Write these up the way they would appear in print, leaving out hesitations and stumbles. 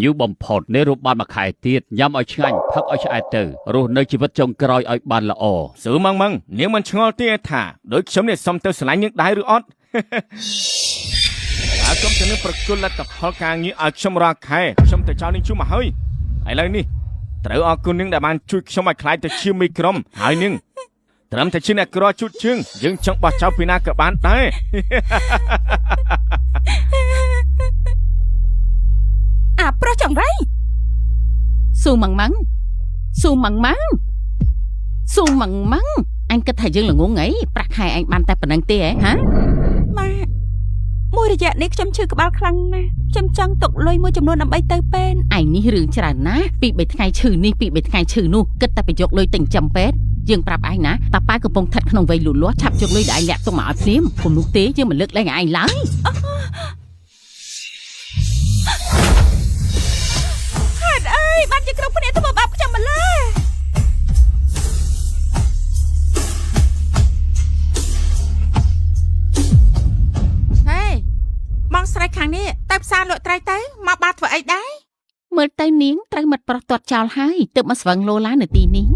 ញូបំផុតនៃរូបបានមួយខែទៀតញ៉ាំឲ្យឆ្ងាញ់ផឹកឲ្យឆ្អែតទៅរស់នៅជីវិតចុងក្រោយឲ្យបានល្អស៊ឺម៉ងនាងមិនឆ្ងល់ទេថាដូចខ្ញុំនេះសុំទៅស្រឡាញ់នាងដែរឬអត់អើខ្ញុំទៅនឹងប្រគល់លទ្ធផលការងារឲ្យខ្ញុំរាល់ខែខ្ញុំទៅចោលនាងជុំមកហើយឥឡូវនេះត្រូវអរគុណនាងដែលបានជួយខ្ញុំឲ្យខ្លាយទៅជាមីក្រុមហើយនាងត្រឹមតែជាអ្នកក្រជូតជើងយើងចង់បោះចោលពីណាក៏បានដែរអាប្រុសចង្រៃស៊ូម៉ងម៉ងអញគិតថាយើងល្ងងអីប្រាក់ខែអញបានតែប៉ុណ្្នឹងទេហ៎ហាម៉ាមួយរយៈនេះខ្ញុំឈឺក្បាលខ្លាំងណាស់ខ្ញុំចង់ទុកលុយមួយចំនួនដើម្បីទៅពេទ្យឯងនេះរឿងច្រើនណាស់ពី3ថ្ងៃឈឺនេះពី3ថ្ងៃឈឺនោះគិតតែបញ្យកលុយទិញចាំពេទ្យយើងប្រាប់ឯងណាតាប៉ាកំពុងស្ថិតក្នុងវ័យលូតលាស់ឆាប់យកលុយដែលឯងលាក់ទុកមកឲ្យភ្លាមពុំនោះទេយើងមិនលើកលែងឯងឡើយហេតុអីបានជាក្រុមគ្នាធ្វើបាបខ្ញុំម្ល៉េះហេបងស្រីខាងនេះទៅផ្សារលក់ត្រីទៅមកបាត់ធ្វើអីដែរមើលទៅនាងត្រូវមិត្តប្រុសទាត់ចោលហើយទើបមកស្វឹងលោឡានៅទីនេះ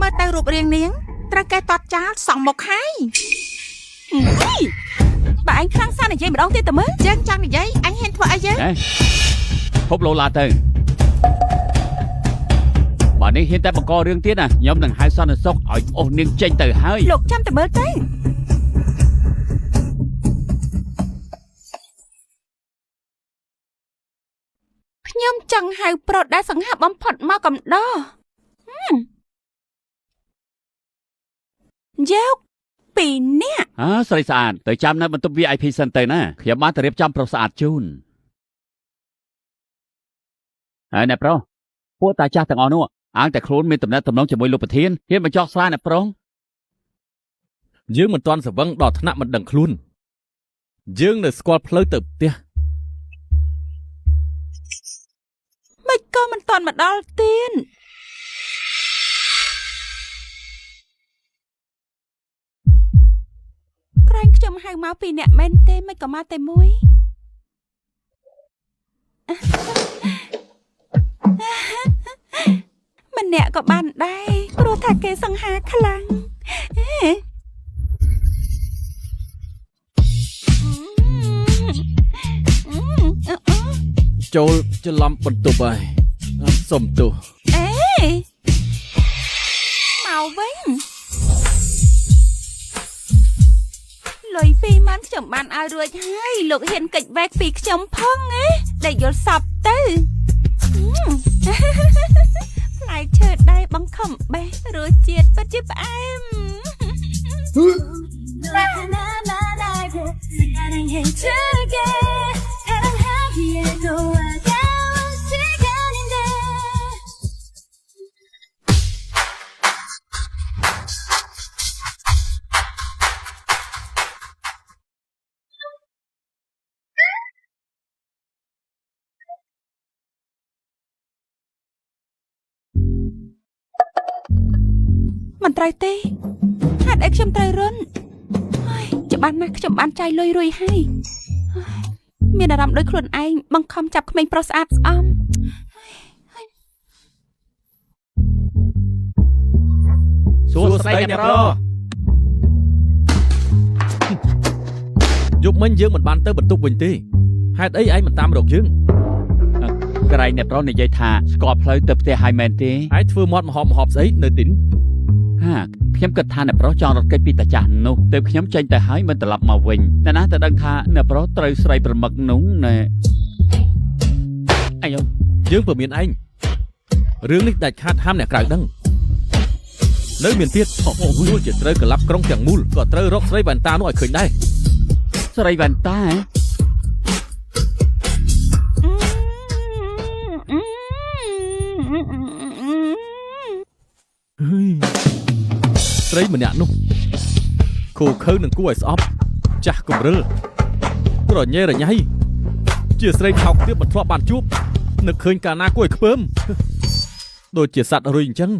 មើលទៅរូបរាងនាងត្រូវគេទាត់ចោលសងមុខហើយបើអញខ្លាំងសានិយាយម្ដងទៀតតើមើលយើងចង់និយាយអញហ៊ានធ្វើអីយើងហូបលោឡាទៅបើនេះហ៊ានតែបង្ករឿងទៀតណាខ្ញុំនឹងហៅសន្តិសុខឲ្យអូសនាងចេញទៅហើយលោកចាំតែមើលទៅខ្ញុំចង់ហៅប្រុសដែលសង្ហាបំផុតមកកំដរយកពីនេះស្រីស្អាតទៅចាំនៅបន្ទប់ VIP សិនទៅណាខ្ញុំបានទៅរៀបចំប្រុសស្អាតជូនហើយអ្នកប្រុសពួកតាចាស់ទាំងអស់នោះអាងតែខ្លួនមានតំណែងតំណងជាមួយលោកប្រធានហ៊ានបញ្ចុះស្រាអ្នកប្រុសយើងមិនទាន់ស្វឹងដល់ថ្នាក់មិនដឹងខ្លួនយើងនៅស្គាល់ផ្លូវទៅផ្ទះមិនក៏មិនទាន់មកដល់ទៀតក្រែងខ្ញុំហៅមកពីអ្នកមែនទេមិនក៏មកតែមួយម្នាក់ក៏បានដែរព្រោះថាគេសង្ហាខ្លាំងចូលច្រឡំបន្ទប់ហើយសុំទោសមកវិញលុយ2ម៉ាន់ខ្ញុំបានឲ្យរួចហើយលោកហ៊ានកិច្ចវែកពីខ្ញុំផងដែលយល់សពទៅផ្លែឈើដៃបង្ខំបេះរសជាតិពិតជាផ្អែមមិនត្រូវទេហេតុអីខ្ញុំត្រូវរន់ច្បាស់ណាស់ខ្ញុំបានចាយលុយរួយហើយមានអារម្មណ៍ដូចខ្លួនឯងបង្ខំចាប់ក្មេងប្រុសស្អាតស្អំសួស្ដីអ្នកប្រុសយប់មិញយើងមិនបានទៅបន្ទប់វិញទេហេតុអីឯងមិនតាមរកយើងក្រែងអ្នកប្រុសនិយាយថាស្គាល់ផ្លូវទៅផ្ទះហើយមែនទេឯងធ្វើមាត់មហប់ស្អីនៅទីនេះខ្ញុំគិតថាអ្នកប្រុសចង់រត់គេចពីតាចាស់នោះទើបខ្ញុំចេញទៅហើយមិនត្រឡប់មកវិញអ្នកណាទៅដឹងថាអ្នកប្រុសត្រូវស្រីប្រមឹកនោះណែអាយយើងពើមានឯងរឿងនេះដាច់ខាតហាមអ្នកក្រៅដឹងនៅមានទៀតទោះជាត្រូវក្លាប់ក្រុងទាំងមូលក៏ត្រូវរកស្រីវ៉ែនតានោះឲ្យឃើញដែរស្រីវ៉ែនតាស្រីម្នាក់នោះខូខើនឹងគួរឲ្យស្អប់ចាស់កំរិលក្រញ៉េរញ៉ៃជាស្រីខោកទៀតមិនធ្លាប់បានជួបនឹកឃើញកាលណាគួរឲ្យខ្ពើមដូចជាសត្វរុយអញ្ចឹង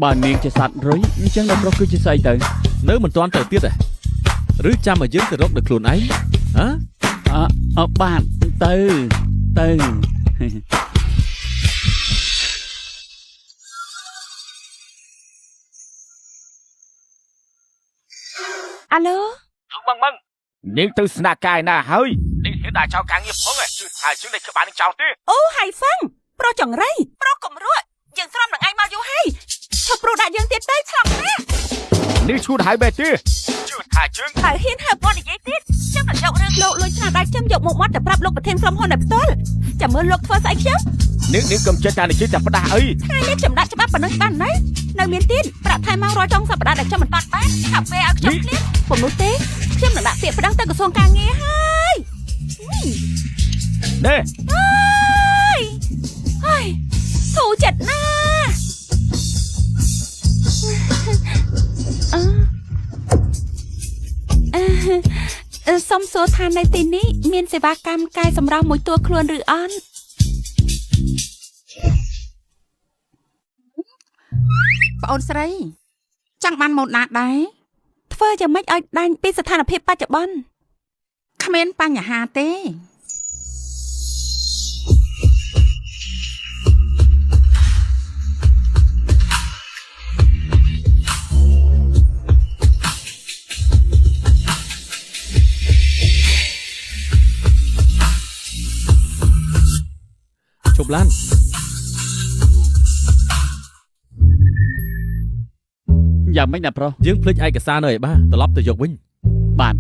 បើនាងជាសត្វរុយអញ្ចឹងអ្នកប្រុសគឺជាស្អីទៅនៅមិនទាន់ទៅទៀតទេឬចាំឲ្យយើងទៅរកដោយខ្លួនឯងបាទទៅ អាឡូ ម៉ងនាងទៅស្នាក់ការណាហើយនាងហ៊ានដាក់ចោលការងារផងជឿថាជាងនេះក្បាលនឹងចោលទេ អូហៃហ្វាំងប្រុសចង្រៃប្រុសកំរក់យើងស្រំនឹងឯងមកយូរហើយឈប់ប្រុសដាក់យើងទៀតទៅឆ្លាប់ណាស់ នាងឈួតហើយបែបទេជឿថាជើង ហើយហ៊ានហើបគាត់និយាយទៀតខ្ញុំនឹងយករឿងលោកលួចស្នាដៃខ្ញុំយកមកមាត់ទៅប្រាប់លោកប្រធានក្រុមហ៊ុនតែផ្ទាល់ចាំមើលលោកធ្វើស្អីខ្ញុំ នាងកុំចិត្តតែនិយាយតែផ្ដាស់អី ថ្ងៃនេះខ្ញុំដាក់ច្បាប់ប៉ុណ្ណឹងបានណានៅមានទៀតប្រាក់ថែមមក100ចុងសប្តាហ៍ដែលខ្ញុំមិនតាន់បានថាពេលឲ្យខ្ញុំឃ្លានពុំនោះទេខ្ញុំនឹងដាក់ពាក្យប្តឹងទៅក្រសួងការងារហើយ ណែ ហើយធូរចិត្តណាសុំសួរថានៅទីនេះមានសេវាកម្មកែសម្រស់មួយតួខ្លួនឬអត់ប្អូនស្រីចង់បានម៉ូតណាដែរធ្វើយ៉ាងម៉េចឲ្យដាច់ពីស្ថានភាពបច្ចុប្បន្នគ្មានបញ្ហាទេជប់ឡានយ៉ាងម៉េចណាប្រុស យើងភ្លេចឯកសារនៅឯបាត្រឡប់ទៅយកវិញ បាន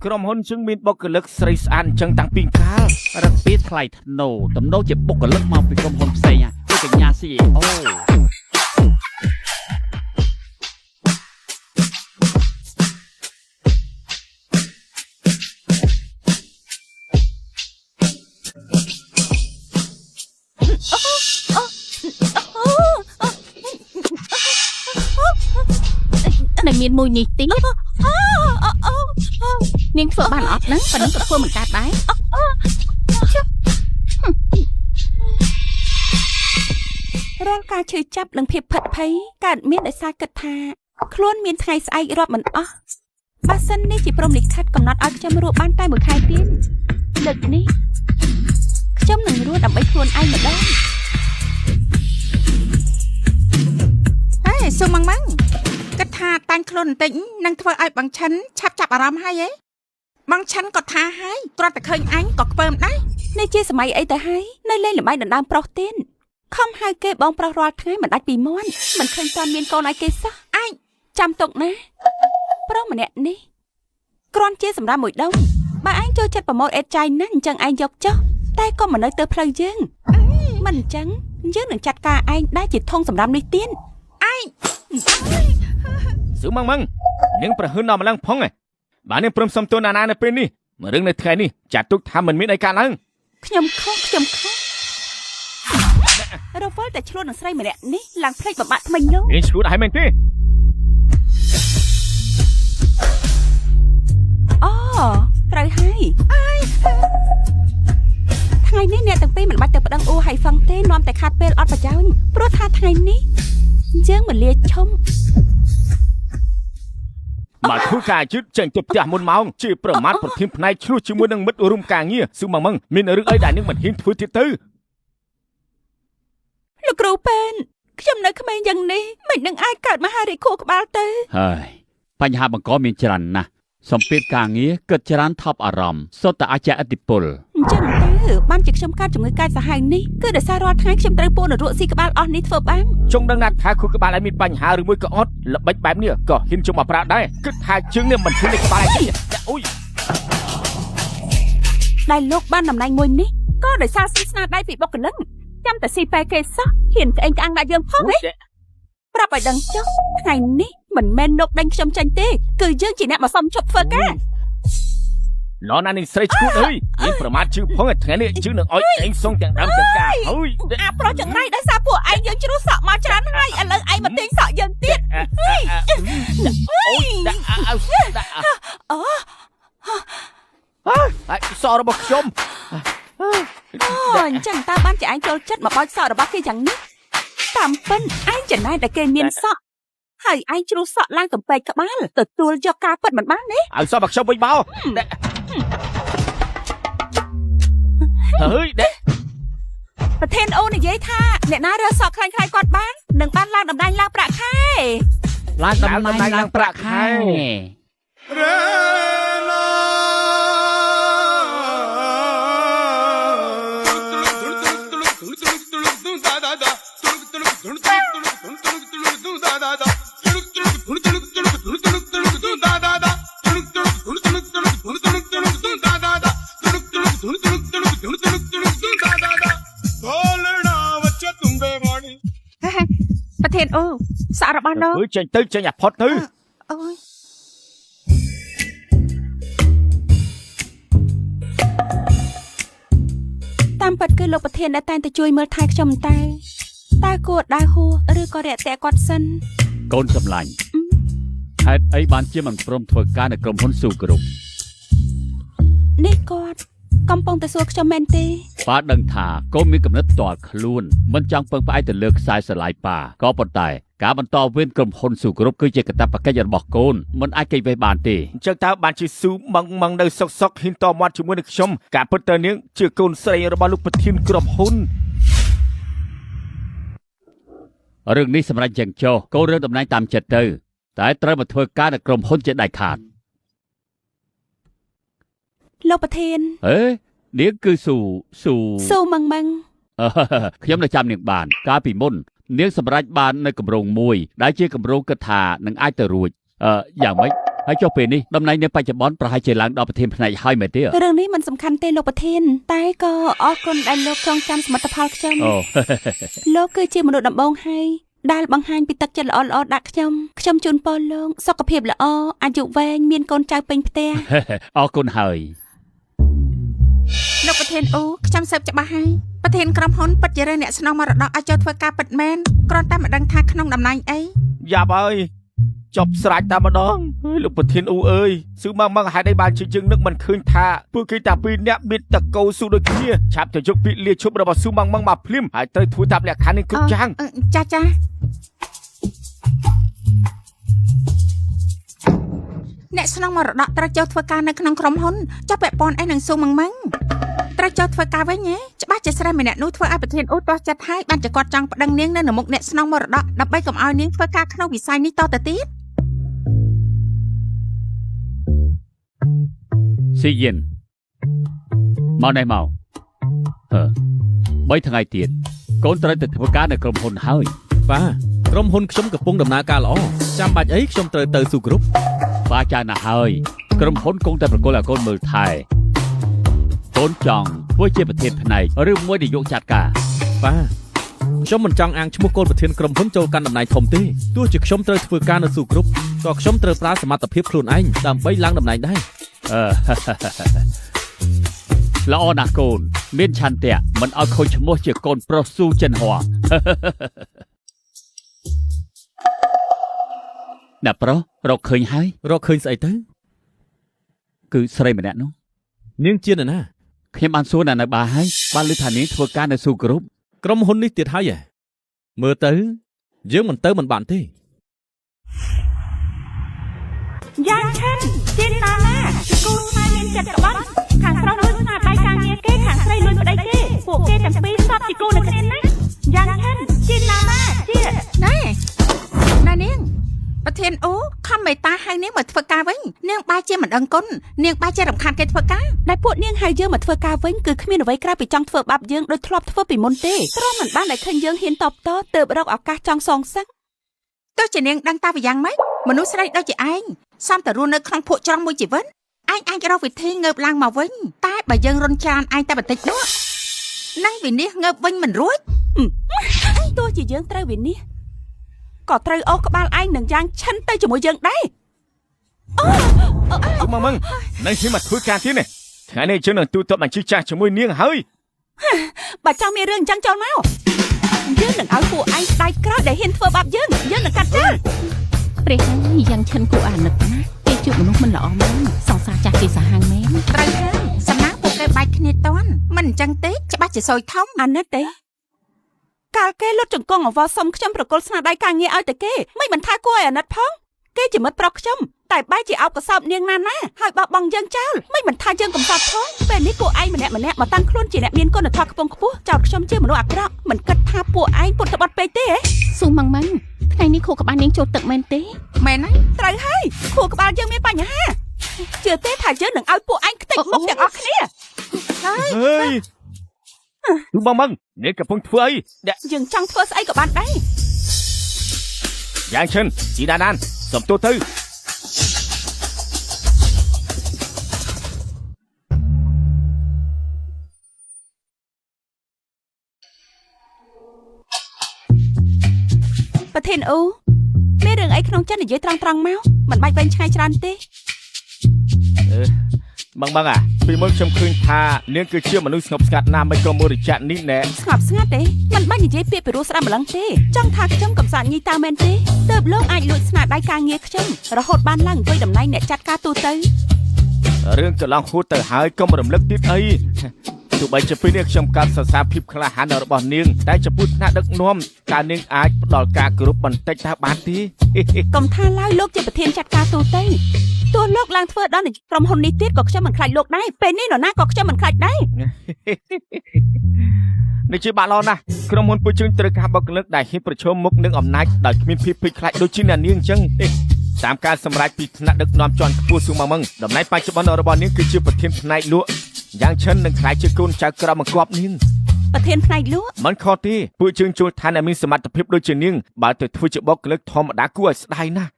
ក្រុមហ៊ុនជឹងមានបុគ្គលិកស្រីស្អាតអញ្ចឹងតាំងពីកាល រកពីថ្លៃធ្នូតំណោជាបុគ្គលិកមកពីក្រុមហ៊ុនផ្សេងដូចកញ្ញា CEO តែមានមួយនេះទីនាងធ្វើបានអត់ហ្នឹងប៉ណ្ណឹងក៏ធ្វើមិនកើតដែររាល់ការឈឺចាប់និងភាពផិតភ័យកើតមានដោយសារគិតថាខ្លួនមានថ្ងៃស្អែករាប់មិនអស់បើសិននេះជាព្រមលិខិតកំណត់ឲ្យខ្ញុំរស់បានតែមួយខែទៀតលើកនេះខ្ញុំនឹងរស់ដើម្បីខ្លួនឯងម្ដងហេសុំម៉ងគិតថាតាំងខ្លួនបន្តិចនឹងធ្វើឲ្យបងឆិនឆាប់ចាប់អារម្មណ៍ហើយហ៎បងឆិនក៏ថាហើយគ្រាន់តែឃើញអញក៏ខ្ពើមដែរនេះជាសម័យអីទៅហើយនៅលេងល្បែងដណ្ដើមប្រុសទៀតខំហៅគេបងប្រុសរាល់ថ្ងៃមិនដាច់ពីមាត់មិនឃើញតាមានកូនឲ្យគេសោះឯងចាំទុកណាប្រុសម្នាក់នេះគ្រាន់ជាសម្រាប់មួយដងបើឯងចូលចិត្តប្រម៉ូទអេតចៃណាស់អញ្ចឹងឯងយកចុះតែក៏មិននៅទៅផ្លូវយើងមិនអញ្ចឹងយើងនឹងចាត់ការឯងដែលជាធំសម្រាប់នេះទៀតឯង ស៊ឺម៉ងនាងប្រហឹងដល់ម្លឹងផងបាទនាងព្រមសុំទោសណានានៅពេលនេះរឿងនៅថ្ងៃនេះចាត់ទុកថាមិនមានអីកើតឡើងខ្ញុំខុសរវល់តែឆ្លួននឹងស្រីម្នាក់នេះឡើងភ្លេចបបាក់ថ្មិញនោះ នាងឆ្លួតហើយមែនទេ អូត្រូវហើយថ្ងៃនេះអ្នកទាំងពីរមិនបាច់ទៅប្តឹងអ៊ូហើយហ្វឹងទេនាំតែខាត់ពេលអត់ប្រយោជន៍ព្រោះថាថ្ងៃនេះយើងមិនលាឈុំ បាទធ្វើការជិតចេញទៅផ្ទះមុនម៉ោងជាប្រមាថប្រធានផ្នែកឆ្លោះជាមួយនឹងមិត្តរួមការងារស៊ឺម៉ងមានរឿងអីដែលនាងមិនហ៊ានធ្វើទៀតទៅ លោកគ្រូប៉ែនខ្ញុំនៅក្មេងយ៉ាងនេះមិននឹងអាចកើតមហារីកខួរក្បាលទៅ ហើយបញ្ហាបង្កមានច្រើនណាស់សម្ពាធការងារគិតច្រើនថប់អារម្មណ៍សុទ្ធតែអាចឥទ្ធិពល អញ្ចឹងទៅបានជាខ្ញុំកើតជំងឺកាចសាហាវនេះគឺដោយសាររាល់ថ្ងៃខ្ញុំត្រូវពោលនរកស៊ីក្បាលអស់នេះធ្វើបាន ចង់ដឹងណាស់ថាខួរក្បាលឯងមានបញ្ហាឬមួយក៏អត់ល្បិចបែបនេះក៏ហ៊ានជុំមកប្រាដែរគិតថាជើងនេះមិនហ៊ានលេខក្បាលឯងទេអូយ ដែលលោកបានតំណែងមួយនេះក៏ដោយសារស៊ីស្នាដៃពីបុគ្គលិកចាំតែស៊ីប៉ែគេសោះហ៊ានក្អេងក្អាងដាក់យើងផងហ៎ប្រាប់ឲ្យដឹងចុះថ្ងៃនេះមិនមែនលោកដេញខ្ញុំចាញ់ទេគឺយើងជាអ្នកមកសុំជប់ធ្វើការ ឡណានេះស្រីឈួតអើយនេះប្រមាថជើងផងថ្ងៃនេះជើងនឹងអុយឯងសុងទាំងដើមទាំងការហើយ អាប្រុសចង្រៃដោយសារពួកឯងយើងជ្រុះសក់មកច្រើនហើយឥឡូវឯងមកទាញសក់យើងទៀតអូយដាក់អូ ហើយសក់របស់ខ្ញុំ អូ អញ្ចឹងតើបានជាឯងចូលចិត្តមកបោចសក់របស់គេយ៉ាងនេះតាមពិនឯងចំណែកតែគេមានសក់ហើយឯងជ្រុះសក់ឡើងកំពេចក្បាលទទួលយកការពិតមិនបានទេ ឲ្យសោះមកខ្ញុំវិញមកហើយដេក ប្រធានអូននិយាយថាអ្នកណារើសសក់ខ្លាញ់ៗគាត់បាននឹងបានឡើងតម្លៃឡើងប្រាក់ខែ ឡើងតំណែងឡើងប្រាក់ខែ ប្រធានអូសក់របស់នោះ ចេញទៅចេញអាផុតទៅ អូយតាមពិតគឺលោកប្រធានដែលតែងតែជួយមើលថែខ្ញុំតើគួរដើរហួរឬក៏រាក់ទាក់គាត់សិនក ូនសម្លាញ់ហេតុអីបានជាមិនព្រមធ្វើការនៅក្រុមហ៊ុនស៊ូគ្រប់ នេះគាត់កំពុងតែសួរខ្ញុំមែនទេ ប៉ាដឹងថាកូនមានកំណត់ផ្ទាល់ខ្លួនមិនចង់ពឹងផ្អែកទៅលើខ្សែស្រឡាយប៉ាក៏ប៉ុន្តែការបន្តវេនក្រុមហ៊ុនស៊ូគ្រប់គឺជាកាតព្វកិច្ចរបស់កូនមិនអាចគេចវេះបានទេ អញ្ចឹងតើបានជាស៊ូម៉ងនៅសុកហ៊ានតមាត់ជាមួយនឹងខ្ញុំការពិតទៅនាងជាកូនស្រីរបស់លោកប្រធានក្រុមហ៊ុន រឿងនេះសម្រាប់យ៉ាងចុះកូនរឿងតំណែងតាមចិត្តទៅតែត្រូវមកធ្វើការនៅក្រុមហ៊ុនជាដាច់ខាត លោកប្រធាន នាងគឺស៊ូ ស៊ូម៉ង ខ្ញុំនៅចាំនាងបានកាលពីមុននាងសម្រេចបាននៅគម្រោងមួយដែលជាគម្រោងគិតថានឹងអាចទៅរួចយ៉ាងម៉េចហើយចុះពេលនេះតំណែងនៅបច្ចុប្បន្នប្រហែលជាឡើងដល់ប្រធានផ្នែកហើយមែនទេ រឿងនេះមិនសំខាន់ទេលោកប្រធានតែក៏អរគុណដែលលោកចងចាំសមិទ្ធផលខ្ញុំ លោកគឺជាមនុស្សដំបងហើយដែលបង្ហាញពីទឹកចិត្តល្អៗដាក់ខ្ញុំជូនពរលោកសុខភាពល្អអាយុវែងមានកូនចៅពេញផ្ទះ អរគុណហើយ លោកប្រធានអូខ្ញុំសើបច្បាស់ហើយប្រធានក្រុមហ៊ុនពិតជារើអ្នកស្នងមរតកឲ្យចូលធ្វើការពិតមែនគ្រាន់តែមិនដឹងថាក្នុងតំណែងអី យ៉ាប់ហើយចប់ស្រេចតែម្ដងលោកប្រធានអ៊ូអើយស៊ូម៉ងហេតុអីបានជាយើងនឹកមិនឃើញថាពួកគេតាពីរអ្នកមានតកោស៊ូដូចគ្នាឆាប់ទៅយកពាក្យលាឈប់របស់ស៊ូម៉ងមកភ្លាមហើយត្រូវធ្វើតាមលក្ខខណ្ឌនេះគ្រប់យ៉ាង ចាអ្នកស្នងមរតកត្រូវចូលធ្វើការនៅក្នុងក្រុមហ៊ុនចុះពាក់ព័ន្ធអីនឹងស៊ូម៉ងត្រូវចូលធ្វើការវិញហ៎ច្បាស់ជាស្រីម្នាក់នោះធ្វើឲ្យប្រធានអូទាស់ចិត្តហើយបានជាគាត់ចង់ប្តឹងនាងនៅមុខអ្នកស្នងមរតកដើម្បីកុំឲ្យនាងធ្វើការក្នុងវិស័យនេះតទៅទៀត ស៊ីយិនមកនេះមក3ថ្ងៃទៀតកូនត្រូវទៅធ្វើការនៅក្រុមហ៊ុនហើយ ប៉ាក្រុមហ៊ុនខ្ញុំកំពុងដំណើរការល្អចាំបាច់អីខ្ញុំត្រូវទៅស៊ូគ្រប់ ប៉ាចាស់ណាស់ហើយក្រុមហ៊ុនគង់តែប្រគល់ឲ្យកូនមើលថែកូនចង់ធ្វើជាប្រធានផ្នែកឬមួយនាយកចាត់ការ ប៉ាខ្ញុំមិនចង់អាងឈ្មោះកូនប្រធានក្រុមហ៊ុនចូលកាន់តំណែងធំទេទោះជាខ្ញុំត្រូវធ្វើការនៅស៊ូគ្រប់ក៏ខ្ញុំត្រូវប្រើសមត្ថភាពខ្លួនឯងដើម្បីឡើងតំណែងដែរ ល្អណាស់កូនមានឆន្ទៈមិនឲ្យខូចឈ្មោះជាកូនប្រុសស៊ូចិនហួរ អ្នកប្រុសរកឃើញហើយ រកឃើញស្អីទៅ គឺស្រីម្នាក់នោះ នាងជានរណា ខ្ញុំបានសួរនៅបាហើយបានឮថានាងធ្វើការនៅស៊ូគ្រប់ ក្រុមហ៊ុននេះទៀតហើយមើលទៅយើងមិនបានទេ យ៉ាងឆិនជាណាណាគូស្នេហ៍មានចិត្តក្បត់ខាងប្រុសលួចស្នាដៃការងារគេខាងស្រីលួចប្តីគេពួកគេទាំងពីរសពជាគូនឹងគ្នាណាយ៉ាងឆិនជាណាណាជាណែនាងប្រធានអូខំមេត្តាហៅនាងមកធ្វើការវិញនាងបែរជាមិនដឹងគុណនាងបែរជារំខានគេធ្វើការដែលពួកនាងហៅយើងមកធ្វើការវិញគឺគ្មានអ្វីក្រៅពីចង់ធ្វើបាបយើងដោយធ្លាប់ធ្វើពីមុនទេត្រង់មិនបានដែលឃើញយើងហ៊ានតបតទើបរកឱកាសចង់សងសឹកទោះជានាងដឹងតាវាយ៉ាងម៉េចមនុស្សស្រីដូចជាឯងសំតរស់នៅក្នុងភក់ច្រំមួយជីវិតឯងអាចរកវិធីងើបឡើងមកវិញតែបើយើងរុនច្រានឯងតែបន្តិចនោះនឹងវិនិច្ឆ័យងើបវិញមិនរួចទោះជាយើងត្រូវវិនិច្ឆ័យក៏ត្រូវអូសក្បាលឯងនឹងយ៉ាងឆិនទៅជាមួយយើងដែរអូ ម៉ងនឹងខ្ញុំមកធ្វើការទៀតនេះថ្ងៃនេះយើងនឹងទូទាត់បញ្ជីចាស់ជាមួយនាងហើយ បើចង់មានរឿងអញ្ចឹងចូលមកយើងនឹងឲ្យពួកឯងស្ដាយក្រោយដែលហ៊ានធ្វើបាបយើងនឹងកាត់ចោលព្រះហើយយ៉ាងឆិនគួរអាណិតណាគេជួបមនុស្សមិនល្អមែនសង្សារចាស់គេសាហាវមែនត្រូវហើយសំណាងពួក ទៅបាច់គ្នាតន់មិនអញ្ចឹងទេច្បាស់ជាសយធំអាណិតទេកាលគេលុតចង្គង់អវសុំខ្ញុំប្រកុលស្នាដៃការងារឲ្យតែគេមិនបានថាគួរឲ្យអាណិតផងគេជាមិត្តប្រុសខ្ញុំតែបែរជាអោបកសោបនាងណាហើយបោះបង់យើងចោលមិនបានថាយើងកំសត់ផងពេលនេះពួកឯងម្នាក់មកតាំងខ្លួនជាអ្នកមានគុណធម៌ខ្ពង់ខ្ពស់ចោទខ្ញុំជាមនុស្សអាក្រក់មិនគិតថាពួកឯងពុតត្បត់ពេកទេហ៎ស៊ូម៉ាំងម៉ាំងថ្ងៃនេះខួរក្បាលនាងចូលទឹកមែនទេមែនហើយត្រូវហើយខួរក្បាលយើងមានបញ្ហាជឿទេថាយើងនឹងឲ្យពួកឯងខ្ទេចមុខទាំងអស់គ្នាហើយ ទូបងមឹងនេះកំពុងធ្វើអី យើងចង់ធ្វើស្អីក៏បានដែរ យ៉ាងឈិនជីដានសុំទូទៅ ប្រធានអូមានរឿងអីក្នុងចិត្តនិយាយត្រង់មកមិនបាច់វែងឆ្ងាយច្រើនទេ បងពីមុនខ្ញុំឃើញថានាងគឺជាមនុស្សស្ងប់ស្ងាត់ណាស់មិនក៏មរជៈនេះណែ ស្ងប់ស្ងាត់ទេមិនបាច់និយាយពាក្យពីរោះស្ដាប់ម្លឹងទេចង់ថាខ្ញុំកំសាន្តញីតើមែនទេទើបលោកអាចលួចស្នាដៃការងារខ្ញុំរហូតបានឡើងអង្គុយតំណែងអ្នកចាត់ការទូទៅ រឿងកន្លងហួសទៅហើយកុំរំលឹកទៀតអីទោះបីជាពេលនេះខ្ញុំកាត់សរសើរភាពក្លាហានរបស់នាងតែចំពោះថ្នាក់ដឹកនាំតើនាងអាចផ្ដល់ការគោរពបន្តិចថាបានទេ កុំថាឡើយលោកជាប្រធានចាត់ការទូទៅទោះលោកឡើងធ្វើដល់ក្រុមហ៊ុននេះទៀតក៏ខ្ញុំមិនខ្លាចលោកដែរពេលនេះនរណាក៏ខ្ញុំមិនខ្លាចដែរ នេះជាបាក់ឡនណាក្រុមហ៊ុនពួកយើងត្រូវការបុគ្គលិកដែលហ៊ានប្រឈមមុខនឹងអំណាចដោយគ្មានភាពភ័យខ្លាចដូចជាអ្នកនាងអញ្ចឹង តាមការសម្រេចពីថ្នាក់ដឹកនាំជាន់ខ្ពស់ស៊ូម៉ាំងតំណែងបច្ចុប្បន្នរបស់នាងគឺជាប្រធានផ្នែកលក់យ៉ាងឈិននឹងខ្លាចជាកូនចៅក្រមបង្គាប់នាង ប្រធានផ្នែកលក់ មិនខុសទេពួកយើងចូលឋានៈមានសមត្ថភាពដូចជានាងបើទៅធ្វើជាបុគ្គលិកធម្មតាគួរឲ្យស្ដាយណាស់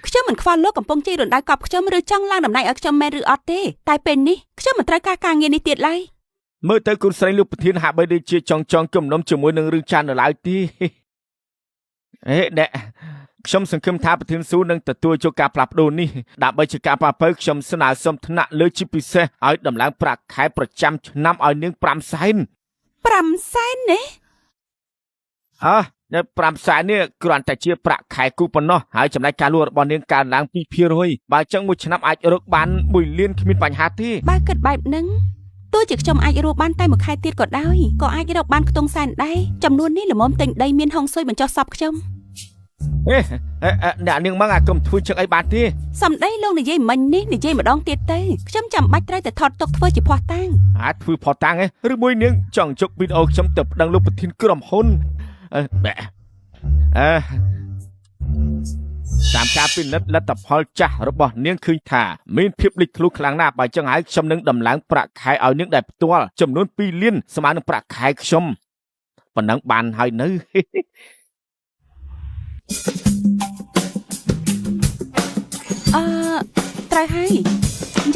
ខ្ញុំមិនខ្វល់លោកកំពុងជិះរណ្ដៅកប់ខ្ញុំឬចង់ឡើងតំណែងឲ្យខ្ញុំមែនឬអត់ទេតែពេលនេះខ្ញុំមិនត្រូវការងារនេះទៀតឡើយ មើលទៅគុណស្រីលោកប្រធានហាក់បីដូចជាចង់គំនុំជាមួយនឹងរឿងចាននៅឡើយទេ អ្នកខ្ញុំសង្ឃឹមថាប្រធានស៊ូនឹងទទួលយកការផ្លាស់ប្ដូរនេះដើម្បីជាការប៉ះពើខ្ញុំស្នើសុំថ្នាក់លើជាពិសេសឲ្យដំឡើងប្រាក់ខែប្រចាំឆ្នាំឲ្យនាង 5 សែន 5 សែនណា នៅ 5 សែននេះគ្រាន់តែជាប្រាក់ខែគូប៉ុណ្ណោះហើយចំណែកការលក់របស់នាងកើនឡើង 2% បើចឹងមួយឆ្នាំអាចរកបាន 1 លានគ្មានបញ្ហាទេ បើគិតបែបហ្នឹងទោះជាខ្ញុំអាចរកបានតែមួយខែទៀតក៏ដោយក៏អាចរកបានខ្ទង់សែនដែរចំនួននេះល្មមទិញដីមានហុងស៊ុយបញ្ចុះសពខ្ញុំ អ្នកនាងមកអាកុំធ្វើជឹកអីបានទេ សំដីលោកនិយាយមិញនេះនិយាយម្ដងទៀតទៅខ្ញុំចាំបាច់ត្រូវតែថតទុកធ្វើជាភ័ស្តុតាង អាចធ្វើផតាំងឬមួយនាងចង់ជុកវីដេអូខ្ញុំទៅប្តឹងលោកប្រធានក្រុមហ៊ុនតាមការពិនិត្យលទ្ធផលចាស់របស់នាងឃើញថាមានភាពលេចធ្លោខ្លាំងណាស់បើចឹងហើយខ្ញុំនឹងដំឡើងប្រាក់ខែឲ្យនាងដែលផ្ទាល់ចំនួន 2 លានស្មើនឹងប្រាក់ខែខ្ញុំប៉ុណ្ណឹងបានហើយនៅ ត្រូវហើយ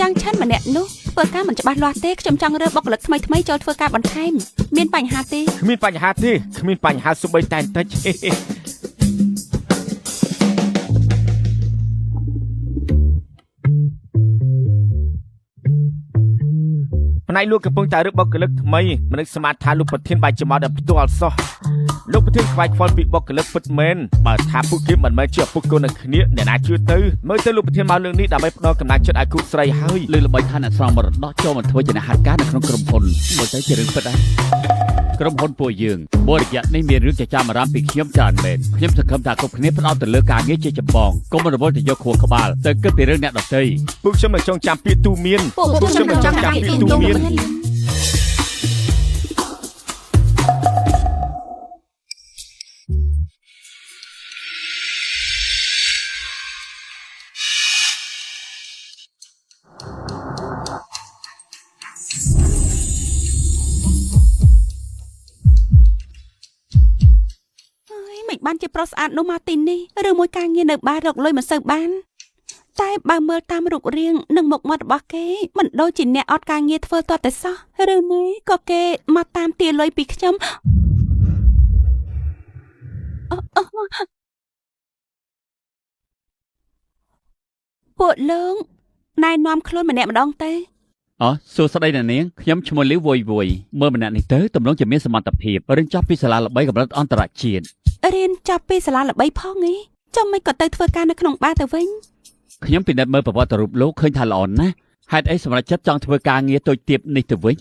យ៉ាងឆាន់ម្នាក់នោះធ្វើការមិនច្បាស់លាស់ទេខ្ញុំចង់រើបុគ្គលិកថ្មីចូលធ្វើការបន្ថែមមានបញ្ហាទេគ្មានបញ្ហាសូម្បីតែបន្តិច ផ្នែកលោកកំពុងតែរើបុគ្គលិកថ្មីមិននឹកស្មានថាលោកប្រធានបាយជាមកដល់ផ្ទាល់សោះលោកប្រធានខ្វាយខ្វល់ពីបុគ្គលិកពិតមែនបើថាពួកគេមិនមែនជាឪពុកកូននឹងគ្នាអ្នកណាជឿទៅមើលទៅលោកប្រធានមកលើនេះដើម្បីផ្ដល់កម្លាំងចិត្តឲ្យគូស្រីហើយ លើល្បីថាអ្នកស្រង់មរតកចូលមកធ្វើជាអ្នកហាត់ការនៅក្នុងក្រុមហ៊ុនមើលទៅជារឿងពិតដែរក្រុមហ៊ុនពួកយើងបរិយានេះមានរឿងចចាមអារម្មណ៍ពីខ្ញុំច្រើនមែនខ្ញុំសង្ឃឹមថាគ្រប់គ្នាផ្ដោតទៅលើការងារជាចម្បងកុំរវល់ទៅយកខួរក្បាលទៅគិតពីរឿងអ្នកដទៃ ពួកខ្ញុំមិនចង់ចាំពាក្យទូមានពួកខ្ញុំមិនចង់ចាំពាក្យទូមាន បានជាប្រុសស្អាតនោះមកទីនេះឬមួយការងារនៅបាររកលុយមិនសូវបានតែបើមើលតាមរូបរាងនិងមុខមាត់របស់គេមិនដូចជាអ្នកអត់ការងារធ្វើទាល់តែសោះឬនេះក៏គេមកតាមទារលុយពីខ្ញុំពួកលោកណែនាំខ្លួនម្នាក់ម្ដងទៅ សួស្ដីអ្នកនាងខ្ញុំឈ្មោះលីវវយវយមើលម្នាក់នេះទៅទំនងជាមានសមត្ថភាពរៀនចប់ពីសាលាល្បីកម្រិតអន្តរជាតិ រៀនចប់ពីសាលាល្បីផងហីចាំមិនក៏ទៅធ្វើការនៅក្នុងបារទៅវិញ ខ្ញុំពិនិត្យមើលប្រវត្តិរូបលោកឃើញថាល្អណាស់ ហេតុអីសម្រាប់ចិត្តចង់ធ្វើការងារតូចទាបនេះទៅវិញ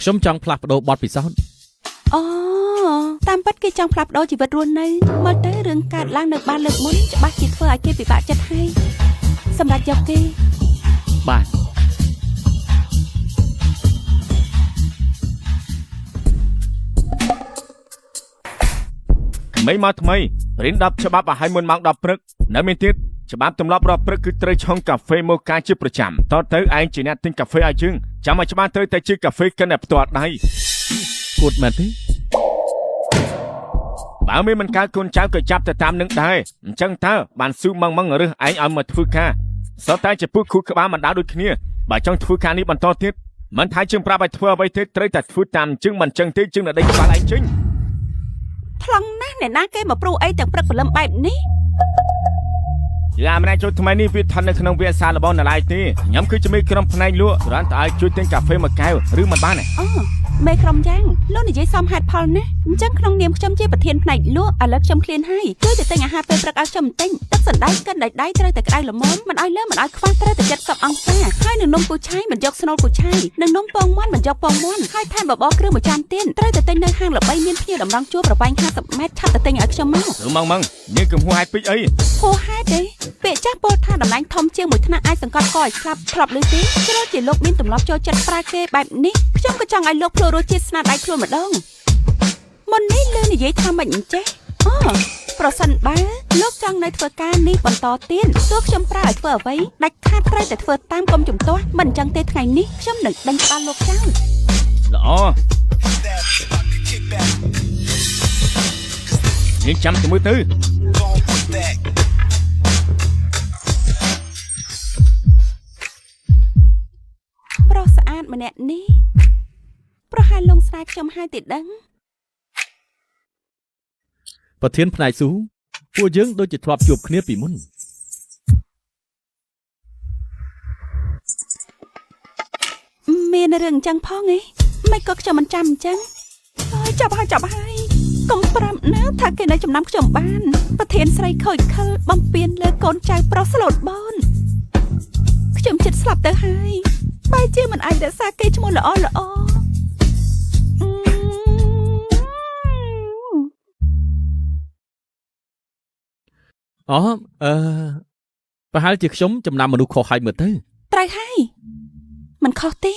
ខ្ញុំចង់ផ្លាស់ប្ដូរបទពិសោធន៍ អូតាមពិតគេចង់ផ្លាស់ប្ដូរជីវិតរស់នៅមើលទៅរឿងកើតឡើងនៅបានលើកមុនច្បាស់ជាធ្វើឲ្យគេពិបាកចិត្តហើយសម្រាប់យកគេ បាទ មិនមកថ្មីរៀន10ច្បាប់ឲ្យមុនម៉ោង10ព្រឹកនៅមានទៀតច្បាប់ទម្លាប់រាប់ព្រឹកគឺត្រូវឆុងកាហ្វេម៉ូកាជាប្រចាំតទៅឯងជាអ្នកទិញកាហ្វេឲ្យយើងចាំឲ្យច្បាស់ទៅតែជាកាហ្វេកិនតែផ្ទាល់ដៃ គួតមែនទេ បើមិនកើតកូនចៅក៏ចាប់ទៅតាមនឹងដែរអញ្ចឹងតើបានស៊ូម៉ងរើសឯងឲ្យមកធ្វើការសតតែជាពូខូក្បាលមិនដាល់ដូចគ្នាបើចង់ធ្វើការនេះបន្តទៀតមិនថាជើងប្រាប់ឲ្យធ្វើអ្វីទេត្រូវតែធ្វើតាមជើងមិនចឹងទេជើងនៅដេកក្បាលឯងចេញ ថ្លង់ណាស់អ្នកណាគេមកព្រុសអីទាំងព្រឹកព្រលឹមបែបនេះ យ៉ាម្នាក់ចូលថ្មីនេះវាថននៅក្នុងវាសារបស់ណាឡៃទេញ៉ាំគឺជាមេក្រុមផ្នែកលក់គ្រាន់តែឲ្យជួយទិញកាហ្វេមួយកែវឬមិនបានទេ អូមេក្រុមយ៉ាងលោកនិយាយសមហេតុផលណាអញ្ចឹងក្នុងនាមខ្ញុំជាប្រធានផ្នែកលក់ឥឡូវខ្ញុំឃ្លានហើយជួយទៅទិញអាហារពេលព្រឹកឲ្យខ្ញុំទិញទឹកសណ្តែកកិនដៃត្រូវតែក្តៅល្មមមិនឲ្យលើមិនឲ្យខ្វះត្រូវតែ70អង្សាហើយនឹងនំគូឆាយមិនយកស្នូលគូឆាយនឹងនំពងមាន់មិនយកពងមាន់ហើយថែមបបរគ្រឿងមួយចានទៀតត្រូវតែទិញនៅហាងល្បីមានភ្ញៀវតម្រង់ជួរប្រវែង50ម៉ែត្រឆាប់ទៅទិញឲ្យខ្ញុំមក ឬម៉ងនេះគឺហួសហេតុពេកអី ហួសហេតុទេពាក្យចាស់ពោលថាតំណែងធំជាងមួយថ្នាក់អាចសង្កត់កឲ្យស្លាប់ធ្លាប់ឮទេជ្រើជាលោកមានទម្លាប់ចូលចិត្តប្រើគេបែបនេះខ្ញុំក៏ចង់ឲ្យលោកភ្លក់រសជាតិស្នាដៃខ្លួនម្ដងមុននេះលើនិយាយថាមិនអញ្ចេះអូប្រសិនបើលោកចង់នៅធ្វើការនេះបន្តទៀតទោះខ្ញុំប្រើឲ្យធ្វើអ្វីដាច់ខាតត្រូវតែធ្វើតាមកុំជំទាស់មិនអញ្ចឹងទេថ្ងៃនេះខ្ញុំនឹងដេញក្បាលលោកចោល ល្អយើងចាំទៅមើលទៅ ប្រុសស្អាតម្នាក់នេះប្រហែលលងស្រាយខ្ញុំហើយទេដឹង ប្រធានផ្នែកស៊ូពួកយើងដូចជាធ្លាប់ជួបគ្នាពីមុន មានរឿងអញ្ចឹងផងឯងមិនក៏ខ្ញុំមិនចាំអញ្ចឹងហើយចាប់ហើយកុំប្រាប់ណាថាគេនៅចំណាំខ្ញុំបានប្រធានស្រីខូចខិលបំពេញលើកូនចៅប្រុសស្លូតបូនខ្ញុំចិត្តស្លាប់ទៅហើយបែរជាមិនអាចរក្សាគេឈ្មោះល្អអូ ប្រហែលជាខ្ញុំចំណាំមនុស្សខុសហើយមើលទៅ ត្រូវហើយមិនខុសទេ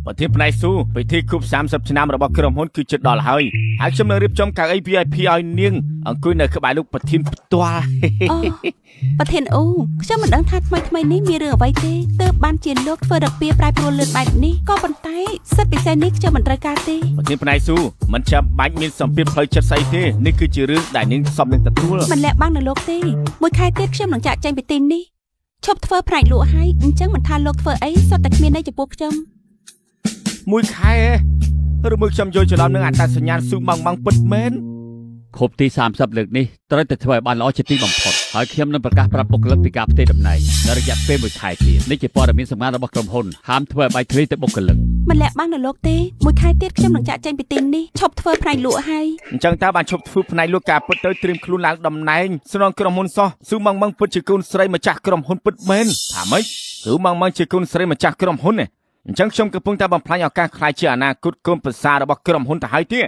ប្រធានផ្នែកស៊ូពិធីគប់30ឆ្នាំរបស់ក្រុមហ៊ុនគឺជិតដល់ហើយហើយខ្ញុំនឹងរៀបចំកៅអី VIP ឲ្យនាងអង្គុយនៅក្បែរលោកប្រធានផ្ទាល់ អូប្រធានអូខ្ញុំមិនដឹងថាថ្មីនេះមានរឿងអ្វីទេទើបបានជាលោកធ្វើរពាប្រែប្រួលលឿនបែបនេះក៏ប៉ុន្តែសិទ្ធិពិសេសនេះខ្ញុំមិនត្រូវការទេ ប្រធានផ្នែកស៊ូមិនចាំបាច់មានសម្ពាធផ្លូវចិត្តស្អីទេនេះគឺជារឿងដែលនាងសមនឹងទទួល មិនលាក់បាំងនៅលោកទេមួយខែទៀតខ្ញុំនឹងចាក់ចែងពីទីនេះឈប់ធ្វើផ្នែកលក់ហើយអញ្ចឹងមិនថាលោកធ្វើអីសុទ្ធតែគ្មានន័យចំពោះខ្ញុំ មួយខែឬមួយខ្ញុំយល់ច្រឡំនឹងអត្តសញ្ញាណស៊ូម៉ងពិតមែន ខូបទី30លើកនេះត្រូវតែធ្វើឲ្យបានល្អជាទីបំផុតហើយខ្ញុំនឹងប្រកាសប្រាប់បុគ្គលិកពីការផ្ទេរតំណែងនៅរយៈពេល1ខែទៀតនេះជាព័ត៌មានសម្ងាត់របស់ក្រុមហ៊ុនហាមធ្វើឲ្យបែកធ្លាយទៅបុគ្គលិក មិនលាក់បាំងនៅលោកទេមួយខែទៀតខ្ញុំនឹងចាក់ចែងពីទីនេះឈប់ធ្វើផ្នែកលក់ហើយ អញ្ចឹងតើបានឈប់ធ្វើផ្នែកលក់ការពិតទៅត្រៀមខ្លួនឡើងតំណែងស្នងក្រុមហ៊ុនសោះស៊ូម៉ងពិតជាកូនស្រីម្ចាស់ក្រុមហ៊ុនពិតមែនថាម៉េចស៊ូម៉ងជាកូនស្រីម្ចាស់ក្រុមហ៊ុនអញ្ចឹងខ្ញុំកំពុងតែបំផ្លាញឱកាសខ្លាយជាអនាគតកូនប្រសាររបស់ក្រុមហ៊ុនទៅហើយទេ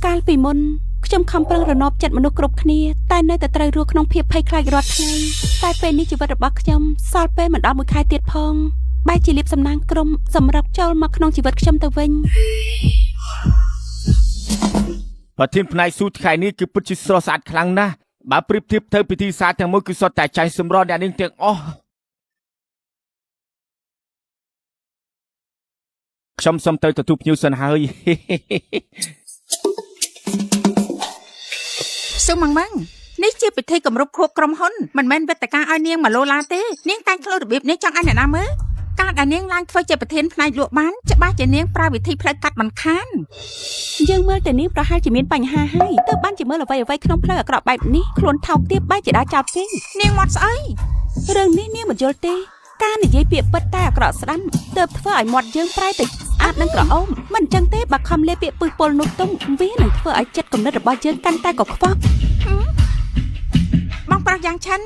កាលពីមុនខ្ញុំខំប្រឹងរណបចិត្តមនុស្សគ្រប់គ្នាតែនៅតែត្រូវរស់ក្នុងភាពភ័យខ្លាចរាល់ថ្ងៃតែពេលនេះជីវិតរបស់ខ្ញុំសល់ពេលមិនដល់មួយខែទៀតផងបែរជាលៀបសំណាងក្រុមសម្រាប់ចូលមកក្នុងជីវិតខ្ញុំទៅវិញ ប្រធានផ្នែកស៊ូថ្ងៃនេះគឺពិតជាស្រស់ស្អាតខ្លាំងណាស់បើប្រៀបធៀបទៅពិធីសារទាំងមួយគឺសុទ្ធតែចាញ់សម្រស់អ្នកនាងទាំងអស់ខ្ញុំសូមទៅទទួលភ្ញៀវសិនហើយ ស៊ូម៉ងនេះជាពិធីគម្រប់ខួបក្រុមហ៊ុនមិនមែនវេទិកាឲ្យនាងមកឡូឡាទេនាងតែងខ្លួនរបៀបនេះចង់ឲ្យអ្នកណាមើល ការដែលនាងឡើងធ្វើជាប្រធានផ្នែកលក់បានច្បាស់ជានាងប្រើវិធីផ្លូវកាត់បន្ខាន យើងមើលតែនាងប្រហែលជាមានបញ្ហាហើយទើបបានជាមើលអ្វីៗក្នុងផ្លូវអាក្រក់បែបនេះខ្លួនថោកទាបបែរជាដើរចោលគេង នាងមាត់ស្អី រឿងនេះនាងមិនយល់ទេការនិយាយពាក្យពិតតែអាក្រក់ស្ដាំទើបធ្វើឲ្យមាត់យើងប្រែទៅស្អាតនិងក្រអូមមិនអញ្ចឹងទេបើខំលេបពាក្យពឹសពុលនោះទុំវានឹងធ្វើឲ្យចិត្តគំនិតរបស់យើងកាន់តែកខ្វក់ បងប្រុសយ៉ាងឆិន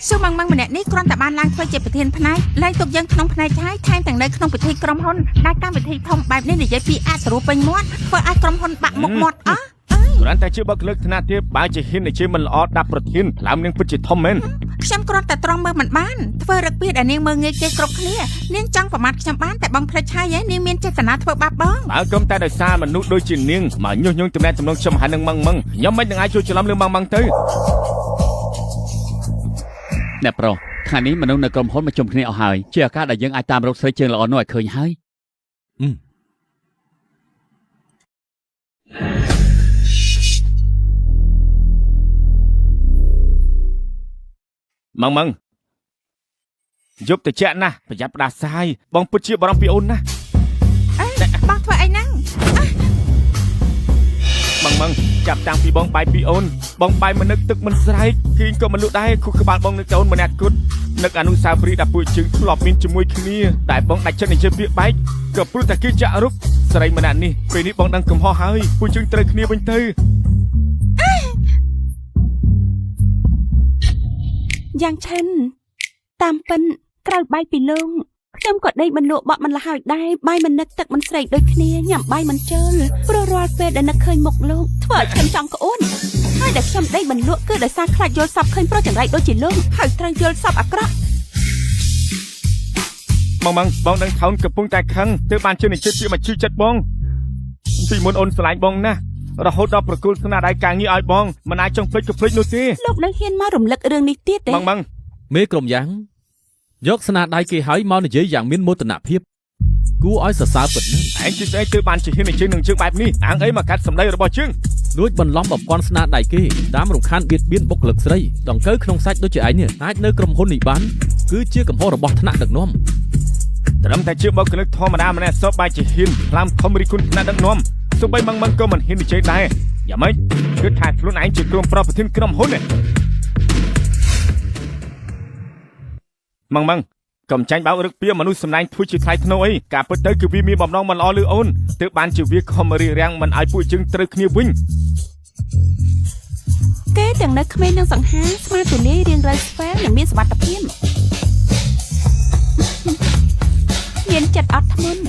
ស៊ូម៉ាំងម៉ាំងម្នាក់នេះគ្រាន់តែបានឡើងធ្វើជាប្រធានផ្នែកលែងទុកយើងក្នុងផ្នែកហើយថែមទាំងនៅក្នុងពិធីក្រុមហ៊ុនដែលកម្មវិធីធំបែបនេះនិយាយពីអសរុបពេញមាត់ធ្វើឲ្យក្រុមហ៊ុនបាក់មុខមាត់អស់ គ្រាន់តែជាបុគ្គលិកថ្នាក់ទាបបើជាហ៊ាននិយាយមិនល្អដាក់ប្រធានឡើមនាងពិតជាធំមែន ខ្ញុំគ្រាន់តែត្រង់មើលមិនបានធ្វើរឹកពីដែលនាងមើលងាយគេគ្រប់គ្នានាងចង់ប្រមាថខ្ញុំបានតែបងភ្លេចហើយនាងមានចេតនាធ្វើបាបបង បើគុំតែដោយសារមនុស្សដូចជានាងមកញុះញង់ទំនាក់ទំនងខ្ញុំហើយនឹងម៉ងខ្ញុំមិននឹងអាចជួយច្រឡំរឿងម៉ងទៅ អ្នកប្រុសថ្ងៃនេះមនុស្សនៅក្រុមហ៊ុនមកជុំគ្នាអស់ហើយជាឱកាសដែលយើងអាចតាមរកស្រីជើងល្អនោះឲ្យឃើញហើយ ម៉ងយប់តិចណាស់ប្រយ័ត្នផ្ដាសាយបងពិតជាបារម្ភពីអូនណា បងធ្វើអីហ្នឹង ម៉ងចាប់តាំងពីបងបាយពីអូនបងបាយមិននឹកទឹកមិនស្រែកគីងក៏មិនលក់ដែរខុសក្បាលបងនឹកតែអូនម្នាក់គត់នឹកអនុស្សាវរីយ៍ដែលពួកជើងធ្លាប់មានជាមួយគ្នាតែបងដាច់ចិត្តនិយាយពាក្យបែកក៏ព្រោះតែគេចាក់រុកស្រីម្នាក់នេះពេលនេះបងដឹងកំហុសហើយពួកជើងត្រូវគ្នាវិញទៅ យ៉ាងឆិនតាមពិនក្រៅបាយពីលោកខ្ញុំក៏ដេកមិនលក់បក់មិនលះហើយដែរបាយមិននឹកទឹកមិនស្រេកដូចគ្នាញ៉ាំបាយមិនជើលព្រោះរាល់ពេលដែលនឹកឃើញមុខលោកធ្វើឲ្យខ្ញុំចង់ក្អួនហើយដែលខ្ញុំដេកមិនលក់គឺដោយសារខ្លាចយល់សពឃើញប្រុសចង្រៃដូចជាលោកហើយត្រូវយល់សពអាក្រក់ ម៉ងបងដឹងថោនកំពុងតែខឹងទើបបានជឿនិយាយពាក្យមកជឿចិត្តបងពីមុនអូនស្រឡាញ់បងណាស់រហូតដល់ប្រគល់ស្នាដៃការងារឲ្យបងមិនអាចចង់ភ្លេចក៏ភ្លេចនោះទេ លោកនៅហ៊ានមករំលឹករឿងនេះទៀតទេ ម៉ង មេក្រុមយ៉ាងយកស្នាដៃគេឲ្យមកនិយាយយ៉ាងមានមោទនភាពគួរឲ្យសរសើរពិតណាស់ ឯងជិះស្អីទើបបានជាហ៊ាននិយាយនឹងជើងបែបនេះអាងអីមកកាត់សម្ដីរបស់ជើង លួចបន្លំបបន់ស្នាដៃគេតាមរំខានបៀតបៀនបុគ្គលិកស្រីដង្កូវក្នុងសាច់ដូចជាឯងនេះអាចនៅក្រុមហ៊ុននេះបានគឺជាកំហុសរបស់ថ្នាក់ដឹកនាំ ត្រឹមតែជាបុគ្គលិកធម្មតាម្នាក់សពបែរជាហ៊ានខ្លាំធំរីគុណថ្នាក់ដឹកនាំទោះបីម៉ងក៏មិនហ៊ាននិយាយដែរយ៉ាងម៉េចគឺថាខ្លួនឯងជាក្រុមប្រប្រធានក្រុមហ៊ុនម៉ងកំចាញ់បោករឹកពីមនុស្សសម្ដែងធ្វើជាថ្លៃថ្នូរអីការពិតទៅគឺវាមានបំណងមិនល្អលើអូនទើបបានជាវាខំរៀបរៀងមិនឲ្យពួកយើងត្រូវគ្នាវិញ គេទាំងនៅក្មេងនិងសង្ហាស្មារតីរៀងរៅស្វែងនិងមានសមត្ថភាពមានចិត្តអត់ធ្មត់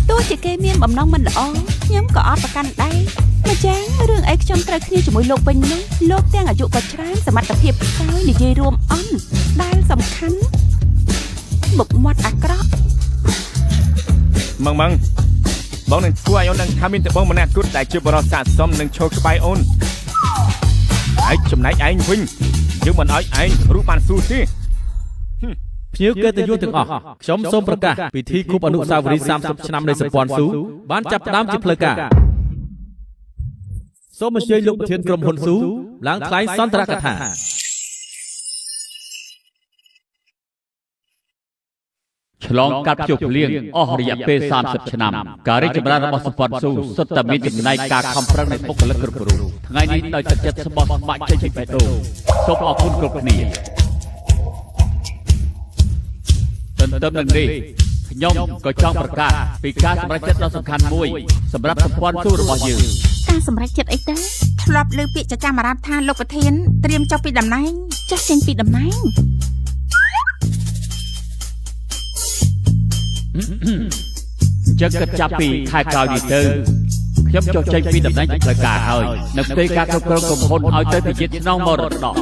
ទោះជាគេមានបំណងមិនល្អខ្ញុំក៏អត់ប្រកាន់ដែរម្យ៉ាងរឿងអីខ្ញុំត្រូវគ្នាជាមួយលោកវិញនោះលោកទាំងអាយុក៏ច្រើនសមត្ថភាពខ្សោយនិយាយរួមអន់ដែលសំខាន់មុខមាត់អាក្រក់ ម៉ងបងនឹងធ្វើឲ្យអូននឹងថាមានតែបងម្នាក់គត់ដែលជាបរិស័ទសមនឹងឈរក្បែរអូនហើយចំណែកឯងវិញយើងមិនឲ្យឯងរੂបានស៊ូទេ ភ្ញៀវកិត្តិយសទាំងអស់ខ្ញុំសូមប្រកាសពិធីគប់អនុស្សាវរីយ៍30ឆ្នាំនៃសម្ព័ន្ធស៊ូបានចាប់ផ្ដើមជាផ្លូវការសូមអញ្ជើញលោកប្រធានក្រុមហ៊ុនស៊ូឡើងថ្លែងសន្ទរកថា ឆ្លងកាត់ជោគភ្លៀងអស់រយៈពេល30ឆ្នាំការរីកចម្រើនរបស់សម្ព័ន្ធស៊ូសុទ្ធតែមានចំណែកការខំប្រឹងនៃបុគ្គលិកគ្រប់រូបថ្ងៃនេះដោយទឹកចិត្តស្បោះស្បាច់ចេញពីបេះដូងសូមអរគុណគ្រប់គ្នាទន្ទឹមនឹងនេះខ្ញុំក៏ចង់ប្រកាសពីការសម្រេចចិត្តដ៏សំខាន់មួយសម្រាប់សម្ព័ន្ធស៊ូរបស់យើង ការសម្រេចចិត្តអីទៅ ធ្លាប់លើពាក្យចចាមអារ៉ាប់ថាលោកប្រធានត្រៀមចុះពីតំណែង ចុះចេញពីតំណែង ចឹងគិតចាប់ពីខែក្រោយនេះទៅខ្ញុំចុះចេញពីតំណែងជាផ្លូវការហើយនៅផ្ទៃការគ្រប់គ្រងក្រុមហ៊ុនឲ្យទៅជាជាតិស្នងមរតក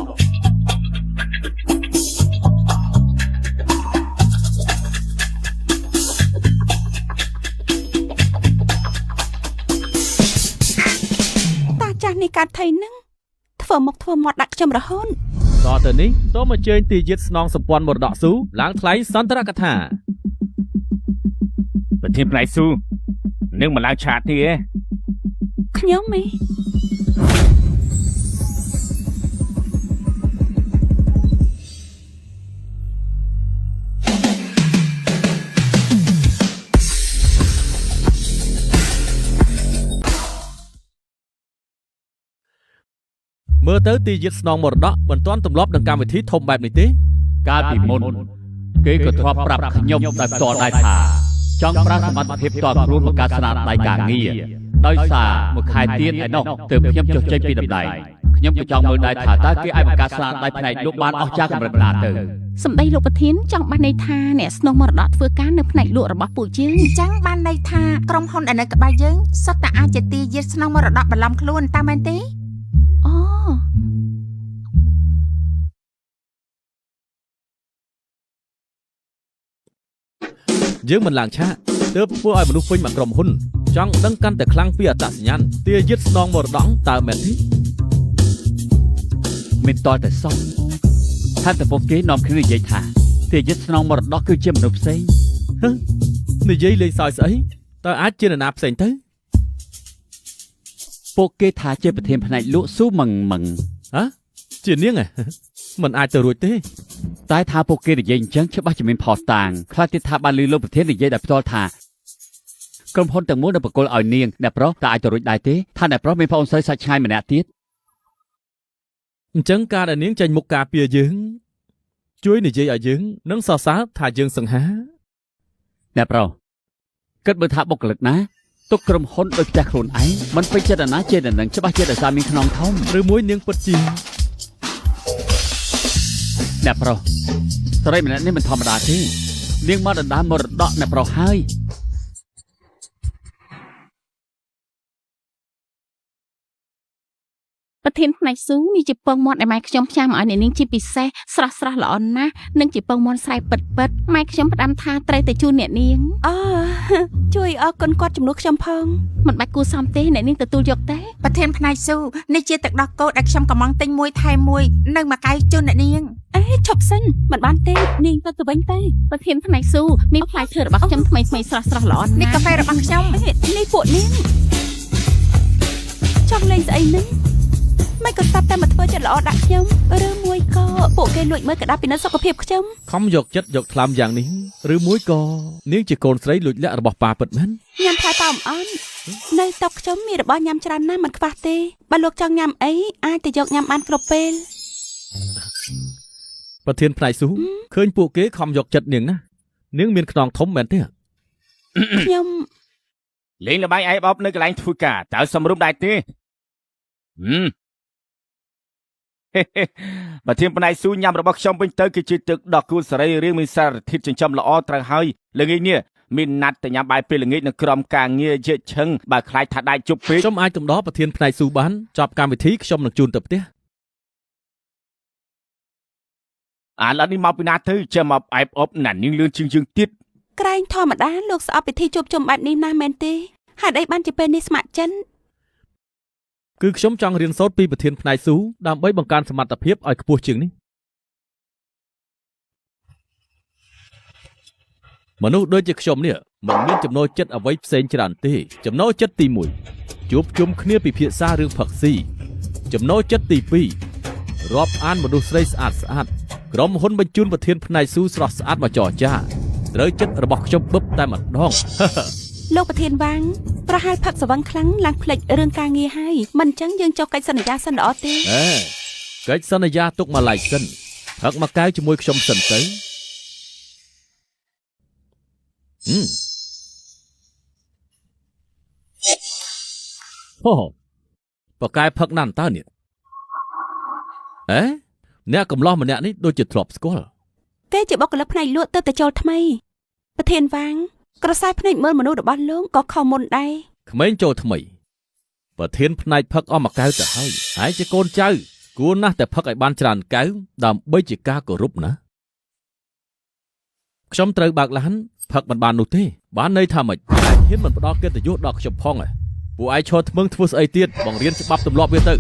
តាចាស់នេះកាត់ថៃនឹងធ្វើមុខធ្វើមាត់ដាក់ខ្ញុំរហូត តទៅនេះសូមអញ្ជើញទីយាតស្នងសម្ព័ន្ធមរតកស៊ូឡើងថ្លែងសន្ទរកថា ប្រធានផ្នែកស៊ូនឹងមកឡើងឆាតនេះឯង ខ្ញុំឯង មើលទៅទីយិតស្នងមរតកមិនទាន់ទម្លាប់នឹងកម្មវិធីធំបែបនេះទេ កាលពីមុនគេក៏ធ្លាប់ប្រាប់ខ្ញុំដោយផ្ទាល់ដែរថាចង់ប្រើសមត្ថភាពផ្ទាល់ខ្លួនមកការស្នាដៃការងារដោយសារមួយខែទៀតឯណោះទើបខ្ញុំចុះចេញពីតំណែងខ្ញុំក៏ចង់មើលដែរថាតើគេអាចបង្កើតស្នាដៃផ្នែកលោកបានអស្ចារ្យកម្រិតណាទៅ សម្ដីលោកប្រធានចង់បានន័យថាអ្នកស្នងមរតកធ្វើការនៅផ្នែកលក់របស់ពួកយើង អញ្ចឹងបានន័យថាក្រុមហ៊ុនដែលនៅក្បែរយើងសុទ្ធតែអាចជាទីយាតស្នងមរតកបន្លំខ្លួនតាមមែនទេ អូ យើងមិនឡើងឆាកទើបធ្វើឲ្យមនុស្សពេញមួយក្រុមហ៊ុនចង់ដឹងកាន់តែខ្លាំងពីអត្តសញ្ញាណទាយិតស្នងមរតកតើមែនទេ មានតតែសោះថាតែពួកគេនាំគ្នានិយាយថាទាយិតស្នងមរតកគឺជាមនុស្សផ្សេង និយាយលេងសើចស្អីតើអាចជានរណាផ្សេងទៅ ពួកគេថាជាប្រធានផ្នែកលក់ស៊ូម៉ឹង ហ៎ជានាងហ៎ មិនអាចទៅរួចទេ តែថាពួកគេនិយាយអញ្ចឹងច្បាស់ជាមានផុសតាងខ្លះទៀតថាបានលឺលោកប្រធាននិយាយដោយផ្ទាល់ថាក្រុមហ៊ុនទាំងមូលនៅបកគលឲ្យនាងអ្នកប្រុសតែអាចទៅរួចដែរទេថាអ្នកប្រុសមានប្អូនស្រីសាច់ឆ្ងាយម្នាក់ទៀត អញ្ចឹងការដែលនាងចេញមុខការពារយើងជួយនិយាយឲ្យយើងនឹងសរសើរថាយើងសង្ហា អ្នកប្រុសគិតមើលថាបុគ្គលិកណាទុកក្រុមហ៊ុនដោយផ្ទះខ្លួនឯងមិនពេញចិត្តណាជានឹងច្បាស់ជាដោយសារមានខ្នងធំ ឬមួយនាងពិតជា អ្នកប្រុសស្រីម្នាក់នេះមិនធម្មតាទេនាងមកដណ្ដើមមរតកអ្នកប្រុសហើយ ប្រធានផ្នែកស៊ូនេះជាពងមាត់ដែលម៉ែខ្ញុំផ្ញើមកឲ្យអ្នកនាងជាពិសេសស្រស់ស្រស់ល្អណាស់និងជាពងមាន់ស្រែពិតម៉ែខ្ញុំផ្ដាំថាត្រូវតែជូនអ្នកនាង អូជួយអរគុណគាត់ជំនួសខ្ញុំផង មិនបាច់គួរសមទេអ្នកនាងទទួលយកទេ ប្រធានផ្នែកស៊ូនេះជាទឹកដោះគោដែលខ្ញុំកំងទិញមួយថែមមួយនៅមួយកែវជូនអ្នកនាង អេឈប់សិនមិនបានទេនាងទៅវិញទេប្រធានផ្នែកស៊ូមានផ្លែឈើរបស់ខ្ញុំថ្មីស្រស់ស្រស់ល្អណាស់ នេះកាហ្វេរបស់ខ្ញុំ នេះពួកនាងចង់លេងស្អីនេះមិនក៏ស្ដាប់តែមកធ្វើចិត្តល្អដាក់ខ្ញុំឬមួយក៏ពួកគេលួចមើលក្តារពិនិត្យសុខភាពខ្ញុំ ខំយកចិត្តយកថ្លើមយ៉ាងនេះឬមួយក៏នាងជាកូនស្រីលួចលាក់របស់ប៉ាពិតមែន ញ៉ាំផ្លែប៉ោមអន់នៅតុខ្ញុំមានរបស់ញ៉ាំច្រើនណាស់មិនខ្វះទេបើលោកចង់ញ៉ាំអីអាចទៅយកញ៉ាំបានគ្រប់ពេល ប្រធានផ្នែកស៊ូឃើញពួកគេខំយកចិត្តនាងណានាងមានខ្នងធំមែនទេ ខ្ញុំ លេងល្បែងអែបអបនៅកន្លែងធ្វើការតើសម្រុំដែរទេបើធានផ្នែកស៊ូញ៉ាំរបស់ខ្ញុំវិញទៅគឺជាទឹកដោះគូសេរីរៀងមានសារធាតុចិញ្ចឹមល្អត្រូវហើយល្ងាចនេះមានណាត់ទៅញ៉ាំបាយពេលល្ងាចនៅក្រុមការងារជិះឈឹងបើខ្លាចថាដៃជប់ពេក ខ្ញុំអាចកំដរប្រធានផ្នែកស៊ូបានចប់កម្មវិធីខ្ញុំនឹងជូនទៅផ្ទះ អាឡ័តនេះមកពីណាទៅចាំមកអែបអបណាស់នាងលឿនជាងទៀត ក្រែងធម្មតាលោកស្អប់ពិធីជួបជុំបែបនេះណាស់មែនទេហេតុអីបានជាពេលនេះស្ម័គ្រចិត្ត គឺខ្ញុំចង់រៀនសូត្រពីប្រធានផ្នែកស៊ូដើម្បីបង្កើនសមត្ថភាពឲ្យខ្ពស់ជាងនេះមនុស្សដូចជាខ្ញុំនេះមិនមានចំណូលចិត្តអ្វីផ្សេងច្រើនទេចំណូលចិត្តទី1ជួបជុំគ្នាពិភាក្សារឿងផឹកស៊ីចំណូលចិត្តទី2រាប់អានមនុស្សស្រីស្អាតក្រុមហ៊ុនបញ្ជូនប្រធានផ្នែកស៊ូស្រស់ស្អាតមកចរចាត្រូវចិត្តរបស់ខ្ញុំបឹបតែម្ដង លោកប្រធានវាងប្រហែលផឹកស្វឹងខ្លាំងឡើងផ្លេចរឿងការងារហើយមិនអញ្ចឹងយើងចុះកិច្ចសន្យាសិនល្អទេ កិច្ចសន្យាទុកមកឡៃសិនផឹកមកកែវជាមួយខ្ញុំសិនទៅអូប៉កែផឹកណាស់តើនេះអ្នកកំឡោះម្នាក់នេះដូចជាធ្លាប់ស្គាល់ គេជាបុគ្គលិកផ្នែកលក់ទៅតែចូលថ្មីប្រធានវាងក្រសែភ្នែកមើលមនុស្សរបស់លោកក៏ខុសមុនដែរ ក្មេងចូលថ្មីប្រធានផ្នែកផឹកអស់មួយកែវទៅហើយហើយជាកូនចៅគួរណាស់តែផឹកឲ្យបានច្រើនកែវដើម្បីជាការគោរពណាខ្ញុំត្រូវបើកឡានផឹកមិនបាននោះទេបានន័យថាម៉េចហ៊ានមិនផ្ដល់កិត្តិយសដល់ខ្ញុំផងពួកឯងឈរថ្មឹងធ្វើស្អីទៀតបង្រៀនច្បាប់ទម្លាប់វាទៅ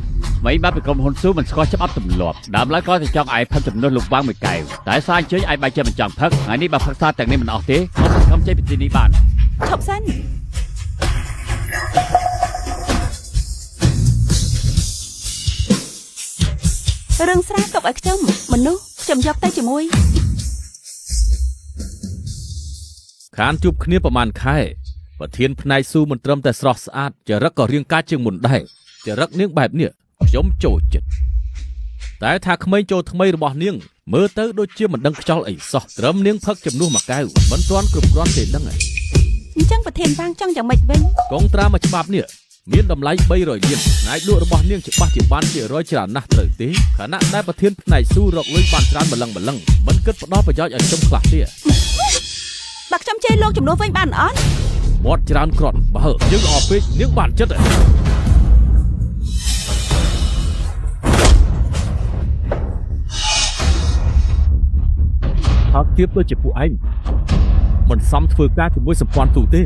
មិនបាត់ពីក្រុមហ៊ុនស៊ូមិនស្គាល់ច្បាប់ទម្លាប់ដើមឡើយក៏តែចង់ឲ្យផឹកចំនួនលោកវាងមួយកែវតែសារអញ្ជើញឲ្យបែកចេញមិនចង់ផឹកថ្ងៃនេះបើផឹកសារទាំងនេះមិនអស់ទេមកសង្ឃឹមចេញពីទីនេះបាន ឈប់សិនរឿងស្រាទុកឲ្យខ្ញុំមនុស្សខ្ញុំយកទៅជាមួយ ខានជួបគ្នាប្រហែលខែប្រធានផ្នែកស៊ូមិនត្រឹមតែស្រស់ស្អាតចរិតក៏រាងកាយជាងមុនដែរចរិតនាងបែបនេះខ្ញុំចូលចិត្ត តែថាក្មេងចូលថ្មីរបស់នាងមើលទៅដូចជាមិនដឹងខ្យល់អីសោះត្រឹមនាងផឹកចំនួនមួយកែវមិនទាន់គ្រប់គ្រាន់ទេដឹងហើយ អញ្ចឹងប្រធានវាងចង់យ៉ាងម៉េចវិញ កងត្រាមួយច្បាប់នេះមានតម្លៃ300លានផ្នែកលក់របស់នាងច្បាស់ជាបានជា100ច្រើនណាស់ត្រូវទេខណៈដែលប្រធានផ្នែកស៊ូរកលុយបានច្រើនម្លឹងមិនគិតផ្ដល់ប្រយោជន៍ឲ្យខ្ញុំខ្លះទេ បើខ្ញុំជេរលោកចំនួនវិញបានអត់ មាត់ច្រើនក្រត់បើយើងល្អពេកនាងបានចិត្តហត់ទៀតដូចជាពួកឯងមិនសមធ្វើការជាមួយសម្ព័ន្ធទូទេ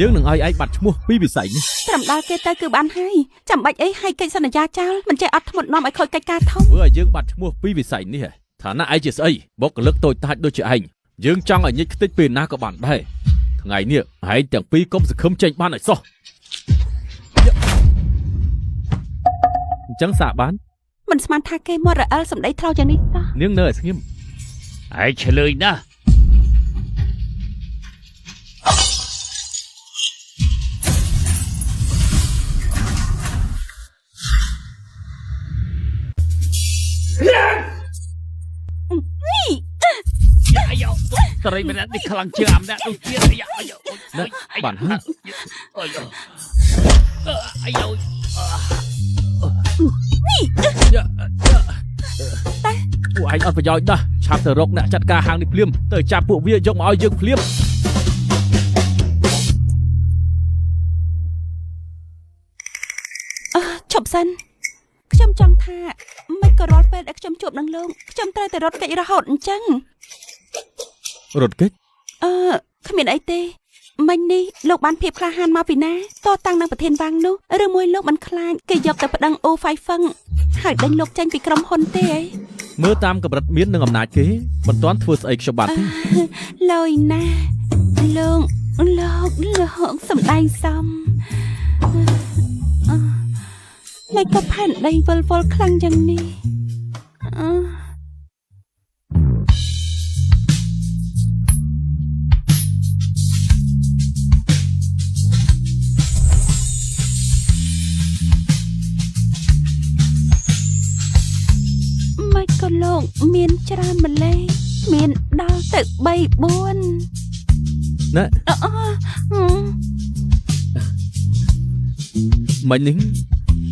យើងនឹងឲ្យឯងបាត់ឈ្មោះពីវិស័យនេះ ត្រឹមដល់គេទៅគឺបានហើយចាំបាច់អីឲ្យកិច្ចសន្យាចោលមិនចេះអត់ធ្មត់នាំឲ្យខូចកិច្ចការធំ ធ្វើឲ្យយើងបាត់ឈ្មោះពីវិស័យនេះឋានៈឯងជាស្អីបុគ្គលិកតូចតាចដូចជាឯងយើងចង់ឲ្យញិចខ្ទេចពេលណាក៏បានដែរថ្ងៃនេះឯងទាំងពីរកុំសង្ឃឹមចេញបានឲ្យសោះអញ្ចឹងសាកបាន មិនស្មានថាគេមករអិលសម្ដីថ្លោយ៉ាងនេះតោះ នាងនៅឲ្យស្ងៀម ឯងឆ្លើយណាស់ អាយ៉ូស្រីម្នាក់នេះខ្លាំងជាងអាម្នាក់នោះទៀតអាយ៉ូ ណាបានហើយ អាយ៉ូ ពួកឯងអត់ប្រយោជន៍ណាស់ឆាប់ទៅរកអ្នកចាត់ការហាងនេះភ្លាមទៅចាប់ពួកវាយកមកឲ្យយើងភ្លាម ឈប់សិនខ្ញុំចង់ថាមិនក៏រាល់ពេលដែលខ្ញុំជួបនឹងលោកខ្ញុំត្រូវតែរត់គេចរហូតអញ្ចឹង រត់គេច គ្មានអីទេមិញនេះលោកបានភាពក្លាហានមកពីណាតតាំងនឹងប្រធានវាំងនោះឬមួយលោកមិនខ្លាចគេយកទៅប្តឹងអូហ្វៃហ្វឹងហើយដេញលោកចេញពីក្រុមហ៊ុនទេអី មើលតាមកម្រិតមាននឹងអំណាចគេមិនទាន់ធ្វើស្អីខ្ញុំបានទេ លយណាលោកសំដែងសំមិនក៏ផែនដីវល់ខ្លាំងយ៉ាងនេះមិនក៏លោកមានច្រើនម្លេះមានដល់ទៅ3 4 ណា មិញនេះ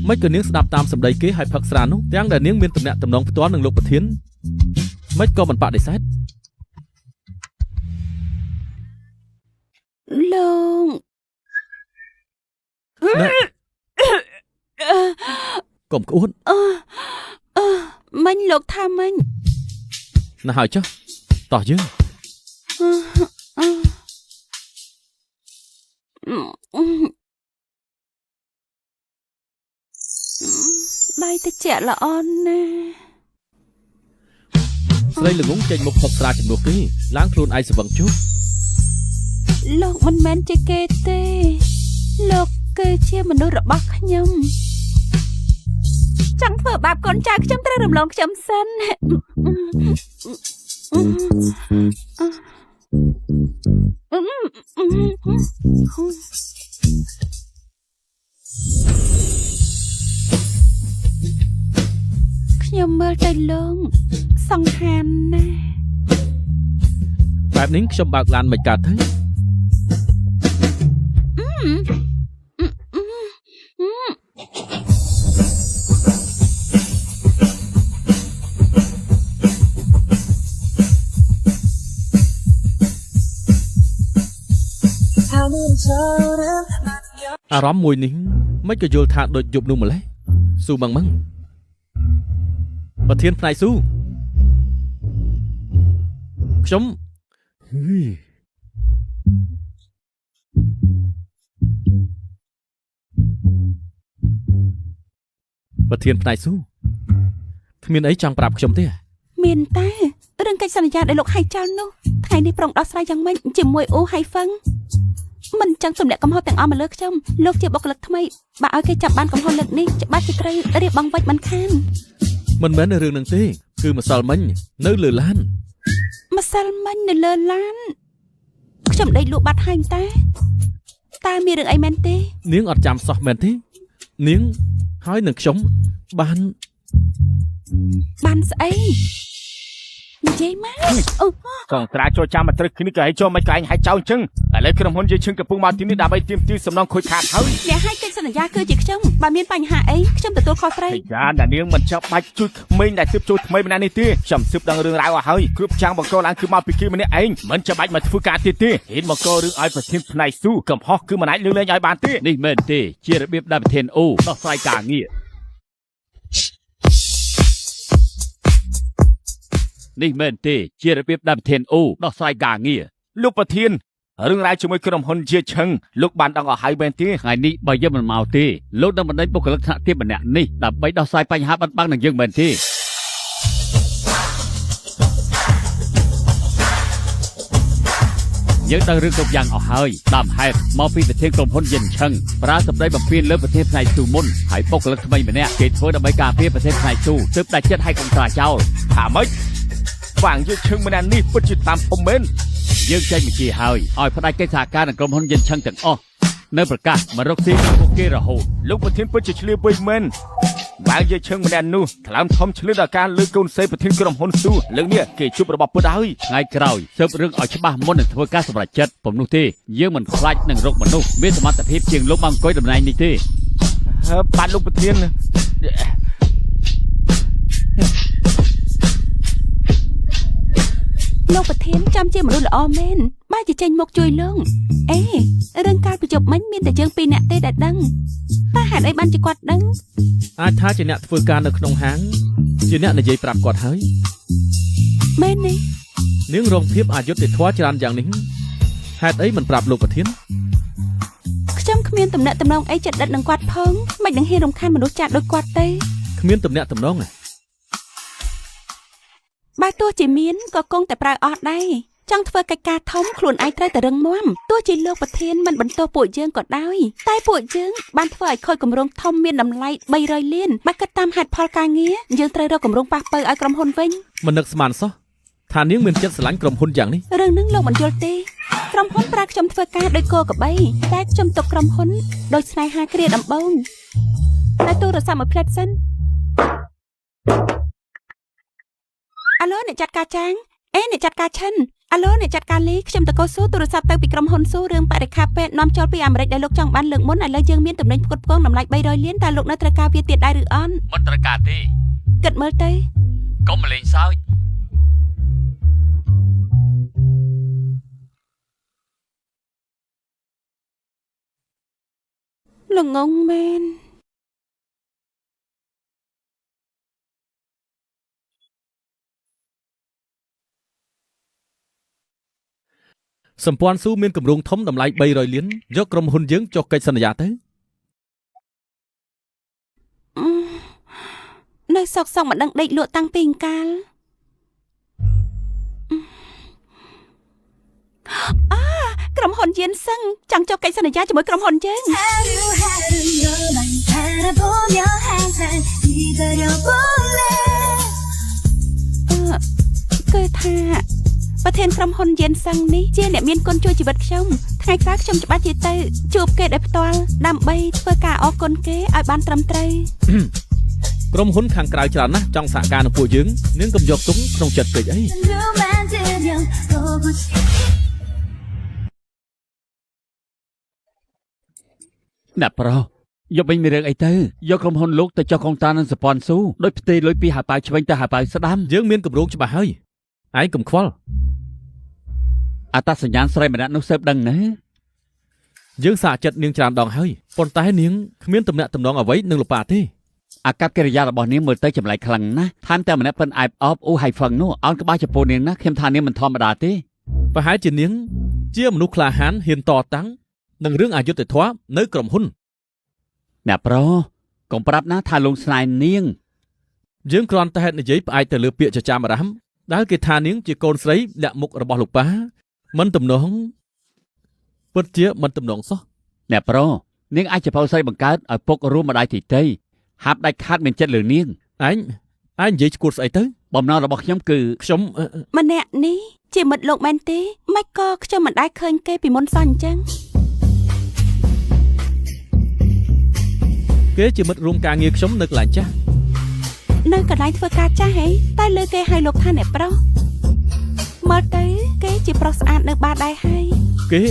មិនក៏នាងស្ដាប់តាមសម្ដីគេឲ្យផឹកស្រានោះទាំងដែលនាងមានទំនាក់ទំនងផ្ទាល់នឹងលោកប្រធានមិនក៏មិនបដិសេធ លោក ណាកុំក្អួត មិញលោកថាមិញ ណាហើយចុះតោះយើង ដៃតិចល្អណាស់ ស្រីល្ងងចេញមុខផឹកស្រាជំនួសគេឡើងខ្លួនឯងស្វឹងជុះ លោកមិនមែនជាគេទេលោកគឺជាមនុស្សរបស់ខ្ញុំចង់ធ្វើបាបកូនចៅខ្ញុំត្រូវរំលងខ្ញុំសិនខ្ញុំមើលទៅលោកសង្ហានណាស់ បែបនេះខ្ញុំបើកឡានមិនកើតទេ អារម្មណ៍មួយនេះមិនក៏យល់ថាដូចយប់នោះម្លេះស៊ូម៉ងប្រធានផ្នែកស៊ូខ្ញុំប្រធានផ្នែកស៊ូគ្មានអីចង់ប្រាប់ខ្ញុំទេ មានតែរឿងកិច្ចសន្យាដែលលោកហៃចោលនោះថ្ងៃនេះប្រងដោះស្រាយយ៉ាងម៉េចជាមួយអូហៃហ្វឹងមិនចឹងទម្លាក់កំហុសទាំងអស់មកលើខ្ញុំលោកជាបុគ្គលិកថ្មីបើឲ្យគេចាប់បានកំហុសលើកនេះច្បាស់ជាត្រូវរៀបបងវិច្ចមិនខាន មិនមែនរឿងនឹងទេគឺម្សិលមិញនៅលើឡាន ម្សិលមិញនៅលើឡានខ្ញុំដេកលក់បាត់ហើយតែមានរឿងអីមែនទេ នាងអត់ចាំសោះមែនទេ នាងហើយនឹងខ្ញុំបាន បានស្អីនិយាយមកអូ កងត្រាចូលចាំមកត្រឹកគ្នាក៏ឲ្យចូលមិនក្លែងឲ្យចោលអញ្ចឹងឥឡូវក្រុមហ៊ុនយើងឈឹងកំពុងមកទីនេះដើម្បីទាមទារសំណងខូចខាតហើយ អ្នកឲ្យកិច្ចសន្យាគឺជាខ្ញុំបើមានបញ្ហាអីខ្ញុំទទួលខុសត្រូវ អាយ៉ាណានាងមិនចាប់បាច់ជួយក្មេងដែលទើបចូលថ្មីម្នាក់នេះទេខ្ញុំស៊ើបដឹងរឿងរ៉ាវអស់ហើយគ្រប់ចាំបង្កឡើងគឺមកពីគេម្នាក់ឯងមិនចាំបាច់មកធ្វើការទៀតទេហ៊ានមកករឿងឲ្យប្រធានផ្នែកស៊ូកំហុសគឺមិនអាចលើកលែងឲ្យបានទេ នេះមែនទេជារបៀបដែលប្រធានអូដោះស្រាយការងារនេះមែនទេជារបៀបដែលប្រធានអូដោះស្រាយការងារ លោកប្រធានរឿងរ៉ាវជាមួយក្រុមហ៊ុនជាឈឹងលោកបានដឹងអស់ហើយមែនទេ ថ្ងៃនេះបើយើងមិនមកទេលោកនឹងបណ្ដេញបុគ្គលិកថ្នាក់ទាបម្នាក់នេះដើម្បីដោះស្រាយបញ្ហាបាត់បង់នឹងយើងមែនទេយើងដឹងរឿងគ្រប់យ៉ាងអស់ហើយតាមហេតុមកពីប្រធានក្រុមហ៊ុនយិនឆឹងប្រើសម្ដីបំពេញលើប្រធានផ្នែកទូមុនហើយបុគ្គលិកថ្មីម្នាក់គេធ្វើដើម្បីការពារប្រធានផ្នែកទូទើបតែចិត្តឲ្យកុំត្រាចោល ថាម៉េចវាងយើងឈឹងម្នាក់នេះពិតជាតាមពុំមែន យើងចេញបញ្ជាឲ្យផ្ដាច់កិច្ចសហការនឹងក្រុមហ៊ុនយិនឆឹងទាំងអស់នៅប្រកាសមករកស៊ីពួកគេរហូត លោកប្រធានពិតជាឆ្លៀវវៃមែនបើយើងឈឹងម្នាក់នោះថ្លើមធំឆ្លៀតដល់ការលើកកូនសេប្រធានក្រុមហ៊ុនស៊ូលើកនេះគេជួបរបស់ពិតហើយ ថ្ងៃក្រោយស៊ើបរឿងឲ្យច្បាស់មុននឹងធ្វើការសម្រេចចិត្តពុំនោះទេយើងមិនខ្លាចនឹងរកមនុស្សមានសមត្ថភាពជាងលោកមកអង្គុយតំណែងនេះទេ បាទលោកប្រធាន លោកប្រធានចាំជាមនុស្សល្អមែនបើជាចេញមកជួយលោកអេរឿងការប្រជុំមិញមានតែយើងពីរនាក់ទេដែលដឹងតើហេតុអីបានជាគាត់ដឹង អាចថាជាអ្នកធ្វើការនៅក្នុងហាងជាអ្នកនិយាយប្រាប់គាត់ហើយ មែនទេ នាងរងភាពអយុត្តិធម៌ច្រើនយ៉ាងនេះហេតុអីមិនប្រាប់លោកប្រធាន ខ្ញុំគ្មានទំនាក់ទំនងអីចិត្តដិតនឹងគាត់ផងមិននឹងហ៊ានរំខានមនុស្សចាស់ដូចគាត់ទេ គ្មានទំនាក់ទំនង បើទោះជាមានក៏គង់តែប្រើអស់ដែរចង់ធ្វើកិច្ចការធំខ្លួនឯងត្រូវតែរឹងមាំទោះជាលោកប្រធានមិនបន្តពួកយើងក៏ដោយតែពួកយើងបានធ្វើឲ្យខូចគម្រោងធំមានតម្លៃ300លានបើគិតតាមហេតុផលការងារយើងត្រូវរកគម្រោងប៉ះប៉ូវឲ្យក្រុមហ៊ុនវិញ មិននឹកស្មានសោះថានាងមានចិត្តស្រឡាញ់ក្រុមហ៊ុនយ៉ាងនេះ រឿងហ្នឹងលោកមិនយល់ទេក្រុមហ៊ុនប្រើខ្ញុំធ្វើការដោយគោកបីតែខ្ញុំទុកក្រុមហ៊ុនដោយស្នេហាគ្រាដំបូងតែទូរស័ព្ទមួយផ្លែតសិនអាឡូអ្នកចាត់ការចាងអេអ្នកចាត់ការឈិនអាឡូអ្នកចាត់ការលីខ្ញុំតកោស៊ូទូរស័ព្ទទៅពីក្រុមហ៊ុនស៊ូរឿងបរិក្ខារពេទ្យនាំចូលពីអាមេរិកដែលលោកចង់បានលើកមុនឥឡូវយើងមានតំណែងផ្គត់ផ្គង់តម្លៃ300លានតើលោកនៅត្រូវការវាទៀតដែរឬអត់ មិនត្រូវការទេ គិតមើលទៅ កុំមកលេងសើច ល្ងងមែន សម្ព័ន្ធស៊ូមានគម្រោងធំតម្លៃ300លានយកក្រុមហ៊ុនយើងចុះកិច្ចសន្យាទៅ នៅសោកសោកមិនដឹងដេកលក់តាំងពីកាលក្រុមហ៊ុនយៀនសឹងចង់ចុះកិច្ចសន្យាជាមួយក្រុមហ៊ុនយើង គឺថាប្រធានក្រុមហ៊ុនយៀនសឹងនេះជាអ្នកមានគុណជួយជីវិតខ្ញុំថ្ងៃក្រោយខ្ញុំច្បាស់ជាទៅជួបគេដោយផ្ទាល់ដើម្បីធ្វើការអរគុណគេឲ្យបានត្រឹមត្រូវ ក្រុមហ៊ុនខាងក្រៅច្រើនណាស់ចង់សហការនឹងពួកយើងនាងកុំយកទុកក្នុងចិត្តពេកអី អ្នកប្រុសយកវិញមានរឿងអីទៅយកក្រុមហ៊ុនលោកទៅចុះកងតានឹងសម្ព័ន្ធស៊ូដោយផ្ទេរលុយពីហៅប៉ៅឆ្វេងទៅហៅប៉ៅស្ដាំ យើងមានគម្រោងច្បាស់ហើយឯងកុំខ្វល់ អត្តសញ្ញាណស្រីម្នាក់នោះស៊ើបដឹងណា យើងសាកចិត្តនាងច្រើនដងហើយប៉ុន្តែនាងគ្មានទំនាក់ទំនងអ្វីនឹងលោកប៉ាទេ អាកប្បកិរិយារបស់នាងមើលទៅចម្លែកខ្លាំងណាស់ថែមទាំងម្នាក់ប៉ិនអែបអបអូហៃហ្វឹងនោះអោនក្បាលចំពោះនាងណាខ្ញុំថានាងមិនធម្មតាទេ ប្រហែលជានាងជាមនុស្សក្លាហានហ៊ានតតាំងនឹងរឿងអយុត្តិធម៌នៅក្រុមហ៊ុន អ្នកប្រុសកុំប្រាប់ណាថាលោកស្នេហ៍នាង យើងគ្រាន់តែនិយាយផ្អែកទៅលើពាក្យចចាមអារ៉ាមដែលគេថានាងជាកូនស្រីលាក់មុខរបស់លោកប៉ាមិនទំនងពិតជាមិនទំនងសោះ អ្នកប្រុសនាងអាចជាប្រុសស្រីបង្កើតឲ្យពុករួមម្ដាយទីតីហាប់ដាច់ខាតមានចិត្តលើនាង ឯងនិយាយឈួតស្អីទៅ បំណងរបស់ខ្ញុំគឺ ខ្ញុំ ម្នាក់នេះជាមិត្តលោកមែនទេមិនក៏ខ្ញុំមិនដែលឃើញគេពីមុនសោះអញ្ចឹង គេជាមិត្តរួមការងារខ្ញុំនៅកន្លែងចាស់ នៅកន្លែងធ្វើការចាស់ហីតែលើគេហៅលោកថាអ្នកប្រុសមើលទៅគេជាប្រុសស្អាតនៅបាតដែរហើយ គេ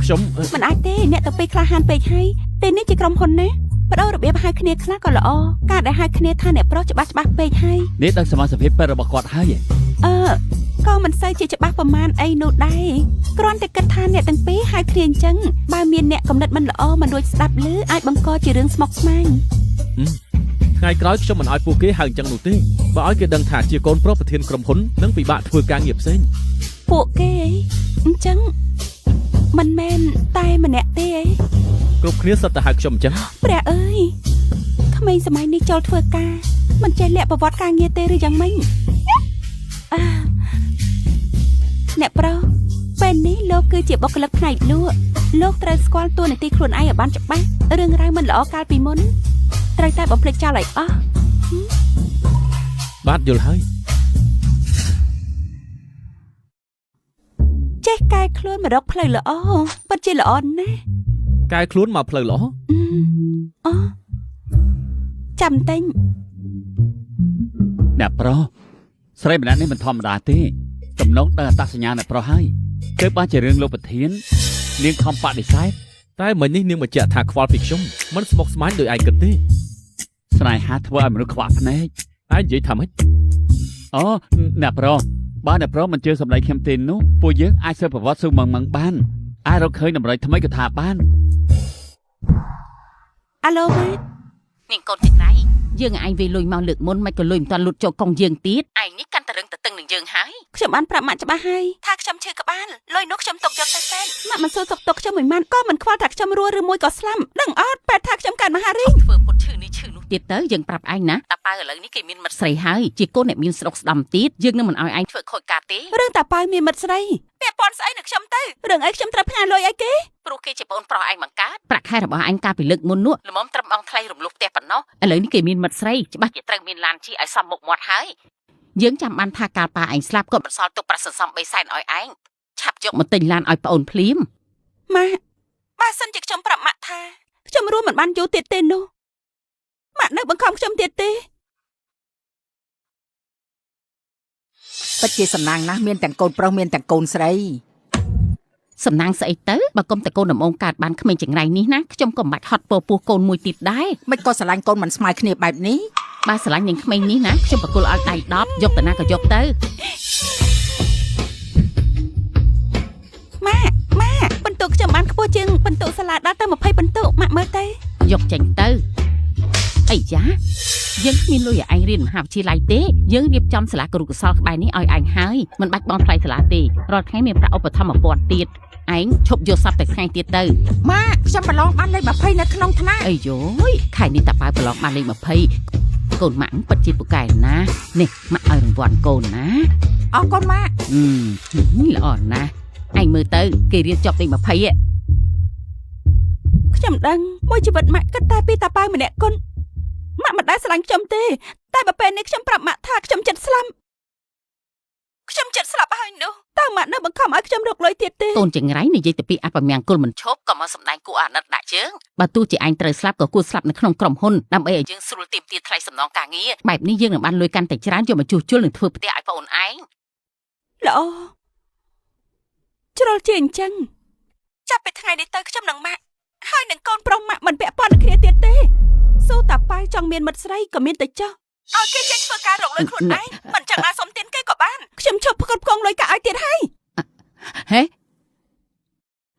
ខ្ញុំ មិនអាចទេអ្នកទៅពេលក្លាហានពេកហើយតែនេះជាក្រុមហ៊ុនណាបដូររបៀបហៅគ្នាខ្លះក៏ល្អការដែលហៅគ្នាថាអ្នកប្រុសច្បាស់ពេកហើយ នេះដឹងសមាជិកភាពរបស់គាត់ហើយ ក៏មិនសូវជាច្បាស់ប្រមាណអីនោះដែរគ្រាន់តែគិតថាអ្នកទាំងពីរហៅគ្នាអញ្ចឹងបើមានអ្នកកំណត់មិនល្អមិនរួចស្ដាប់ឮអាចបង្កជារឿងស្មុគស្មាញ ថ្ងៃក្រោយខ្ញុំមិនឲ្យពួកគេហៅអញ្ចឹងនោះទេបើឲ្យគេដឹងថាជាកូនប្រុសប្រធានក្រុមហ៊ុននឹងពិបាកធ្វើការងារផ្សេង ពួកគេអញ្ចឹងមិនមែនតែម្នាក់ទេ គ្រប់គ្នាសុទ្ធតែហៅខ្ញុំអញ្ចឹង ព្រះអើយក្មេងសម័យនេះចូលធ្វើការមិនចេះលាក់ប្រវត្តិការងារទេឬយ៉ាងម៉េចអ្នកប្រុសពេលនេះលោកគឺជាបុគ្គលិកផ្នែកលក់លោកត្រូវស្គាល់តួនាទីខ្លួនឯងឲ្យបានច្បាស់រឿងរ៉ាវមិនល្អកាលពីមុនត្រូវតែបំភ្លេចចោលឲ្យអស់ បាទយល់ហើយ ចេះកែខ្លួនមករកផ្លូវល្អពិតជាល្អណាស់ កែខ្លួនមកផ្លូវល្អ ចាំតែង អ្នកប្រុសស្រីម្នាក់នេះមិនធម្មតាទេតំណងដល់អត្តសញ្ញាណអ្នកប្រុសហើយទើបបានជារឿងលោកប្រធាននាងខំបដិសេធ តែមិញនេះនាងបញ្ជាក់ថាខ្វល់ពីខ្ញុំមិនស្មុគស្មាញដោយឯងគិតទេ ស្នេហាធ្វើឲ្យមនុស្សខ្វះភ្នែក ឯងនិយាយថាម៉េច អូអ្នកប្រុសបើអ្នកប្រុសមិនជឿសម្ដីខ្ញុំទេនោះពួកយើងអាចស៊ើបប្រវត្តិស៊ូម៉ងបានអាចរកឃើញតម្រុយថ្មីក៏ថាបាន អាឡូម៉ានាងកូនចក្រៃយើងឯងវាលុយមកលើកមុនមិនក៏លុយមិនតាន់លុតចូលកងយើងទៀតឯងនេះកាន់តែរឹងតឹងនឹងយើងហើយខ្ញុំបានប្រាប់ម៉ាក់ច្បាស់ហើយថាខ្ញុំឈឺក្បាលលុយនោះខ្ញុំទុកយកទៅពេទ្យម៉ាក់មិនសួរទុកខ្ញុំមួយម៉ាត់ក៏មិនខ្វល់ថាខ្ញុំរស់ឬមួយក៏ស្លាប់ដឹងអត់ពេទ្យថាខ្ញុំកើតមហារីកធ្វើពុតឈឺនេះឈឺនោះទៀតទៅយើងប្រាប់ឯងណាតាប៉ៅឥឡូវនេះគេមានមិត្តស្រីហើយជាកូនអ្នកមានស្រុកស្ដាំទៀតយើងនឹងមិនឲ្យឯងធ្វើខូចការទេរឿងតាប៉ៅមានមិត្តស្រីពាក់ព័ន្ធស្អីនឹងខ្ញុំទៅរឿងអីខ្ញុំត្រូវផ្ញើលុយអីគេព្រោះគេជាបងប្រុសឯងបង្កើតប្រាក់ខែរបស់ឯងកាលពីលើកមុននោះល្មមត្រឹមអង្គថ្លៃរំលោះផ្ទះប៉ុណ្ណោះឥឡូវនេះគេមានមិត្តស្រីច្បាស់ជាត្រូវមានឡានជិះឲ្យសមមុខមាត់ហើយយើងចាំបានថាកាលប៉ាឯងស្លាប់គាត់បន្សល់ទុកប្រាក់សន្សំ3សែនឲ្យឯងឆាប់យកមកទិញឡានឲ្យប្អូនភ្លាមម៉ាក់បើសិនជាខ្ញុំប្រាប់ម៉ាក់ថាខ្ញុំរួមមិនបានយូរទៀតទេនោះម៉ាក់នៅបង្ខំខ្ញុំទៀតទេពិតជាសំណាងណាស់មានទាំងកូនប្រុសមានទាំងកូនស្រី សំណាងស្អីទៅបើកុំតកូនដំងកើតបានក្មេងចង្រៃនេះណាខ្ញុំក៏មិនបាច់ហត់ពោពោះកូនមួយទៀតដែរ មិនក៏ស្រឡាញ់កូនមិនស្មើគ្នាបែបនេះ បើស្រឡាញ់នឹងក្មេងនេះណាខ្ញុំបកគលឲ្យដៃ10យកទៅណាក៏យកទៅម៉ាក់បន្ទុកខ្ញុំបានខ្ពស់ជាងបន្ទុកសាឡាដល់ទៅ20បន្ទុកម៉ាក់មើលទៅយកចេញទៅអីយ៉ាយើងគ្មានលុយឲ្យឯងរៀនមហាវិទ្យាល័យទេយើងរៀបចំសាលាគរុកោសល្យក្បែរនេះឲ្យឯងហើយមិនបាច់បង់ថ្លៃសាលាទេរាល់ថ្ងៃមានប្រាក់ឧបត្ថម្ភ1000ទៀតឯងឈប់យកសັບតែថ្ងៃទៀតទៅ ម៉ាក់ខ្ញុំប្រឡងបានលេខ20នៅក្នុងថ្នាក់ អីយយខែនេះតាប៉ៅប្រឡងបានលេខ20កូនម៉ាក់ពិតជាពូកែណានេះម៉ាក់ឲ្យរង្វាន់កូនណា អរគុណម៉ាក់ ល្អណាស់ឯងមើលទៅគេរៀនចប់លេខ20ខ្ញុំដឹងមួយជីវិតម៉ាក់គិតតែពីតាប៉ៅម្នាក់គុណម៉ាក់មិនដែលស្រឡាញ់ខ្ញុំទេតែបើពេលនេះខ្ញុំប្រាប់ម៉ាក់ថាខ្ញុំចិត្តស្លាប់ហើយនោះតើម៉ាក់នៅបង្ខំឲ្យខ្ញុំរកលុយទៀតទេកូនចង្រៃនិយាយទៅពីអពមង្គលមិនឈប់ក៏មកសម្ដែងគួរអាណិតដាក់ជើងបើទោះជាឯងត្រូវស្លាប់ក៏គួរស្លាប់នៅក្នុងក្រុមហ៊ុនដើម្បីឲ្យយើងស្រួលទាមទារថ្លៃសំណងការងារបែបនេះយើងនឹងបានលុយកាន់តែច្រើនយកមកជួសជុលនិងធ្វើផ្ទះឲ្យបងអូនឯងល្អជ្រុលជាអញ្ចឹងចាប់ពីថ្ងៃនេះទៅខ្ញុំនឹងម៉ាក់ហើយនឹងកូនប្រុសម៉ាក់មិនពាក់ព័ន្ធនឹងគ្នាទៀតទេសូតាប៉ៅចង់មានមិត្តស្រីក៏មានតែចោះឲ្យគេចេញធ្វើការរកលុយខ្លួនឯងមិនចឹងអាចសុំទានគេក៏បានខ្ញុំឈប់ផ្គត់ផ្គង់លុយកាក់ឲ្យទៀតហើយហេ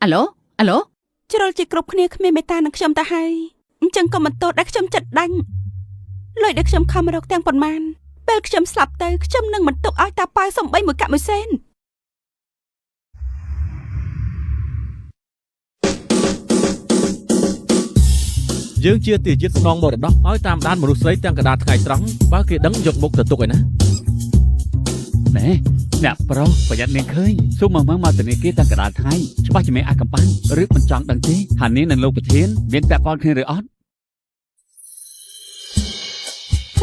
អាឡូជ្រុលជាគ្រប់គ្នាគ្មានមេត្តានឹងខ្ញុំទៅហើយអញ្ចឹងក៏មិនទោសដែលខ្ញុំចិត្តដាច់លុយដែលខ្ញុំខំរកទាំងប៉ុន្មានពេលខ្ញុំស្លាប់ទៅខ្ញុំនឹងមិនទុកឲ្យតាប៉ៅសំបីមួយកាក់មួយសេន យើងជាទាយាទស្នងមរតកឲ្យតាមដានមនុស្សស្រីទាំងកណ្ដាលថ្ងៃត្រង់បើគេដឹងយកមុខទៅទុកឯណា ណែអ្នកប្រុសប្រយ័ត្ននាងឃើញស៊ុំមកមកទៅនាងគេតាំងកណ្ដាលថ្ងៃច្បាស់ជាមានអាកំបាំងឬមិនចង់ដឹងទេថានាងនិងលោកប្រធានមានពាក់ព័ន្ធគ្នាឬអត់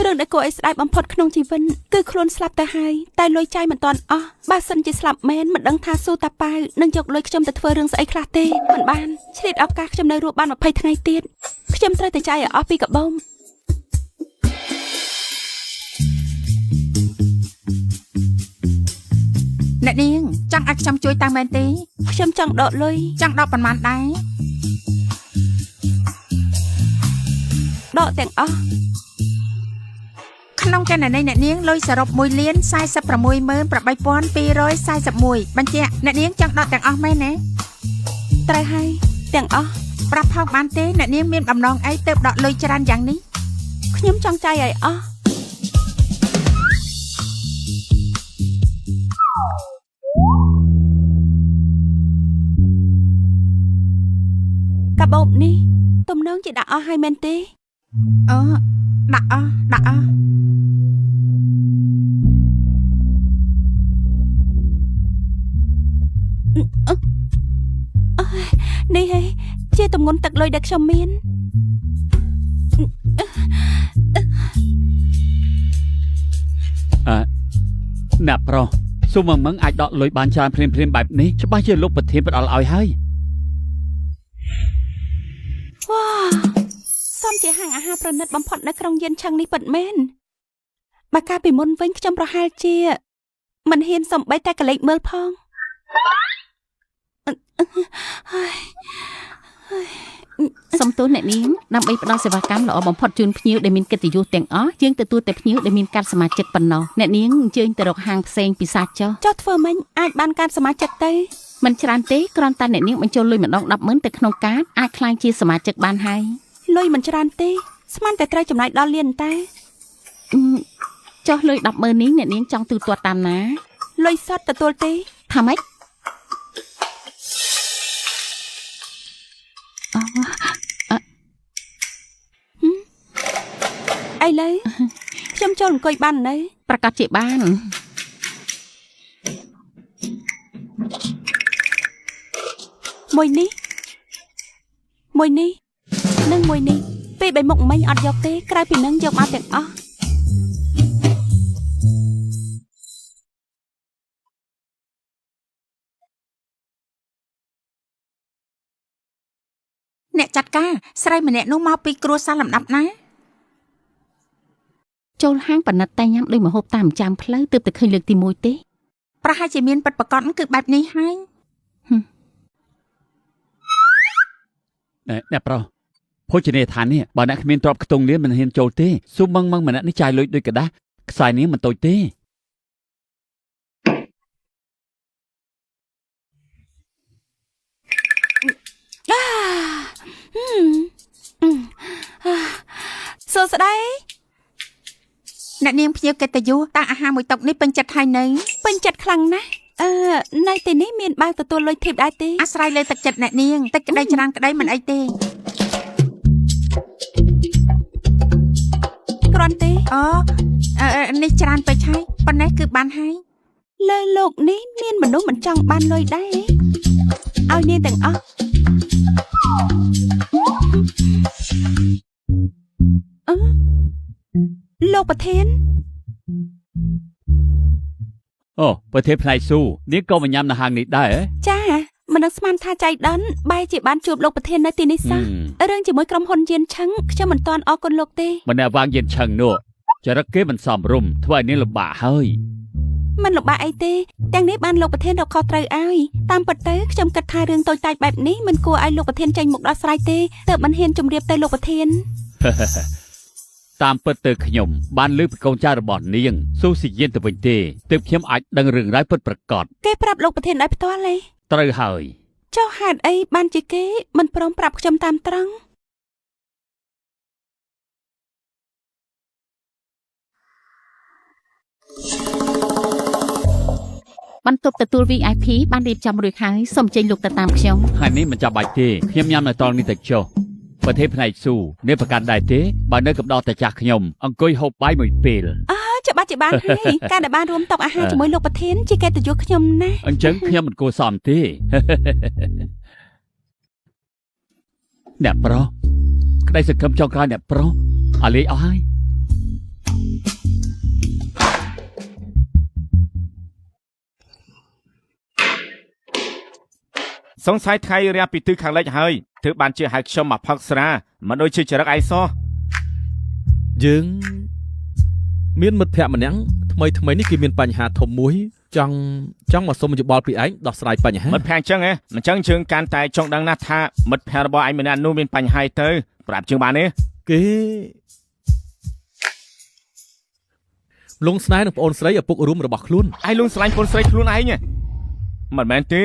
រឿងដែលគួរឲ្យស្ដាយបំផុតក្នុងជីវិតគឺខ្លួនស្លាប់ទៅហើយតែលុយចាយមិនទាន់អស់បើសិនជាស្លាប់មែនមិនដឹងថាស៊ូតាប៉ៅនឹងយកលុយខ្ញុំទៅធ្វើរឿងស្អីខ្លះទេមិនបានឆ្លៀតឱកាសខ្ញុំនៅរស់បាន20ថ្ងៃទៀត ខ្ញុំត្រូវតែចាយឲ្យអស់ពីកាបូបអ្នកនាងចង់ឲ្យខ្ញុំជួយតាំងមែនទេ ខ្ញុំចង់ដកលុយ ចង់ដកប៉ុន្មានដែរ ដកទាំងអស់ ក្នុងកណនីអ្នកនាងលុយសរុប1,468241បញ្ជាក់អ្នកនាងចង់ដកទាំងអស់មែនទេ ត្រូវហើយទាំងអស់ ប្រាប់ផងបានទេអ្នកនាងមានបំណងអីទើបដកលុយច្រើនយ៉ាងនេះ ខ្ញុំចង់ចាយឲ្យអស់កាបូបនេះទំនងជាដាក់អស់ហើយមែនទេ អូដាក់អស់នេះហេជាទម្ងន់ទឹកលុយដែលខ្ញុំមាន អ្នកប្រុសស៊ុំមឹងអាចដកលុយបានច្រើនព្រាមបែបនេះច្បាស់ជាលោកប្រធានផ្ដល់ឲ្យហើយ វ៉ាសំជាហាងអាហារប្រណិតបំផុតនៅក្នុងយានឆឹងនេះពិតមែនបើកាលពីមុនវិញខ្ញុំប្រហែលជាមិនហ៊ានសំបីតែកលេចមើលផងសំទោសអ្នកនាងដើម្បីផ្ដល់សេវាកម្មល្អបំផុតជូនភ្ញៀវដែលមានកិត្តិយសទាំងអស់យើងទទួលតែភ្ញៀវដែលមានកាតសមាជិកប៉ុណ្ណោះអ្នកនាងអញ្ជើញទៅរកហាងផ្សេងពិសាចុះធ្វើម៉េចអាចបានកាតសមាជិកទៅមិនច្រើនទេគ្រាន់តែអ្នកនាងបញ្ចូលលុយម្ដង 100000 ទៅក្នុងកាតអាចក្លាយជាសមាជិកបានហើយលុយមិនច្រើនទេស្មានតែត្រូវចំណាយដល់លានតែចុះលុយ 100000 នេះអ្នកនាងចង់ទូទាត់តាមណាលុយសុទ្ធទទួលទេថាម៉េចឥឡូវខ្ញុំចូលអង្គុយបាននៅប្រកាសជាបានមួយនេះនិងមួយនេះពេលបីមុខមិញអត់យកទេក្រៅពីនឹងយកមកទាំងអស់ អ្នកចាត់ការស្រីម្នាក់នោះមកពីគ្រួសារលំដាប់ណា ចូលហាងប៉និតតែញ៉ាំដោយម្ហូបតាមចាំផ្លូវទើបតែឃើញលើកទី1ទេ ប្រហែលជាមានពិតប្រកបគឺបែបនេះហើយ អ្នកប្រុសភោជនីយដ្ឋាននេះបើអ្នកគ្មានទ្រព្យខ្ទង់លៀនមិនហ៊ានចូលទេស៊ុំមឹងម្នាក់នេះចាយលុយដូចกระដាស់ខ្សែនាងមិនតូចទេ សួស្តី អ្នកនាងភ្ញៀវកិត្តិយសតាំងអាហារមួយតុនេះពេញចិត្តហើយនៅ ពេញចិត្តខ្លាំងណាស់នៅទីនេះមានបើកទទួលលុយធីបដែរទេ អាស្រ័យលើទឹកចិត្តអ្នកនាងតិចក្តីច្រើនក្តីមិនអីទេ គ្រាន់ទេ នេះច្រើនពេកហើយប៉ុណ្ណេះគឺបានហើយ លើលោកនេះមានមនុស្សមិនចង់បានលុយដែរឲ្យនាងទាំងអស់លោកប្រធាន អូប្រធានផ្នែកស៊ូនាងក៏មកញ៉ាំនៅហាងនេះដែរ ចាមិននឹកស្មានថាចៃដន្យបែរជាបានជួបលោកប្រធាននៅទីនេះសោះរឿងជាមួយក្រុមហ៊ុនយានឆឹងខ្ញុំមិនទាន់អរគុណលោកទេ ម្នាក់វាងយានឆឹងនោះចរិតគេមិនសមរម្យធ្វើឲ្យនាងលំបាកហើយ មិនលំបាកអីទេទាំងនេះបានលោកប្រធានរកខុសត្រូវឲ្យតាមពិតទៅខ្ញុំគិតថារឿងតូចតាចបែបនេះមិនគួរឲ្យលោកប្រធានចេញមុខដោះស្រាយទេទើបមិនហ៊ានជម្រាបទៅលោកប្រធាន តាមពិតទៅខ្ញុំបានលើកពីកូនចៅរបស់នាងស៊ូស៊ីយានទៅវិញទេទើបខ្ញុំអាចដឹងរឿងរ៉ាវពិតប្រាកដ គេប្រាប់លោកប្រធានដោយផ្ទាល់ទេ ត្រូវហើយ ចុះហេតុអីបានជាគេមិនព្រមប្រាប់ខ្ញុំតាមត្រង់បន្ទប់ទទួល VIP បានរៀបចំរួចហើយសូមចេញលោកទៅតាមខ្ញុំ ហើយនេះមិនចាំបាច់ទេខ្ញុំញ៉ាំនៅតលនេះទៅចុះប្រធានផ្នែកស៊ូនេះប្រកាសដែរទេបើនៅកំដរតែចាស់ខ្ញុំអង្គុយហូបបាយមួយពេល ច្បាស់ជាបានហើយការដែលបានរួមតុអាហារជាមួយលោកប្រធានជាកិត្តិយសខ្ញុំណាស់ អញ្ចឹងខ្ញុំមិនគួរសមទេ អ្នកប្រុសក្តីសង្ឃឹមចុងក្រោយអ្នកប្រុសអាលីអស់ហើយ សង្ស័យថ្ងៃរះពីទិសខាងលិចហើយ ធ្វើបានជាហៅខ្ញុំមកផឹកស្រាមិនដូចជាចរិតឯសោះ យើងមានមិត្តភក្តិម្នាក់ថ្មីនេះគេមានបញ្ហាធំមួយចង់មកសុំយោបល់ពីឯងដោះស្រាយបញ្ហា មិត្តភក្តិអញ្ចឹងហ៎អញ្ចឹងយើងកាន់តែចង់ដឹងណាស់ថាមិត្តភក្តិរបស់ឯងម្នាក់នោះមានបញ្ហាទៅប្រាប់យើងបានទេ គេលងស្នេហ៍នឹងប្អូនស្រីឪពុករួមរបស់ខ្លួន ឯងលួងស្រឡាញ់កូនស្រីខ្លួនឯងមិនមែនទេ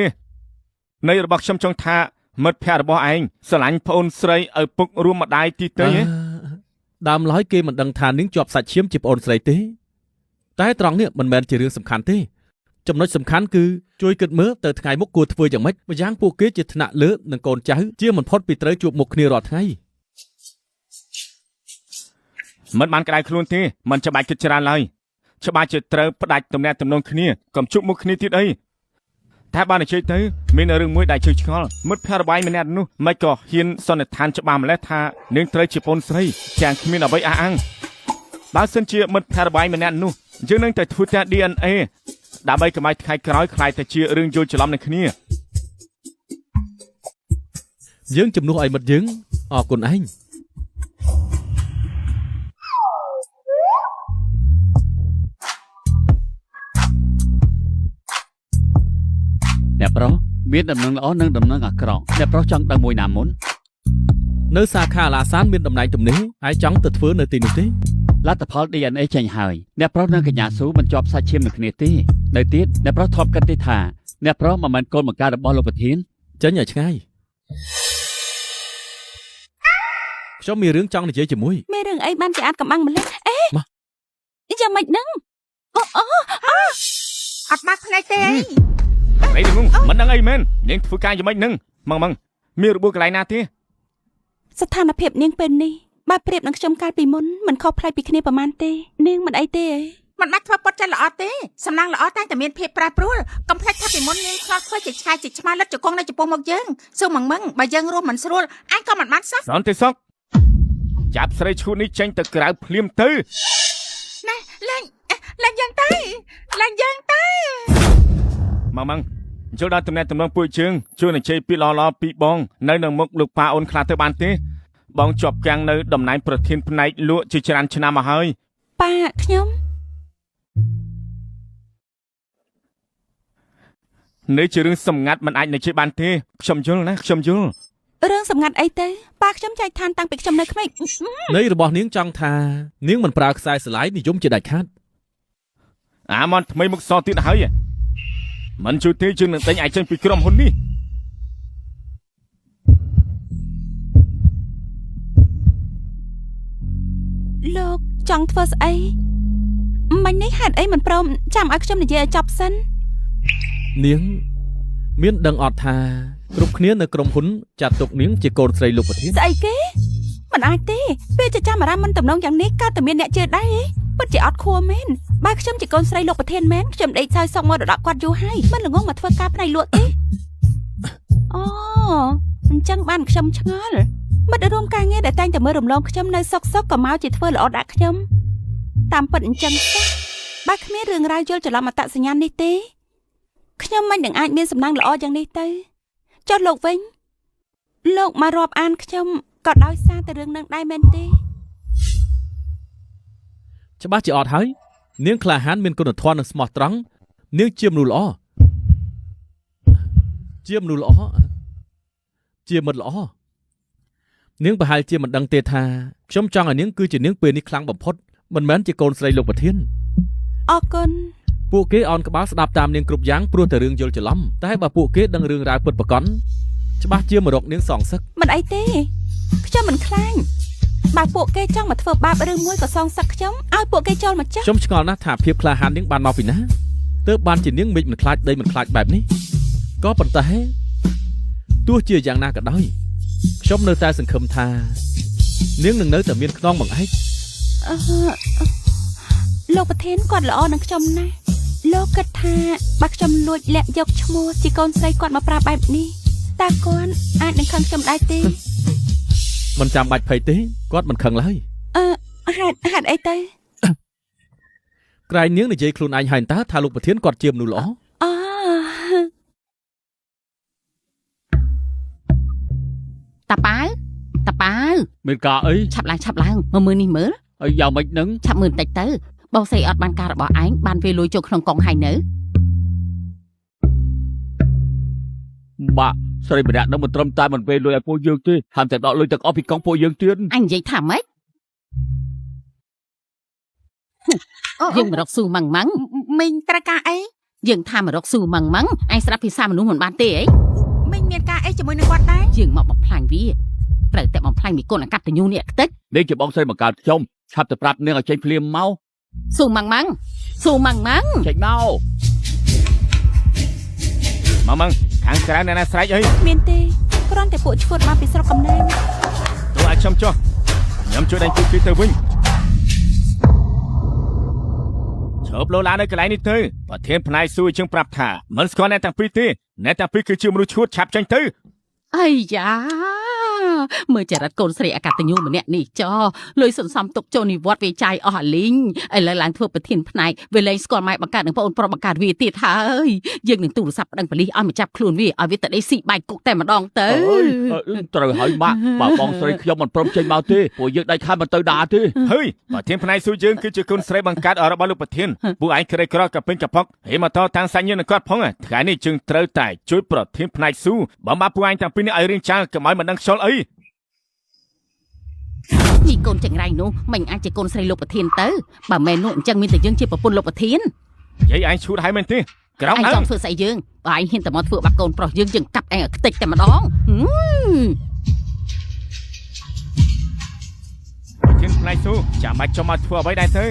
នៃរបស់ខ្ញុំចង់ថាមិត្តភក្តិរបស់ឯងស្រឡាញ់ប្អូនស្រីឪពុករួមម្ដាយទីទៅហ៎ ដើមឡើយគេមិនដឹងថានាងជាប់សាច់ឈាមជាប្អូនស្រីទេតែត្រង់នេះមិនមែនជារឿងសំខាន់ទេចំណុចសំខាន់គឺជួយគិតមើលទៅថ្ងៃមុខគួរធ្វើយ៉ាងម៉េចម្យ៉ាងពួកគេជាថ្នាក់លើនឹងកូនចៅជាមិនផុតពីត្រូវជួបមុខគ្នារាល់ថ្ងៃ មិនបានក្តៅខ្លួនទេមិនចាំបាច់គិតច្រើនឡើយច្បាស់ជាត្រូវផ្ដាច់ទំនាក់ទំនងគ្នាកុំជួបមុខគ្នាទៀតអីតែបាននិយាយទៅមានរឿងមួយដែលជឿឆ្ងល់មិត្តភក្តិរបស់ឯងម្នាក់នោះមិនក៏ហ៊ានសន្និដ្ឋានច្បាស់ម្ល៉េះថានាងត្រូវជាប្អូនស្រីចាំគ្មានអ្វីអះអាងបើសិនជាមិត្តភក្តិរបស់ឯងម្នាក់នោះយើងនឹងតែធ្វើតែ DNA ដើម្បីកុំឲ្យថ្ងៃក្រោយខ្លាយទៅជារឿងយល់ច្រឡំនឹងគ្នា យើងជំនួសឲ្យមិត្តយើងអរគុណឯង អ្នកប្រុសមានដំណឹងល្អនិងដំណឹងអាក្រក់អ្នកប្រុសចង់ដឹងមួយណាមុន នៅសាខាឡាសានមានតំណែងទំនេរហើយចង់ទៅធ្វើនៅទីនោះទេ លទ្ធផល DNA ចេញហើយអ្នកប្រុសនិងកញ្ញាស៊ូមិនជាប់សាច់ឈាមនឹងគ្នាទេនៅទៀតអ្នកប្រុសធ្លាប់គិតទេថាអ្នកប្រុសមិនមែនកូនបង្ការរបស់លោកប្រធាន ចេញឲ្យឆ្ងាយខ្ញុំមានរឿងចង់និយាយជាមួយ មានរឿងអីបានជាអាចកំបាំងម្លេះអេយ៉ាងម៉េចហ្នឹងអូ អត់បាក់ភ្នែកទេអី អីនឹងមិនដឹងអីមែននាងធ្វើការយ៉ាងម៉េចនឹងម៉ងមានរបួសកន្លែងណាទេ ស្ថានភាពនាងពេលនេះបើប្រៀបនឹងខ្ញុំកាលពីមុនមិនខុសប្លែកពីគ្នាប្រហែលទេនាងមិនអីទេអី មិនបាច់ធ្វើប៉ុតចិត្តល្អទេសំណាងល្អតែតែមានភាពប្រែប្រួលកុំភ្លេចថាពីមុននាងឆ្លោះធ្វើជាឆ្កែជាឆ្មាលិតជង្គង់នៅចំពោះមុខយើងស៊ូម៉ងបើយើងរួមមិនស្រួលអញក៏មិនបានសោះ សន្តិសុខចាប់ស្រីឈួតនេះចេញទៅក្រៅភ្លាមទៅ ណែឡើងយ៉ាងទៅម៉ងចូលដល់តំណែងតំណងពួកជើងជួយនឹងជ័យពីល្អពីបងនៅនឹងមុខលោកប៉ាអូនខ្លះទៅបានទេបងជាប់កាំងនៅតំណែងប្រធានផ្នែកលក់ជាច្រើនឆ្នាំមកហើយ ប៉ាខ្ញុំ នេះជារឿងសម្ងាត់មិនអាចនិយាយបានទេខ្ញុំយល់ណាខ្ញុំយល់ រឿងសម្ងាត់អីទៅប៉ាខ្ញុំចែកឋានតាំងពីខ្ញុំនៅក្មេង ន័យរបស់នាងចង់ថានាងមិនប្រើខ្សែស្លាយនិយមជាដាច់ខាត អាមន់ថ្មីមុខសទៀតហើយមិនជួយទេយើងនឹងតែងអាចចេញពីក្រុមហ៊ុននេះ លោកចង់ធ្វើស្អីមិញនេះហេតុអីមិនព្រមចាំឲ្យខ្ញុំនិយាយឲ្យចប់សិន នាងមានដឹងអត់ថាគ្រប់គ្នានៅក្រុមហ៊ុនចាត់ទុកនាងជាកូនស្រីលោកប្រធាន ស្អីគេមិនអាចទេពេលជាចាំអារម្មណ៍មិនតំណងយ៉ាងនេះកើតតែមានអ្នកជឿដែរពិតជាអត់ខួរមែនបើខ្ញុំជាកូនស្រីលោកប្រធានមែនខ្ញុំដេកសើសុកមករដកគាត់យូរហើយមិនល្ងងមកធ្វើការផ្នែកលក់ទេអូអញ្ចឹងបានខ្ញុំឆ្ងល់មិត្តរួមការងារដែលតែងតែមើលរំលងខ្ញុំនៅសុកក៏មកជាធ្វើល្អដាក់ខ្ញុំតាមពិតអញ្ចឹងសោះបើគ្មានរឿងរ៉ាវយល់ច្រឡំអត្តសញ្ញាណនេះទេខ្ញុំមិននឹងអាចមានសំណាងល្អយ៉ាងនេះទៅចុះលោកវិញលោកមករាប់អានខ្ញុំក៏ដោយសារតែរឿងនឹងដែរមែនទេ ច្បាស់ជាអត់ហើយនាងក្លាហានមានគុណធម៌និងស្មោះត្រង់នាងជាមនុស្សល្អជាមិត្តល្អនាងប្រហែលជាមិនដឹងទេថាខ្ញុំចង់ឲ្យនាងគឺជានាងពេលនេះខ្លាំងបំផុតមិនមែនជាកូនស្រីលោកប្រធាន អរគុណ ពួកគេអោនក្បាលស្ដាប់តាមនាងគ្រប់យ៉ាងព្រោះតែរឿងយល់ច្រឡំតែបើពួកគេដឹងរឿងរ៉ាវពិតប្រាកដច្បាស់ជាមករកនាងសងសឹក មិនអីទេខ្ញុំមិនខ្លាចបើពួកគេចង់មកធ្វើបាបឬមួយក៏សងសឹកខ្ញុំឲ្យពួកគេចូលមកចាស់ ខ្ញុំឆ្ងល់ណាស់ថាភាពក្លាហាននាងបានមកពីណាទើបបានជានាងមេឃមិនខ្លាចដីមិនខ្លាចបែបនេះក៏ប៉ុន្តែទោះជាយ៉ាងណាក៏ដោយខ្ញុំនៅតែសង្ឃឹមថានាងនឹងនៅតែមានខ្នងបង្អែក លោកប្រធានគាត់ល្អនឹងខ្ញុំណាស់លោកគិតថាបើខ្ញុំលួចលាក់យកឈ្មោះជាកូនស្រីគាត់មកប្រាប់បែបនេះតើគាត់អាចនឹងខឹងខ្ញុំដែរទេ មិនចាំបាច់ភ័យទេគាត់មិនខឹងឡើយ ហេតុអីទៅ ក្រែងនាងនិយាយខ្លួនឯងហើយតើថាលោកប្រធានគាត់ជាមនុស្សល្អ អូ តាប៉ាវ មានការអី ឆាប់ឡើងមើលនេះមើល ហើយយ៉ាងម៉េចនឹង ឆាប់មើលបន្តិចទៅបងស្រីអត់បានការរបស់ឯងបានពេលលួចចូលក្នុងកង់ហើយនៅ បាក់ស្រីម្នាក់នឹងមិនត្រឹមតែមិនពេលលុយឲ្យពួកយើងទេហាមតែដកលុយទាំងអស់ពីកង់ពួកយើងទៀត អញនិយាយថាម៉េចយើងមករកស៊ូម៉ាំង មីងត្រូវការអី យើងថាមករកស៊ូម៉ាំងឯងស្ដាប់ភាសាមនុស្សមិនបានទេអី មីងមានការអីជាមួយនឹងគាត់ដែរ យើងមកបំផ្លាញវាត្រូវតែបំផ្លាញមីគុណអកតញ្ញូនេះខ្ទេច នេះជាបងស្រីបង្កើតខ្ញុំឆាប់ទៅប្រាប់នាងឲ្យចេញភ្លាមមក ស៊ូម៉ាំងចេញមក ម៉ងខាងក្រៅអ្នកណាស្រែកអី មានទេគ្រាន់តែពួកឈួតមកពីស្រុកកំណែង ទៅឲ្យខ្ញុំចុះខ្ញុំជួយដេញពួកគេទៅវិញឈប់លោឡានៅកន្លែងនេះទៅប្រធានផ្នែកស៊ូជាងប្រាប់ថាមិនស្គាល់អ្នកទាំងពីរទេអ្នកទាំងពីរគឺជាមនុស្សឈួតឆាប់ចេញទៅ អាយ៉ាមើលចរិតកូនស្រីអកតញ្ញូម្នាក់នេះចោលុយសន្សំទុកចូលនិវត្តន៍វាចាយអស់អាលីងឥឡូវឡើងធ្វើប្រធានផ្នែកវាលែងស្គាល់ម៉ែបង្កើតនឹងបងប្រុសបង្កើតវាទៀតហើយយើងនឹងទូរស័ព្ទប្តឹងប៉ូលីសឲ្យមកចាប់ខ្លួនវាឲ្យវាទៅដេកស៊ីបាយគុកតែម្ដងទៅ ត្រូវហើយម៉ាក់បើបងស្រីខ្ញុំមិនព្រមចេញមកទេពួកយើងដាច់ខាតមិនទៅដាទេ ហើយប្រធានផ្នែកស៊ូយើងគឺជាកូនស្រីបង្កើតរបស់លោកប្រធានពួកឯងក្រីក្រក៏ពេញកប៉ុកហេមកតតាំងសាច់ញើនឹងគាត់ផងថ្ងៃនេះយើងត្រូវតែជួយប្រធានផ្នែកស៊ូបំបាពួកឯងទាំងពីរនេះឲ្យរៀងចាស់កុំឲ្យមិនដឹងខ្យល់អី នេះកូនចង្រៃនោះមិនអាចជាកូនស្រីលោកប្រធានទៅបើមែននោះអញ្ចឹងមានតែយើងជាប្រពន្ធលោកប្រធាន យាយឯងឈួតហើយមែនទេក្រោម ឯង ហើ ច យ ង់ធ្វើស្អីយើងបើឯងហ៊ានតែមកធ្វើបាក់កូនប្រុសយើងកាប់ឯងឲ្យខ្ទេចតែម្ដង ប្រធានផ្នែកស៊ូចាំបាច់ចំមកធ្វើអ្វីដែរទៅ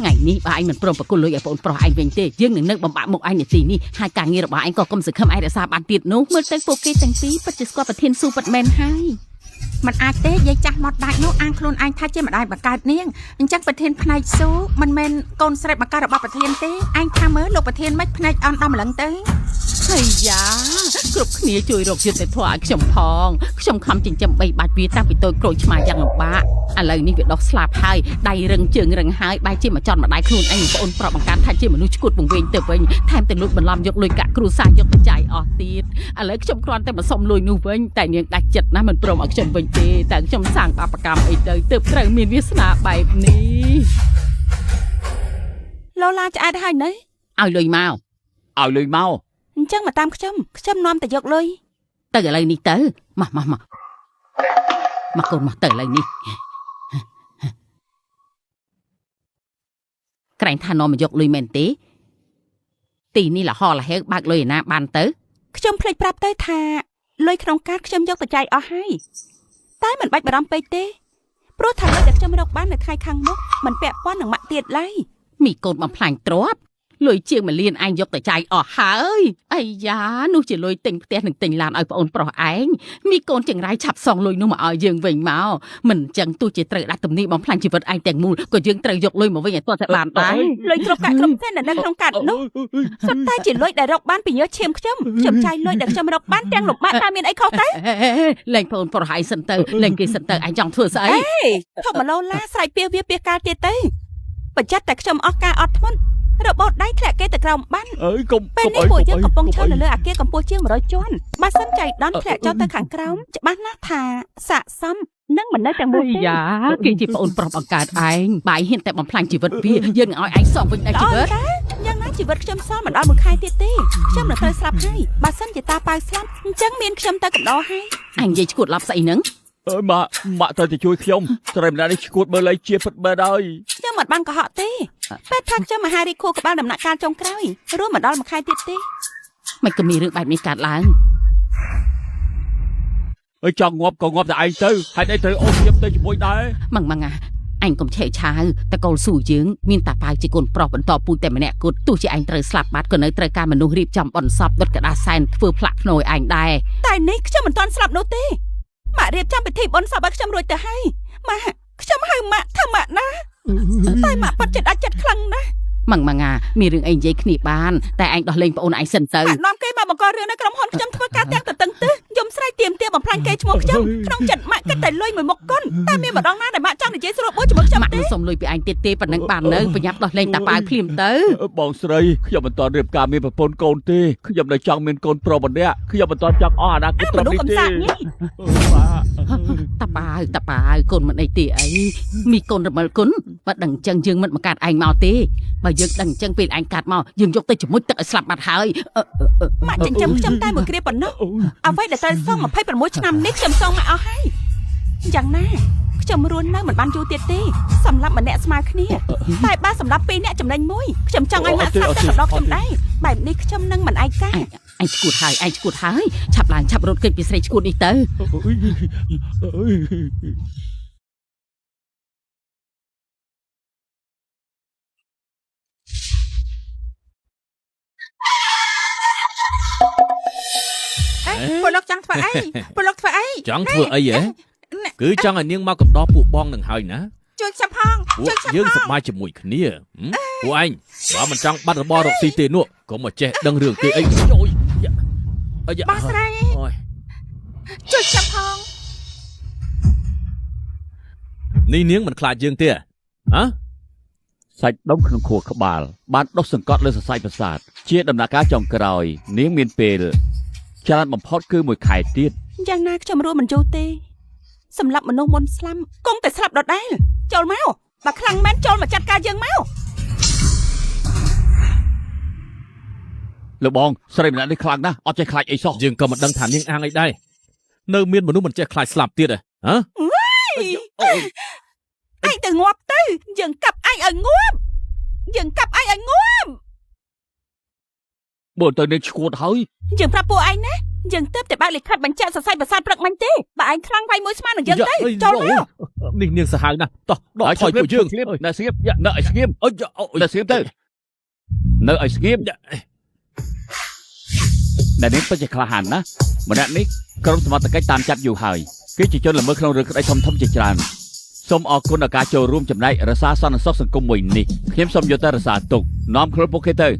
ថ្ងៃនេះបើឯងមិនព្រមប្រគល់លុយឲ្យបងប្រុសឯងវិញទេយើងនឹងបំបាក់មុខឯងនាទីនេះហើយការងាររបស់ឯងក៏កុំសង្ឃឹមឯងរក្សាបានទៀតនោះមើលទៅពួកគេទាំងពីរពិតជាស្គាល់ប្រធានស៊ូពិតមែនហើយ มันអាចទេយាយចាស់មកដាច់នោះអាងខ្លួនឯងថាជាម្ដាយបង្កើតនាងអញ្ចឹងប្រធានផ្នែកស៊ូមិនមែនកូនស្រីបង្កើតរបស់ប្រធានទេឯងថាមើលលោកប្រធានមិនផ្នែកអន់ដល់ម្លឹងទៅ ហើយយ៉ាគ្រប់គ្នាជួយរកយុត្តិធម៌ឲ្យខ្ញុំផងខ្ញុំខំចិញ្ចឹមបីបាច់វាតាំងពីតូចក្រូចឆ្មាយ៉ាងលំបាកឥឡូវនេះវាដុះស្លាប់ហើយដៃរឹងជើងរឹងហើយបែរជាមកចន់ម្ដាយខ្លួនឯងបងប្រុសបង្កើតថាជាមនុស្សឈួតវង្វេងទៅវិញថែមទាំងលួចបន្លំយកលុយកាក់គ្រួសារយកទៅចាយអស់ទៀតឥឡូវខ្ញុំគ្រាន់តែមកសុំលុយនោះវិញតែនាងដាច់ចិត្តណាស់មិនព្រមឲ្យខ្ញុំវិញទេតែខ្ញុំសាងបាបកម្មអីទៅទើបត្រូវមានវាសនាបែបនេះ ឡូឡាឆ្អែតហើយនៅ ឲ្យលុយមក ឲ្យលុយមក អញ្ចឹងមកតាមខ្ញុំនាំតែយកលុយ ទៅឥឡូវនេះទៅមកកូនមកទៅឥឡូវនេះក្រែងថានាំមកយកលុយមែនទេទីនេះលហលហេបើកលុយឯណាបានទៅ ខ្ញុំភ្លេចប្រាប់ទៅថាលុយក្នុងកាតខ្ញុំយកទៅចាយអស់ហើយតែមិនបាច់បារម្ភពេកទេព្រោះថាលុយដែលខ្ញុំរកបាននៅថ្ងៃខាងមុខមិនពាក់ព័ន្ធនឹងម៉ាក់ទៀតឡើយ មីកូនបំផ្លាញទ្រព្យលុយជាង1លានឯងយកទៅចាយអស់ហើយអាយ៉ានោះជាលុយទិញផ្ទះនឹងទិញឡានឲ្យប្អូនប្រុសឯងមីកូនចង្រៃឆាប់សងលុយនោះមកឲ្យយើងវិញមកមិនអញ្ចឹងទោះជាត្រូវដាក់ទំនាយបំផ្លាញជីវិតឯងទាំងមូលក៏យើងត្រូវយកលុយមកវិញឲ្យទាល់តែបានដែរ លុយគ្រប់កាក់គ្រប់ផ្សេងនៅក្នុងកាតនោះសុទ្ធតែជាលុយដែលរកបានពីញើសឈាមខ្ញុំចាយលុយដែលខ្ញុំរកបានទាំងលំបាកតែមានអីខុសទៅ លែងប្អូនប្រុសឯងសិនទៅលែងគេសិនទៅឯងចង់ធ្វើស្អី ធម្មឡូឡាស្រែកពីវាពីកាលទៀតទៅបច្ចិតតែខ្ញុំអស់ការអត់ធ្មត់របូតដៃធ្លាក់គេទៅក្រោមបាន អើយកុំ ពេលនេះពួកយើងកំពុងឈរនៅលើអាគារកម្ពស់ជាង100ជាន់បើសិនចៃដន្យធ្លាក់ចុះទៅខាងក្រោមច្បាស់ណាស់ថាស័កសមនឹងមិននៅទាំងមូលទេ យ៉ាគេជាប្អូនប្រុសបង្កើតឯងបាយហ៊ានតែបំផ្លាញជីវិតវាយើងនឹងឲ្យឯងសងវិញដែរជីវិត យ៉ាងណាជីវិតខ្ញុំសល់មិនដល់1ខែទៀតទេខ្ញុំនឹងត្រូវស្លាប់ហើយបើសិនជាតាប៉ៅស្លាប់អញ្ចឹងមានខ្ញុំទៅកំដរហើយ អញនិយាយឈួតឡប់ស្អីហ្នឹង អើម៉ាក់ត្រូវទៅជួយខ្ញុំស្រីម្នាក់នេះឈួតមើលលេខជាពិតមែនហើយ ខ្ញុំមិនបានកុហកទេពេលថាខ្ញុំមហារីខួរក្បាលដំណាក់កាលចុងក្រោយរួមមកដល់1ខែទៀតទេ មិនក៏មានរឿងបែបនេះកើតឡើង អើចង់ងាប់ក៏ងាប់តែឯងទៅហេតុអីត្រូវអូសខ្ញុំទៅជាមួយដែរ ម៉ងអញកុំឆេឆាវតកូលស៊ូយើងមានតាប៉ៅជាកូនប្រុសបន្តពូជតែម្នាក់គត់ទោះជាឯងត្រូវស្លាប់បាត់ក៏នៅត្រូវការមនុស្សរៀបចំបន់សពដុតក្តារសែនធ្វើផ្លាក់ភ្នយឯងដែរ តែនេះខ្ញុំមិនទាន់ស្លាប់នោះទេម៉ាក់រៀបចំពិធីបុណ្យសពឲ្យខ្ញុំរួចទៅហើយម៉ាក់ខ្ញុំហៅម៉ាក់ថាម៉ាក់ណាតែម៉ាក់ប៉ាត់ចិត្តអាចចិត្តខ្លាំងណាស់ ម៉ងមានរឿងអីនិយាយគ្នាបានតែឯងដោះលែងប្អូនឯងសិនទៅ ម៉ាក់នាំគេមកបង្ករឿងនៅក្រុមហ៊ុនខ្ញុំធ្វើការទាំងទៅតឹងទឹះយំស្រែកទាមទារបំផ្លាញ ខ្លាញ់គេឈ្មោះខ្ញុំក្នុងចិត្តម៉ាក់គិតតែលុយមួយមុខគុណតែមានម្ដងណាដែលម៉ាក់ចង់និយាយស្រួលបួជាមួយខ្ញុំម៉ាក់នឹងសុំលុយពីឯងទៀតទេប៉ុណ្ណឹងបាននៅប្រញាប់ដោះលែងតាប៉ាវភ្លាមទៅ បងស្រីខ្ញុំមិនទាន់រៀបការមានប្រពន្ធកូនទេខ្ញុំនៅចង់មានកូនប្រុសម្នាក់ខ្ញុំមិនទាន់ចង់អស់អនាគតត្រឹមនេះទេ តាប៉ាវកូនមិនអីទេអីមីកូនរមិលគុណបើដឹងអញ្ចឹងយើងមិនបង្កើតឯងមកទេបើយើងដឹងអញ្ចឹងពេលឯងកាត់មកយើងយកទៅជាមួយទឹកឲ្យស្លាប់បាត់ហើយម៉ាក់ចិញ្ចឹមខ្ញុំតែមួយគ្រាប៉ុណ្ណោះអ្វីដែលត្រូវសង26ឆ្នាំនេះខ្ញុំសងមកអស់ហើយយ៉ាងណាខ្ញុំរស់នៅមិនបានយូរទៀតទេសម្រាប់ម្នាក់ស្មើគ្នាតែបើសម្រាប់ពីរនាក់ចំណេញមួយខ្ញុំចង់ឲ្យម៉ាក់ស្លាប់តែម្ដងខ្ញុំដែរបែបនេះខ្ញុំនឹងមិនឯកាឯងឈួតហើយឆាប់ឡើងឆាប់រត់គេចពីស្រីឈួតនេះទៅ ពលលោកចង់ធ្វើអីពលលោកធ្វើអី ចង់ធ្វើអីហ៎គឺចង់ឲ្យនាងមកកំដរពួកបងនឹងហើយណា ជួយខ្ញុំផងជួយខ្ញុំ យើងសប្បាយជាមួយគ្នាពួកឯងបើមិនចង់បាត់របររកស៊ីទេនោះកុំមកចេះដឹងរឿងគេអីអូយបងស្រីជួយខ្ញុំផង នេះនាងមិនខ្លាចយើងទេហ៎ សាច់ដុំក្នុងខួរក្បាលបានដុះសង្កត់លើសរសៃប្រសាទជាដំណាក់កាលចុងក្រោយនាងមានពេលច្រើនបំផុតគឺមួយខែទៀត យ៉ាងណាខ្ញុំរួចមិនយូរទេសម្រាប់មនុស្សមុនស្លាប់គង់តែស្លាប់ដដែលចូលមកបើខ្លាំងមែនចូលមកចាត់ការយើងមក លោកបងស្រីម្នាក់នេះខ្លាំងណាស់អត់ចេះខ្លាចអីសោះ យើងក៏មិនដឹងថានាងអាងអីដែរនៅមានមនុស្សមិនចេះខ្លាចស្លាប់ទៀតហ៎ ឯងទៅងាប់ទៅយើងកាប់ឯងឲ្យងាប់ បើទៅនឹងឈួតហើយ យើងប្រាប់ពួកឯងណាយើងទៅតែបើកលិខិតបញ្ជាក់សរសៃប្រសាទព្រឹកមិញទេបើឯងខ្លាំងវាយមួយស្មើនឹងយើងទេចូលមក នេះនាងសាហាវណាស់តោះដកថយពួកយើង នៅស្ងៀមនៅឲ្យស្ងៀមនៅស្ងៀមទៅនៅឲ្យស្ងៀមតែនេះពិតជាក្លាហានណាស់ម្នាក់នេះក្រុមសមត្ថកិច្ចតាមចាប់យូរហើយគេជាជនល្មើសក្នុងរឿងក្តីធំជាច្រើនសូមអរគុណដល់ការចូលរួមចំណែករក្សាសន្តិសុខសង្គមមួយនេះខ្ញុំសូមយកទៅរក្សាទុកនាំខ្លួនពួកគេទៅ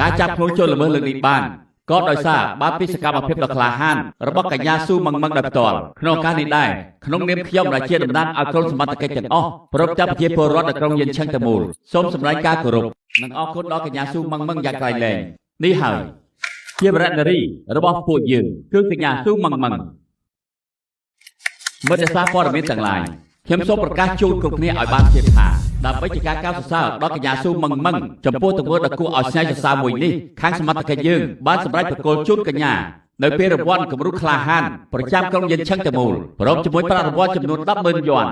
ការចាប់ខ្លួនជនល្មើសលើកនេះបានក៏ដោយសារបានពីសកម្មភាពដ៏ក្លាហានរបស់កញ្ញាស៊ូម៉ងម៉ងដោយផ្ទាល់ក្នុងការនេះដែរក្នុងនាមខ្ញុំដែលជាតំណាងឲ្យក្រុមសមត្ថកិច្ចទាំងអស់ព្រមទាំងប្រជាពលរដ្ឋនៅក្រុងយិនឆឹងទាំងមូលសូមសម្ដែងការគោរពនិងអរគុណដល់កញ្ញាស៊ូម៉ងម៉ងយ៉ាងក្រៃលែងនេះហើយជាបរិយានារីរបស់ពួកយើងគឺកញ្ញាស៊ូម៉ងម៉ងមិត្តសារព័ត៌មានទាំងឡាយខ្ញុំសូមប្រកាសជូនគ្រប់គ្នាឲ្យបានជឿថាដើម្បីជាការកោតសរសើរដល់កញ្ញាស៊ូម៉ងម៉ងចំពោះទង្វើដ៏គួរឲ្យស្ញែកសរសើរមួយនេះខាងសមត្ថកិច្ចយើងបានសម្រេចប្រគល់ជូនកញ្ញានៅពេលរង្វាន់គំរូក្លាហានប្រចាំក្រុងយិនឆឹងទាំងមូលព្រមជាមួយប្រាក់រង្វាន់ចំនួន 10,000 យួន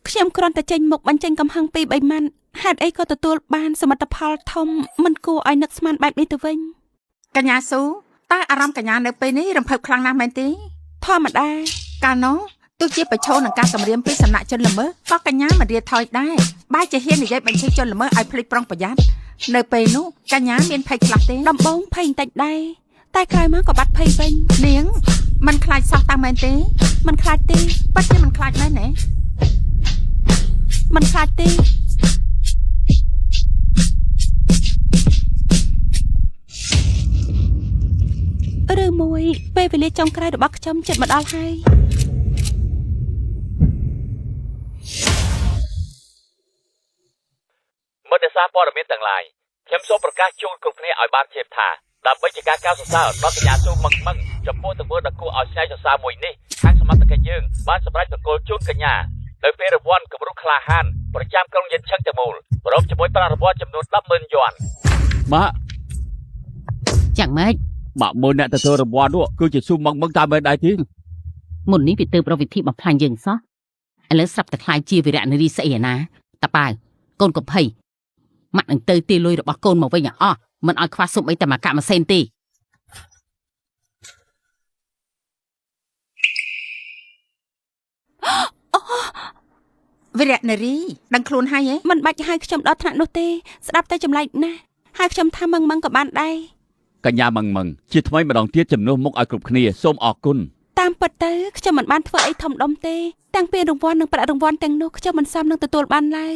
ខ្ញុំគ្រាន់តែចេញមុខបញ្ចេញកំហឹងពី3ម៉ាន់ហេតុអីក៏ទទួលបានសមិទ្ធផលធំមិនគួរឲ្យនឹកស្មានបែបនេះទៅវិញ កញ្ញាស៊ូតើអារម្មណ៍កញ្ញានៅពេលនេះរំភើបខ្លាំងណាស់មែនទេ ធម្មតា កាលនោះទោះជាប្រឈមនឹងការគំរាមពីសំណាក់ជនល្មើសក៏កញ្ញាមិនរៀថយដែរបែរជាហ៊ាននិយាយបញ្ជាជនល្មើសឲ្យភ្លេចប្រុងប្រយ័ត្ននៅពេលនោះកញ្ញាមានភ័យខ្លះទេ ដំបងភ័យបន្តិចដែរតែក្រោយមកក៏បាត់ភ័យវិញ នាងមិនខ្លាចសោះតាមែនទេ មិនខ្លាចទេ ពិតជាមិនខ្លាចមែនទេ មិនខ្លាចទេ ឬមួយពេលវេលាចុងក្រោយរបស់ខ្ញុំជិតមកដល់ហើយ មិត្តសារព័ត៌មានទាំងឡាយខ្ញុំសូមប្រកាសជូនគ្រប់គ្នាឲ្យបានជឿថាដើម្បីជាការកោតសរសើរដល់កញ្ញាស៊ូម៉ងម៉ងចំពោះទង្វើដ៏គួរឲ្យស្ញែកសរសើរមួយនេះខាងសមត្ថកិច្ចយើងបានសម្រេចប្រគល់ជូនកញ្ញានៅពេលរង្វាន់គំរូក្លាហានប្រចាំក្រុងយិនឆឹងទាំងមូលព្រមជាមួយប្រាក់រង្វាន់ចំនួន 10,000 យួន ម៉ាក់ យ៉ាងម៉េច ម៉ាក់មួយអ្នកទទួលរង្វាន់នោះគឺជាស៊ូម៉ងម៉ងតាមមែនដែរទេ មុននេះវាទៅប្រវិធីបំផ្លាញយើងសោះឥឡូវស្រាប់តែខ្លាយជាវីរៈនារីស្អីឯណាតាប៉ាវកូនកុំភ័យម៉ាក់នឹងទៅទាលុយរបស់កូនមកវិញអស់មិនឲ្យខ្វះសុំអីតែមកកាក់ម៉ាសេនទេ វីរៈនារីដឹងខ្លួនហើយហ៎ មិនបាច់ឲ្យខ្ញុំដល់ថ្នាក់នោះទេស្ដាប់តែចម្លែកណាស់ ហើយខ្ញុំថាម៉ងក៏បានដែរ កញ្ញាម៉ងជាថ្មីម្ដងទៀតជំនួសមុខឲ្យគ្រប់គ្នាសូមអរគុណ តាមពិតទៅខ្ញុំមិនបានធ្វើអីធំដុំទេតាំងពីរង្វាន់និងប្រាក់រង្វាន់ទាំងនោះខ្ញុំមិនសមនឹងទទួលបានឡើយ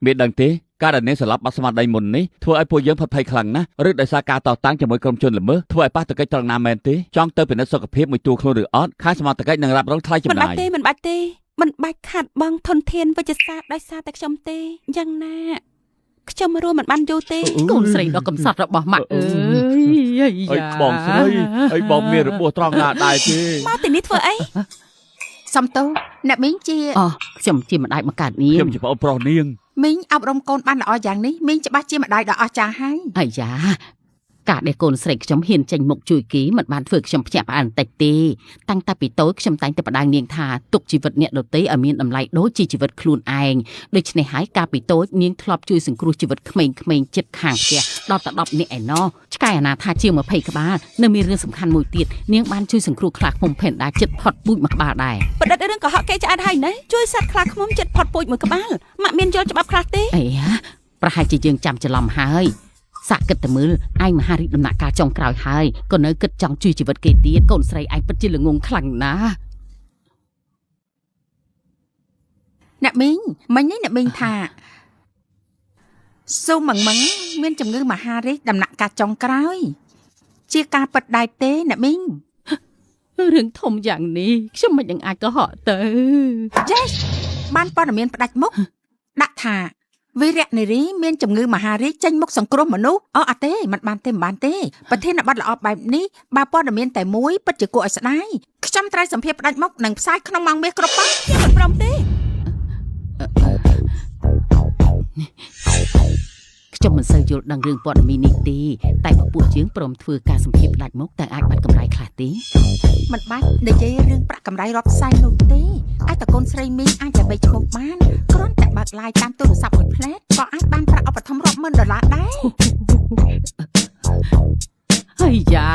មានដឹងទេការដែលអ្នកស្លាប់បាត់ស្មារតីមុននេះធ្វើឲ្យពួកយើងផិតភ័យខ្លាំងណាស់ឬដោយសារការតតាំងជាមួយក្រុមជនល្មើសធ្វើឲ្យប៉ះទង្គិចត្រង់ណាមែនទេចង់ទៅពិនិត្យសុខភាពមួយទួលខ្លួនឬអត់ខាងសមាជិកនឹងរ៉ាប់រងថ្លៃចំ មិនបា ណាយ ច់ទេមិនបាច់ខាត់បងធនធានវិជ្ជសាស្ត្រដោយសារតែខ្ញុំទេយ៉ាងណាខ្ញុំរួមមិនបានយូរទេកូនស្រីដ៏កំសត់របស់ម៉ាក់អើយ អីបងស្រីអីបងមានរបួសត្រង់ណាដែរទេ មកទីនេះធ្វើអី សំទោអ្នកមីងជា អូខ្ញុំជាម្ដាយបង្កើតនា ខ្ញុំ ង ជាប្អូនប្រុសនាង មីងអប់រំកូនបានល្អយ៉ាងនេះមីងច្បាស់ជាម្ដាយដ៏អស្ចារ្យហើយ អាយ៉ាការដែលកូនស្រីខ្ញុំហ៊ានចេញមុខជួយគីមិនបានធ្វើខ្ញុំភ្ញាក់ផ្អើលបន្តិចទេតាំងតែពីតូចខ្ញុំតែងតែបដាងនាងថាទុកជីវិតអ្នកដទៃឲ្យមានតម្លៃដូចជាជីវិតខ្លួនឯងដូច្នេះហើយកាលពីតូចនាងធ្លាប់ជួយសង្គ្រោះជីវិតក្មេងៗជិតខាងផ្ទះដល់តែ10នាក់ឯណោះឆ្កែអាណាថាជាង20ក្បាលនៅមានរឿងសំខាន់មួយទៀតនាងបានជួយសង្គ្រោះខ្លាឃ្មុំផេនដាជិតផុតពូជមួយក្បាលដែរប្រឌិតរឿងកុហកគេឆ្អែតហើយណាជួយសត្វខ្លាឃ្មុំជិតផុតពូជមួយក្បាលម៉ាក់មានយល់ច្បាប់ខ្លះទេអីយ៉ាប្រហែលជាយើងចាំច្រឡំហើយសាក់គិតតែមើលឯងមហារីកដំណាក់កាលចុងក្រោយហើយក៏នៅគិតចង់ជួយជីវិតគេទៀតកូនស្រីឯងពិតជាល្ងងខ្លាំងណាស់ អ្នកមីងមិញនេះអ្នកមីងថាស៊ូម៉ងមានជំងឺមហារីកដំណាក់កាលចុងក្រោយជាការពិតដែរទេអ្នកមីង រឿងធំយ៉ាងនេះខ្ញុំមិននឹងអាចកុហកទៅ បានព័ត៌មានផ្ដាច់មុខដាក់ថាវីរៈនារីមានជំងឺមហារីកចេញមុខសង្គ្រោះមនុស្សអត់ទេមិនបានទេប្រធានបទល្អបែបនេះបើព័ត៌មានតែមួយពិតជាគួរឲ្យស្ដាយខ្ញុំត្រូវសម្ភារផ្ដាច់មុខនិងផ្សាយក្នុងម៉ោងមាសគ្រប់ប៉ះខ្ញុំមិនព្រមទេ ខ្ញុំមិនសូវយល់ដឹងរឿងព័ត៌មាននេះទេតែបើពួកយើងព្រមធ្វើការសម្ភារផ្ដាច់មុខតែអាចបាត់កម្រៃខ្លះទេ មិនបាច់និយាយរឿងប្រាក់កម្រៃរាប់ផ្សាយនោះទេអាចតកូនស្រីមីងអាចតែបីឈ្មោះបានគ្រាន់តែបើកឡាយតាមទូរស័ព្ទមួយផ្លែតក៏អាចបានប្រាក់ឧបត្ថម្ភរាប់ម៉ឺនដុល្លារដែរ ហើយយ៉ា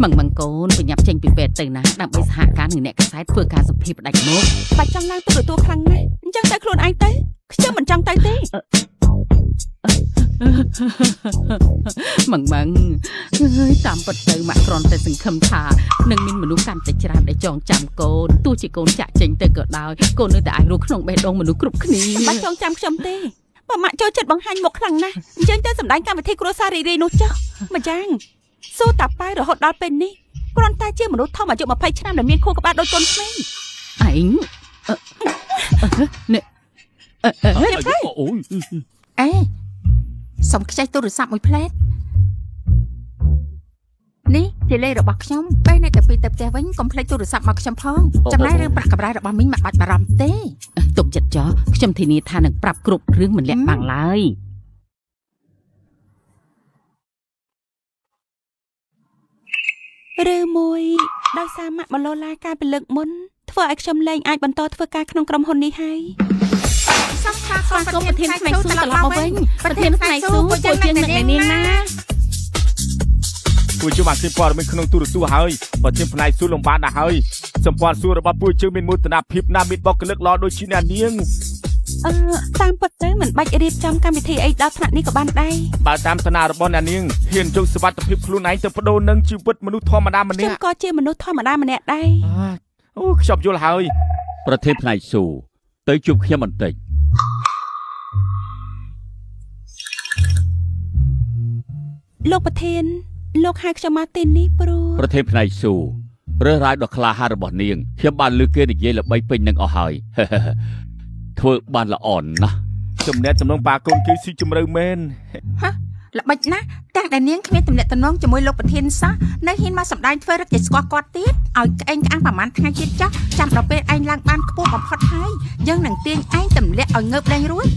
ម៉ងកូនប្រញាប់ចេញពីពេទ្យទៅណាដើម្បីសហការនឹងអ្នកខ្សែធ្វើការសម្ភារផ្ដាច់មុខបាច់ចង់ឡើងទៅទទួលខ្លាំងណាស់អញ្ចឹងតែខ្លួនឯងទៅខ្ញុំមិនចង់ទៅទេ ម៉ងហើយតាមពិតទៅម៉ាក់គ្រាន់តែសង្ឃឹមថានឹងមានមនុស្សកាន់តែច្រើនដែលចងចាំកូនទោះជាកូនចាក់ចេញទៅក៏ដោយកូននៅតែអាចរស់ក្នុងបេះដូងមនុស្សគ្រប់គ្នាបាច់ចងចាំខ្ញុំទេបើម៉ាក់ចូលចិត្តបង្ហាញមុខខ្លាំងណាស់អញ្ចឹងទៅសម្ដែងកម្មវិធីគ្រួសាររីករាយនោះចុះម្យ៉ាងសួរតាប៉ាយរហូតដល់ពេលនេះគ្រាន់តែជាមនុស្សធំអាយុ20ឆ្នាំដែលមានខួរក្បាលដូចកូនក្មេងឯងនេះអូយ អេសុំខ្ចីទូរស័ព្ទមួយផ្លែតនេះជាលេខរបស់ខ្ញុំពេលអ្នកទៅពីទៅផ្ទះវិញកុំភ្លេចទូរស័ព្ទមកខ្ញុំផងចំណែករឿងប្រាក់កម្រៃរបស់មីងមិនបាច់បារម្ភទេ ទុកចិត្តចោះខ្ញុំធានាថានឹងប្រាប់គ្រប់រឿងមិនលាក់បាំងឡើយឬមួយដោយសារម៉ាក់ម៉ាឡូឡាការពីលើកមុនធ្វើឲ្យខ្ញុំលែងអាចបន្តធ្វើការក្នុងក្រុមហ៊ុននេះហើយ សូមស្វាគមន៍ប្រធានផ្នែកស៊ូត្រឡប់មកវិញ ប្រធានផ្នែកស៊ូពួកយើងនឹងនាងណា ពួកយើងបានឃើញព័ត៌មានក្នុងទូរទស្សន៍ហើយបើជាផ្នែកស៊ូលំបានដែរហើយសម្ព័ន្ធស៊ូរបស់ពួកយើងមានមោទនភាពណាស់មានបកកលឹកល្អដូចជាអ្នកនាង តាមពិតទៅមិនបាច់រៀបចំកម្មវិធីអីដល់ថ្នាក់នេះក៏បានដែរ បើតាមឋានៈរបស់អ្នកនាងហ៊ានយកសុវត្ថិភាពខ្លួនឯងទៅបដូរនឹងជីវិតមនុស្សធម្មតាម្ ខ្ញុំ នាក់ ក៏ជាមនុស្សធម្មតាម្នាក់ដែរ អូខ្ញុំយល់ហើយ ប្រធានផ្នែកស៊ូទៅជួបខ្ញុំបន្តិច លោកប្រធានលោកហៅខ្ញុំមកទីនេះព្រោះ ប្រធានផ្នែកស៊ូរើសរាយដ៏ក្លាហានរបស់នាងខ្ញុំបានលើកគេនិយាយល្បីពេញនឹងអស់ហើយ ធ្វើបានល្អណាស់ ចំណែកចំនួនប៉ាកូនគឺស៊ីជម្រៅមែន ល្បិចណាស់ទាំងដែលនាងគ្មានទំនាក់ទំនងជាមួយលោកប្រធានសោះនៅហ៊ានមកសម្ដែងធ្វើរឹកជាស្គាល់គាត់ទៀតឲ្យក្អេងក្អាងប្រហែលថ្ងៃទៀតចាស់ចាំដល់ពេលឯងឡើងបានខ្ពស់បំផុតហើយយើងនឹងទាញឯងទម្លាក់ឲ្យងើបលែងរួច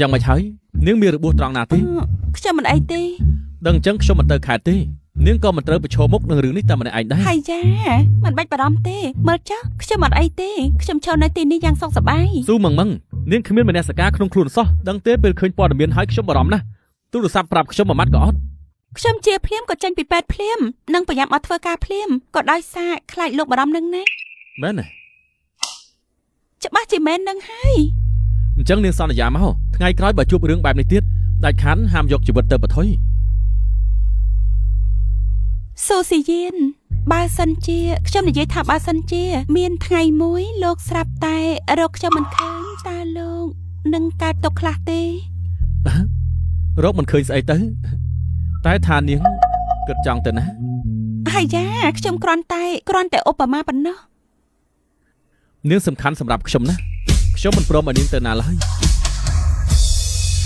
យ៉ាងម៉េចហើយនាងមានរបួសត្រង់ណាទេ ខ្ញុំមិនអីទេ ដឹងអញ្ចឹងខ្ញុំមិនទៅខេត្តទេនាងក៏មិនត្រូវប្រឈមមុខនឹងរឿងនេះតែម្នាក់ឯងដែរ ហើយចាមិនបាច់បារម្ភទេមើលចុះខ្ញុំអត់អីទេខ្ញុំឈរនៅទីនេះយ៉ាងសុខសប្បាយ ស៊ូម៉ងនាងគ្មានមនសិការក្នុងខ្លួនសោះដឹងទេពេលឃើញព័ត៌មានហើយខ្ញុំបារម្ភណាស់ទូរស័ព្ទប្រាប់ខ្ញុំមួយម៉ាត់ក៏អត់ ខ្ញុំជាភ្លាមក៏ចេញពីពេទ្យភ្លាមនិងប្រញាប់មកធ្វើការភ្លាមក៏ដោយសារខ្លាចលោកបារម្ភនឹងណា មែនទេ ច ច្បាស់ជាមែននឹងហើយ អញ្ចឹងនាងសន្យាមកថ្ងៃក្រោយបើជួបរឿងបែបនេះទៀតដាច់ខានហាមយកជីវិតទៅបន្ថយ សូស៊ីយានបើសិនជាខ្ញុំនិយាយថាបើសិនជាមានថ្ងៃមួយលោកស្រាប់តែរកខ្ញុំមិនឃើញតើលោកនឹងកើតទុកខ្លះទេ រកមិនឃើញស្អីទៅតែថានាងគិតចង់ទៅណា ហើយយ៉ាខ្ញុំគ្រាន់តែឧបមាប៉ុណ្ណោះ នាងសំខាន់សម្រាប់ខ្ញុំណាខ្ញុំមិនព្រមឲ្យនាងទៅណាឡើយ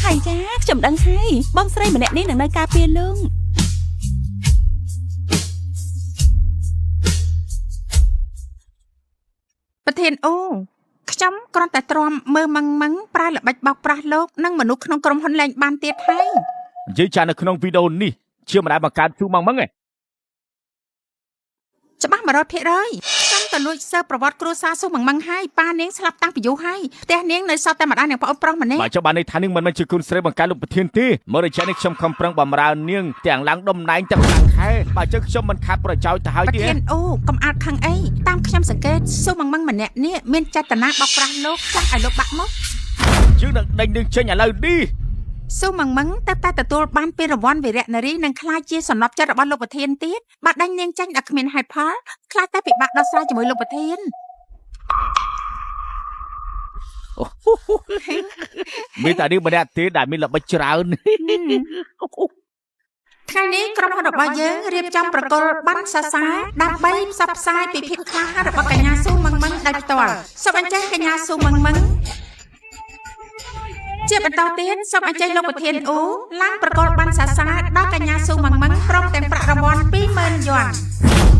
ហើយយ៉ាខ្ញុំដឹងហើយបងស្រីម្នាក់នេះនឹងនៅការពារលោក ប្រធានអូខ្ញុំគ្រាន់តែទ្រាំមើលម៉ងប្រើល្បិចបោកប្រាស់លោកនិងមនុស្សក្នុងក្រុមហ៊ុនលែងបានទៀតហើយ និយាយចានៅក្នុងវីដេអូនេះជាមិនដែលបង្កើតទូម៉ងម៉ងឯង ច្បាស់ 100% ខ្ញុំទៅលួចសើប្រវត្តិគ្រួសារស៊ូម៉ងម៉ងហើយប៉ានាងស្លាប់តាំងពីយូរហើយផ្ទះនាងនៅសល់តែម្ដាយនិងប្អូនប្រុសម្នាក់ បើចុះបានន័យថានាងមិនមែនជាគុណស្រីបង្កើតលោកប្រធានទេមករយៈនេះខ្ញុំខំប្រឹងបំរើនាងទាំងឡើងតំណែងទាំងឡើងខែបើចុះខ្ញុំមិនខាត់ប្រយោជន៍ទៅហើយ ប្រ ទេ ធានអូកុំអាតខឹងអីតាមខ្ញុំសង្កេតស៊ូម៉ងម៉ងម្នាក់នេះមានចេតនាបោកប្រាស់លោកចង់ឲ្យលោកបាក់មក យើងនឹងដេញនាងចេញឥឡូវនេះ ស៊ូម៉ងម៉ងតែទទួលបានពានរង្វាន់វីរៈនារីនិងខ្លាចជាសំណប់ចិត្តរបស់លោកប្រធានទៀតបាត់ដេញនាងចេញដល់គ្មានហេតុផលខ្លាចតែពិបាកដោះស្រាយជាមួយលោកប្រធាន មានតែនាងម្នាក់ទេដែលមានល្បិចច្រើន ថ្ងៃនេះក្រុមហ៊ុនរបស់យើងរៀបចំប្រគល់ប័ណ្ណសរសើរដើម្បីផ្សព្វផ្សាយពីភាពក្លាហានរបស់កញ្ញាស៊ូម៉ងម៉ងដោយផ្ទាល់សូមអញ្ជើញកញ្ញាស៊ូម៉ងម៉ងជាបន្តទៀតសូមអញ្ជើញលោកប្រធានអូឡើងប្រគល់ប័ណ្ណសរសើរដល់កញ្ញាស៊ូម៉ងម៉ងព្រមទាំងប្រាក់រង្វាន់ 20,000 យួន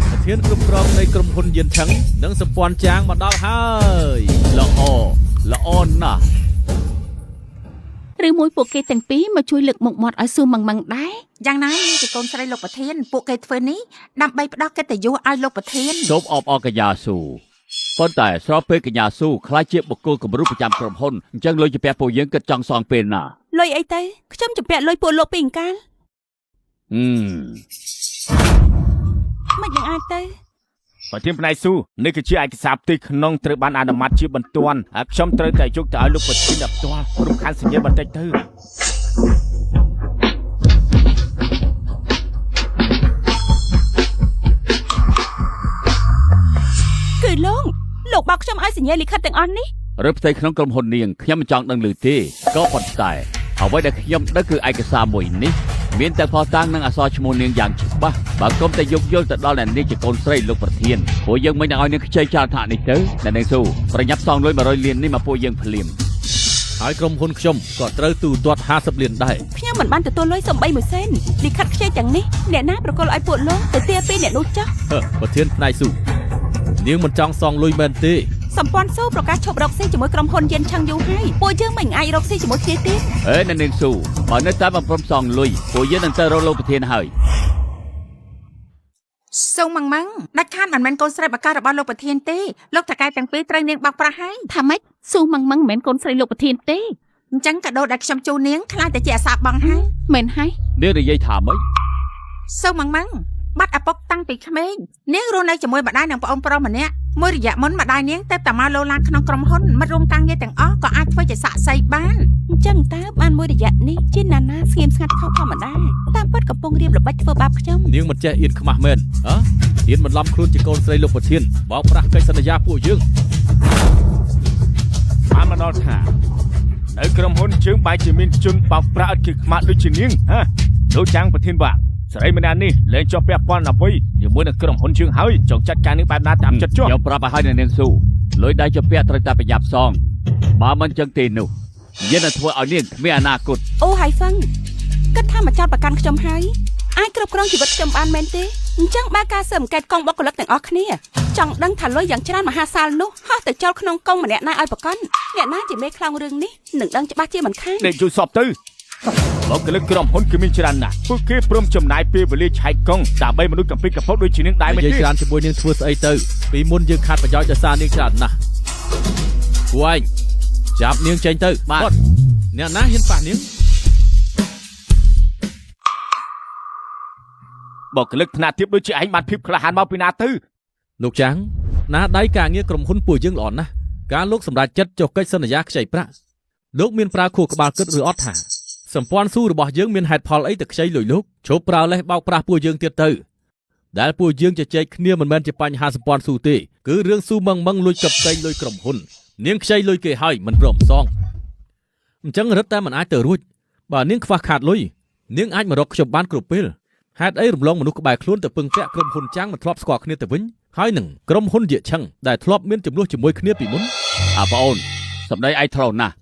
ប្រធានគ្រប់គ្រងនៃក្រុមហ៊ុនយានឆឹងនិងសម្ព័ន្ធចាងមកដល់ហើយ ល្អណាស់ ឬមួយពួកគេទាំងពីរមកជួយលើកមុខមាត់ឲ្យស៊ូម៉ងម៉ងដែរ យ៉ាងណានាងជាកូនស្រីលោកប្រធានពួកគេធ្វើនេះដើម្បីផ្ដល់កិត្តិយសឲ្យលោកប្រធាន សូមអបអរកញ្ញាស៊ូប៉ុន្តែស្របពេលកញ្ញាស៊ូខ្លាចជាបុគ្គលគំរូប្រចាំក្រុមហ៊ុនអញ្ចឹងលុយជាពាក់ពួកយើងគិតចង់សងពេលណា លុយអីទៅខ្ញុំជំពាក់លុយពួកលោកពីអង្កាលមិនយ៉ាងអាចទៅ ប្រធានផ្នែកស៊ូនេះគឺជាឯកសារផ្ទៃក្នុងត្រូវបានអនុម័តជាបន្ទាន់ហើយខ្ញុំត្រូវតែយកទៅឲ្យលោកប្រធានដល់ផ្ទាល់រំខានសញ្ញាបន្តិចទៅ គឺលោកបោកខ្ញុំឲ្យសញ្ញាលិខិតទាំងអស់នេះ ឬផ្ទៃក្នុងក្រុមហ៊ុននាងខ្ញុំមិនចង់ដឹងឮទេក៏ប៉ុន្តែអ្វីដែលខ្ញុំដឹងគឺឯកសារមួយនេះមានតែផុសតាំងនិងអក្សរឈ្មោះនាងយ៉ាងច្បាស់បើគុំតែយកយល់ទៅដល់អ្នកនាងជាកូនស្រីលោកប្រធានព្រោះយើងមិននឹងឲ្យនាងខ្ចីចោលថានេះទៅអ្នកនាងស៊ូប្រញាប់សងលុយ100លាននេះមកពួកយើងភ្លាម ហើយក្រុមហ៊ុនខ្ញុំក៏ត្រូវទូទាត់50លានដែរ ខ្ញុំមិនបានទទួលលុយសំបីមួយសេនលិខិតខ្ចីទាំងនេះអ្នកណាប្រគល់ឲ្យពួកលោកទៅទាពីអ្នកនោះចុះ ប្រធានផ្នែកស៊ូនាងមិនចង់សងលុយមែនទេ សម្ព័ន្ធស៊ូប្រកាសឈប់រកស៊ីជាមួយក្រុមហ៊ុនយានឆឹងយូរហើយពួកយើងមិនអាចរកស៊ីជាមួយគ្នាទៀត អ្នកនាងស៊ូបើនៅតែបំព្រមសងលុយពួកយើងនឹងទៅរកលោកប្រធានហើយ ស៊ូម៉ងម៉ងដាច់ខាតមិនមែនកូនស្រីបការបស់លោកប្រធានទេលោកថកែទាំងពីរត្រូវនាងបោកប្រាស់ហើយ ថាម៉េចស៊ូម៉ងម៉ងមិនមែនកូនស្រីលោកប្រធានទេ អញ្ចឹងកាដូដែលខ្ញុំជូននាងខ្លាចតែជាអាសាបងហើយ មែនហើយ នាងនិយាយថាម៉េច ស៊ូម៉ងម៉ងបាត់ឪពុកតាំងពីក្មេងនាងរស់នៅជាមួយម្ដាយនិងប្អូនប្រុសម្នាក់មួយរយៈមុនម្ដាយនាងតែតាមកលោឡានក្នុងក្រុមហ៊ុនមិត្តរួមការងារទាំងអស់ក៏អាចធ្វើជាសាក់សីបាន អញ្ចឹងតើបានមួយរយៈនេះជាណានាស្ងៀមស្ងាត់ខុសធម្មតាតាមពិតកំពុងរៀបល្បិចធ្វើបាបខ្ញុំ នាងមិនចេះអៀនខ្មាស់មែនហ៎អៀនបន្លំខ្លួនជាកូនស្រីលោកប្រធានបោកប្រាស់កិច្ចសន្យាពួកយើង បានមកដល់ថានៅក្រុមហ៊ុនជើងបែរជាមានជនបោកប្រាស់ឥតគិតខ្មាស់ដូចជានាងលោកចាំងប្រធានបាទស្រីម្នាក់នេះលែងជាប់ពាក់ព័ន្ធអ្វីជាមួយនឹងក្រុមហ៊ុនជើងហើយចង់ចាត់ការនេះបែបណាតាមចិត្តចុះ ខ្ញុំប្រាប់ឲ្យអ្នកនាងស៊ូលុយដៃជាពាក់ត្រូវតែប្រញាប់សងបើមិនចឹងទេនោះយើងនឹងធ្វើឲ្យនាងគ្មានអនាគត អូហើយហ្វឹងគិតថាមកចោតប្រកាន់ខ្ញុំហើយអាចគ្រប់គ្រងជីវិតខ្ញុំបានមែនទេអញ្ចឹងបើការស៊ើបអង្កេតកងបុគ្គលិកទាំងអស់គ្នាចង់ដឹងថាលុយយ៉ាងច្រើនមហាសាលនោះហោះទៅចូលក្នុងកងម្នាក់ណាឲ្យប្រកាន់អ្នកណាជាមេខ្លោងរឿងនេះនឹងដឹងច្បាស់ជាមិនខាន ដេកជួយសពទៅបុគ្គលិកក្រុមហ៊ុនគឺមានច្រើនណាស់ពួកគេព្រមចំណាយពេលវេលាឆែកកង់ដើម្បីមនុស្សកំពីកពុកដូចជានាងដែរមែន និយាយ ទេ ច្រើនជាមួយនាងធ្វើស្អីទៅពីមុនយើងខាត់ប្រយោជន៍ដោយសារនាងច្រើនណាស់ពួកឯងចាប់នាងចេញទៅបាទអ្នកណាហ៊ានប៉ះនាង បុគ្គលិកថ្នាក់ទាបដូចជាឯងបានភាពក្លាហានមកពីណាទៅ លោកចាំងណាដៃការងារក្រុមហ៊ុនពួកយើងល្អណាស់ ការលោកសម្រាប់ចិត្តចុះកិច្ចសន្យាខ្ចីប្រាក់លោកមានប្រើខួរក្បាលគិតឬអត់ថាសម្ព័ន្ធស៊ូរបស់យើងមានហេតុផលអីទៅខ្ចីលុយលោកឈប់ប្រើលេសបោកប្រាស់ពួកយើងទៀតទៅដែលពួកយើងជជែកគ្នាមិនមែនជាបញ្ហាសម្ព័ន្ធស៊ូទេគឺរឿងស៊ូម៉ងលួចកັບកេងលុយក្រុមហ៊ុននាងខ្ចីលុយគេហើយមិនព្រមសងអញ្ចឹងរឹតតែមិនអាចទៅរួចបើនាងខ្វះខាតលុយនាងអាចមករកខ្ញុំបានគ្រប់ពេលហេតុអីរំលងមនុស្សក្បែរខ្លួនទៅពឹងពាក់ក្រុមហ៊ុនចាំងមិនធ្លាប់ស្គាល់គ្នាទៅវិញហើយនឹងក្រុមហ៊ុនយាឆឹងដែលធ្លាប់មានចំនួនជាមួយគ្នាពីមុន បងអូនសម្ដីឯងត្រូវណាស់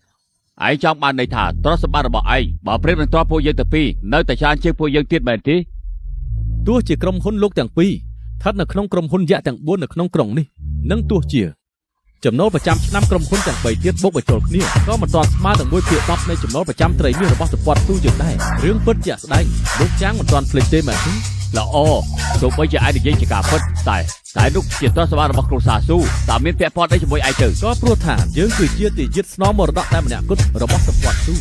ឯងចង់បានន័យថាទ្រព្យសម្បត្តិរបស់ឯងបើប្រៀបនឹងទ្រព្យពួកយើងទៅពីរនៅតែច្រើនជាងពួកយើងទៀតមែនទេ ទោះជាក្រុមហ៊ុនលោកទាំងពីរស្ថិតនៅក្នុងក្រុមហ៊ុនយក្សទាំង4នៅក្នុងក្រុងនេះនិងទោះជាចំណូលប្រចាំឆ្នាំក្រុមហ៊ុនទាំង3ទៀតបូកបញ្ចូលគ្នាក៏មិនទាន់ស្មើនឹង 1/10 នៃចំណូលប្រចាំត្រីមាសរបស់សម្ព័ន្ធស៊ូយើងដែររឿងពិតជាក់ស្ដែងលោកចាំងមិនទាន់ភ្លេចទេមែនទេល្អទោះបីជាឯងនិយាយជាការពិតតែនោះជាទ្រព្យសម្បត្តិរបស់គ្រួសារស៊ូតើមានពាក់ព័ន្ធអីជាមួយឯងទៅ ក៏ព្រោះថាយើងគឺជាទាយាទស្នងមរតកតែម្នាក់គត់របស់សម្ព័ន្ធស៊ូ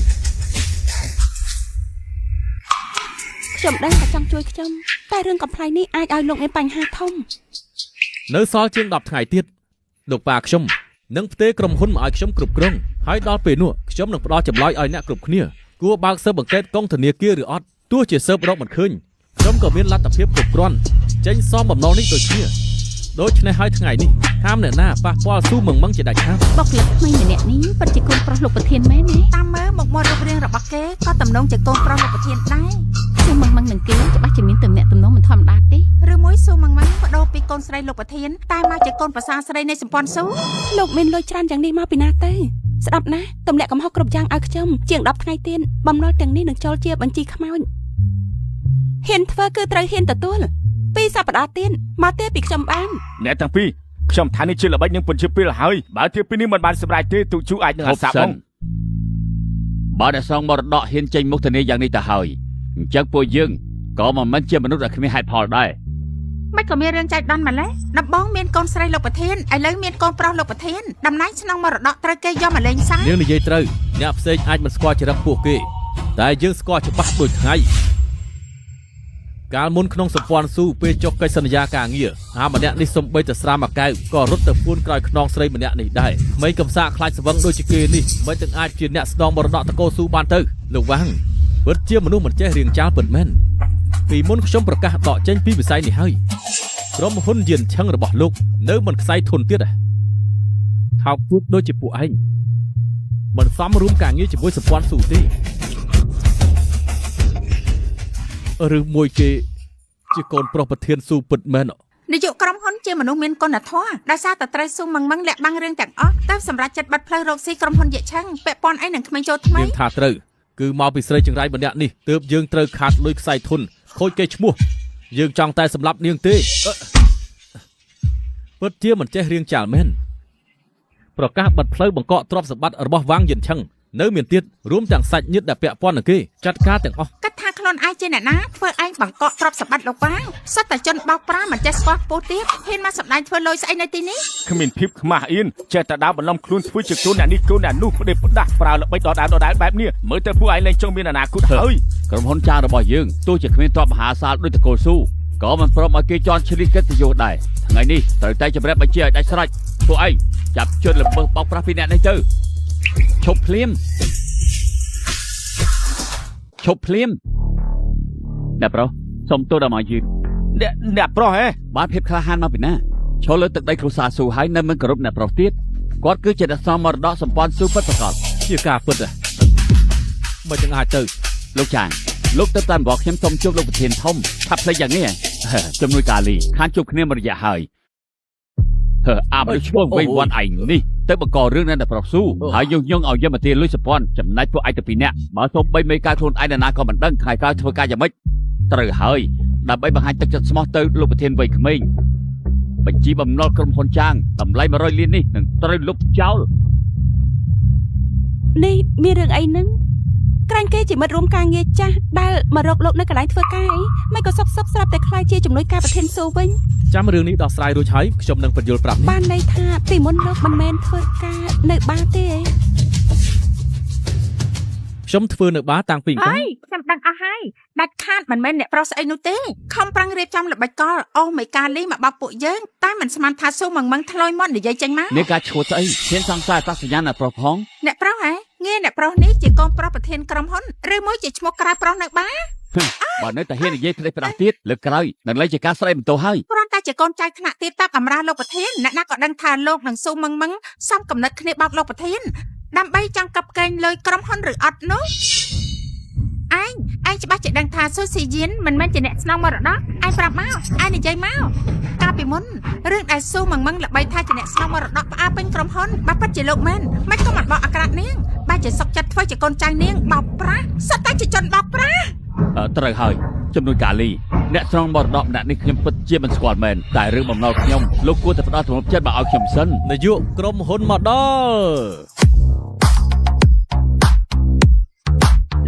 ខ្ញុំដឹងថាចង់ជួយខ្ញុំតែរឿងកំ pl នេះអាចឲ្យលោកមានបញ្ហាធំ នៅសល់ជាង10ថ្ងៃទៀតលោកប៉ាខ្ញុំនឹងផ្ទេរក្រុមហ៊ុនមកឲ្យខ្ញុំគ្រប់គ្រងហើយដល់ពេលនោះខ្ញុំនឹងផ្ដល់ចម្លើយឲ្យអ្នកគ្រប់គ្នាគួរបើកស៊ើបអង្កេតកងធនាគារឬអត់ទោះជាស៊ើបរកមិនឃើញខ្ញុំក៏មានលទ្ធភាពគ្រប់គ្រាន់ចេញសមបំណុលនេះដូចគ្នាដូច្នេះហើយថ្ងៃនេះហាមអ្នកណាប៉ះពាល់ស៊ូម៉ងជាដាច់ខាត បុគ្គលិកថ្មីម្នាក់នេះពិតជាកូនប្រុសលោកប្រធានមែនទេ តាមមើលមុខមាត់រូបរាងរបស់គេក៏តំណងជាកូនប្រុសលោកប្រធានដែរ ស៊ូម៉ងនឹងគេច្បាស់ជាមានទំនាក់ទំនងមិនធម្មតាទេ ឬមួយស៊ូម៉ងបដូរពីកូនស្រីលោកប្រធានតែមកជាកូនប្រសារស្រីនៃសម្ព័ន្ធស៊ូ លោកមានលុយច្រើនយ៉ាងនេះមកពីណាទៅស្ដាប់ណាទម្លាក់កំហុសគ្រប់យ៉ាងឲ្យខ្ញុំជាង10ថ្ងៃទៀតបំណុលទាំងនេះនឹងចូលជាបញ្ជីខ្មោចហ៊ានធ្វើគឺត្រូវហ៊ានទទួល2សប្តាហ៍ទៀតមកទេពីខ្ញុំបាន អ្នកទាំងពីរខ្ញុំថានេះជាល្បិចនឹងពន្យល់ពេលហើយបើទីពីនេះមិនបានសម្រេចទេទូជូអាចនឹងអាសាប់ផង បើអ្នកសងមរតកហ៊ានចេញមុខធានាយ៉ាងនេះទៅហើយអញ្ចឹងពួកយើងក៏មិនមែនជាមនុស្សដែលគ្មានហេតុផលដែរ មិនក៏មានរឿងចៃដន្យម្ល៉េះដំបងមានកូនស្រីលោកប្រធានឥឡូវមានកូនប្រុសលោកប្រធានតំណែងស្នងមរតកត្រូវគេយកមកលេងសើច នាងនិយាយត្រូវអ្នកផ្សេងអាចមិនស្គាល់ចរិតពួកគេតែយើងស្គាល់ច្បាស់ដូចថ្ងៃកាលមុនក្នុងសម្ព័ន្ធស៊ូពេលចុះកិច្ចសន្យាការងារអាម្នាក់នេះសំបីតែស្រាមកកៅក៏រត់ទៅពួនក្រោយខ្នងស្រីម្នាក់នេះដែរថ្មីកំសាខ្លាចស្វឹងដូចជាគេនេះមិនទាំងអាចជាអ្នកស្នងមរតកតកោស៊ូបានទៅលោកវាំងពិតជាមនុស្សមិនចេះរៀងចាលពិតមែនពីមុនខ្ញុំប្រកាសដកចេញពីវិស័យនេះហើយក្រុមហ៊ុនយានឆឹងរបស់លោកនៅមិនខ្សែធនទៀតថោកទួតដូចជាពួកឯងមិនសមរួមការងារជាមួយសម្ព័ន្ធស៊ូទេឬមួយគេជាកូនប្រុសប្រធានស៊ូពិតមែន នាយកក្រុមហ៊ុនជាមនុស្សមានគុណធម៌ដោយសារតែត្រូវស៊ូម៉ងលាក់បាំងរឿងទាំងអស់តែសម្រាប់ចិត្តបាត់ផ្លូវរកស៊ីក្រុមហ៊ុនយក្សឆឹងពាក់ព័ន្ធអីនឹងក្មេងចូលថ្មី យើងថាត្រូវគឺមកពីស្រីចង្រៃម្នាក់នេះទើបយើងត្រូវខាតលុយខ្សែធនខូចគេឈ្មោះយើងចង់តែសម្លាប់នាងទេពិតជាមិនចេះរៀងចាលមែនប្រកាសបាត់ផ្លូវបង្កក់ទ្រព្យសម្បត្តិរបស់វាងយានឆឹងនៅមានទៀតរួមទាំងសាច់ញាតិដែលពាក់ព័ន្ធនឹងគេចាត់ការទាំងអស់ គិតថាខ្លួនឯងជាអ្នកណាធ្វើឯងបង្កក់ទ្រព្យសម្បត្តិលោកបាងសុទ្ធតែជនបោកប្រាស់មិនចេះស្គាល់ពូទៀតហ៊ានមកសម្ដែងធ្វើលុយស្អីនៅទីនេះ គ្មានភាពខ្មាស់អៀនចេះតែដើរបន្លំខ្លួនធ្វើជាកូនអ្នកនេះកូនអ្នកនោះផ្ដេសផ្ដាស់ប្រើល្បិចដដែលបែបនេះមើលទៅពួកឯងលែងចង់មានអនាគតហើយ ក្រុមហ៊ុនចាងរបស់យើងទោះជាគ្មានទ្រព្យមហាសាលដូចតកូលស៊ូក៏មិនព្រមឲ្យគេជន់ឈ្លីកិត្តិយសដែរថ្ងៃនេះត្រូវតែជម្រាបបញ្ជាឲ្យដាច់ស្រេចពួកឯងចាប់ជនល្មើសបោកប្រាស់ពីអ្នកនេះទៅឈប់ភ្លាមអ្នកប្រុសសុំទោសដល់មកយឺត អ្នកប្រុសហ៎ បានភាពក្លាហានមកពីណាឈរលើទឹកដីគ្រួសារស៊ូហើយនៅមិនគោរពអ្នកប្រុសទៀតគាត់គឺជាអ្នកសំមរតកសម្ព័ន្ធស៊ូពិតប្រាកដ ជាការពិតមិនទាំងអាចទៅ លោកចាងលោកទៅតាមบอกខ្ញុំសុំជួបលោកប្រធានធំថាផ្លេចយ៉ាងនេះជំនួយកាលីខានជួបគ្នាមួយរយៈហើយអាមនុស្សឈ្មោះវិញវត្តឯងនេះទៅបង្ករឿងនៅតែប្រុសស៊ូហើយយុយងឲ្យយកមកទាលុយសម្ព័ន្ធចំណែកពួកឯងទៅពីអ្នកបើសូម្បីមេការខ្លួនឯងណាក៏មិនដឹងថ្ងៃក្រោយធ្វើការយ៉ាងម៉េចត្រូវហើយដើម្បីបង្ហាញទឹកចិត្តស្មោះទៅលោកប្រធានវ័យក្មេងបញ្ជីបំណុលក្រុមហ៊ុនចាងតម្លៃ100លាននេះនឹងត្រូវលុបចោល នេះមានរឿងអីហ្នឹងក្រាញ់គេជាមិត្តរួមការងារចាស់ដែលមករកលោកនៅកន្លែងធ្វើការអីមិនក៏សពស្រាប់តែខ្លាយជាជំនួយការប្រធានស៊ូវិញ ចាំរឿងនេះដោះស្រាយរួចហើយខ្ញុំនឹងបញ្យល់ប្រាប់ បានន័យថាពីមុនលោកមិនមែនធ្វើការនៅបារទេ ខ្ញុំ ខ្ញុំធ្វើនៅបារតាំងពីអង្កល ខ្ញុំដឹងអស់ហើយដាច់ខាតមិនមែនអ្នកប្រុសស្អីនោះទេខំប្រឹងរៀបចំល្បិចកលអូមេកាលីមកបោកពួកយើងតែមិនស្មានថាស៊ូម៉ងម៉ងថ្លុយមាត់និយាយចេញមក នាងការឈួតស្អីហ៊ានសង្ស័យអត្តសញ្ញាណអ្នកប្រុសផង អ្នកប្រុសហ៎ងារអ្នកប្រុសនេះជាកូនប្រុសប្រធានក្រុមហ៊ុនឬមួយជាឈ្មោះក្រៅប្រុសនៅបារ បើនៅតែហ៊ាននិយាយផ្ដេសផ្ដាស់ទៀតលើកក្រោយនឹងលែងជាការស្រែកបន្ទោសហើយ គ្រាន់តែជាកូនចៅថ្នាក់ទៀតតាប់អំរាលោកប្រធានអ្នកណាក៏ដឹងថាលោកនឹងស៊ូម៉ងម៉ងសំកំណត់គ្នាបោកលោកប្រធានដើម្បីចង់កັບកេងលុយក្រុមហ៊ុនឬអត់នោះឯងច្បាស់ជាដឹងថាស៊ូស៊ីយៀនមិនមែនជាអ្នកស្នងមរតកឯងប្រាប់មកឯងនិយាយមកកាលពីមុនរឿងដែលស៊ូម៉ងម៉ងល្បីថាជាអ្នកស្នងមរតកផ្អើពេញក្រុមហ៊ុនបើពិតជាលោកមែនមិនក៏មិនបោកអាក្រាតនាងបែរជាសុកចិត្តធ្វើជាកូនចៅនាងបោកប្រាស់សិតតែជាជនបោកប្រាស់ ត្រូវហើយចំនួនកាលីអ្នកស្នងមរតកម្នាក់នេះខ្ញុំពិតជាមិនស្គាល់មែនតែរឿងបំណុលខ្ញុំលោកគួរតែផ្ដោតទំនុកចិត្តមកឲ្យខ្ញុំសិន នាយកក្រុមហ៊ុនមកដល់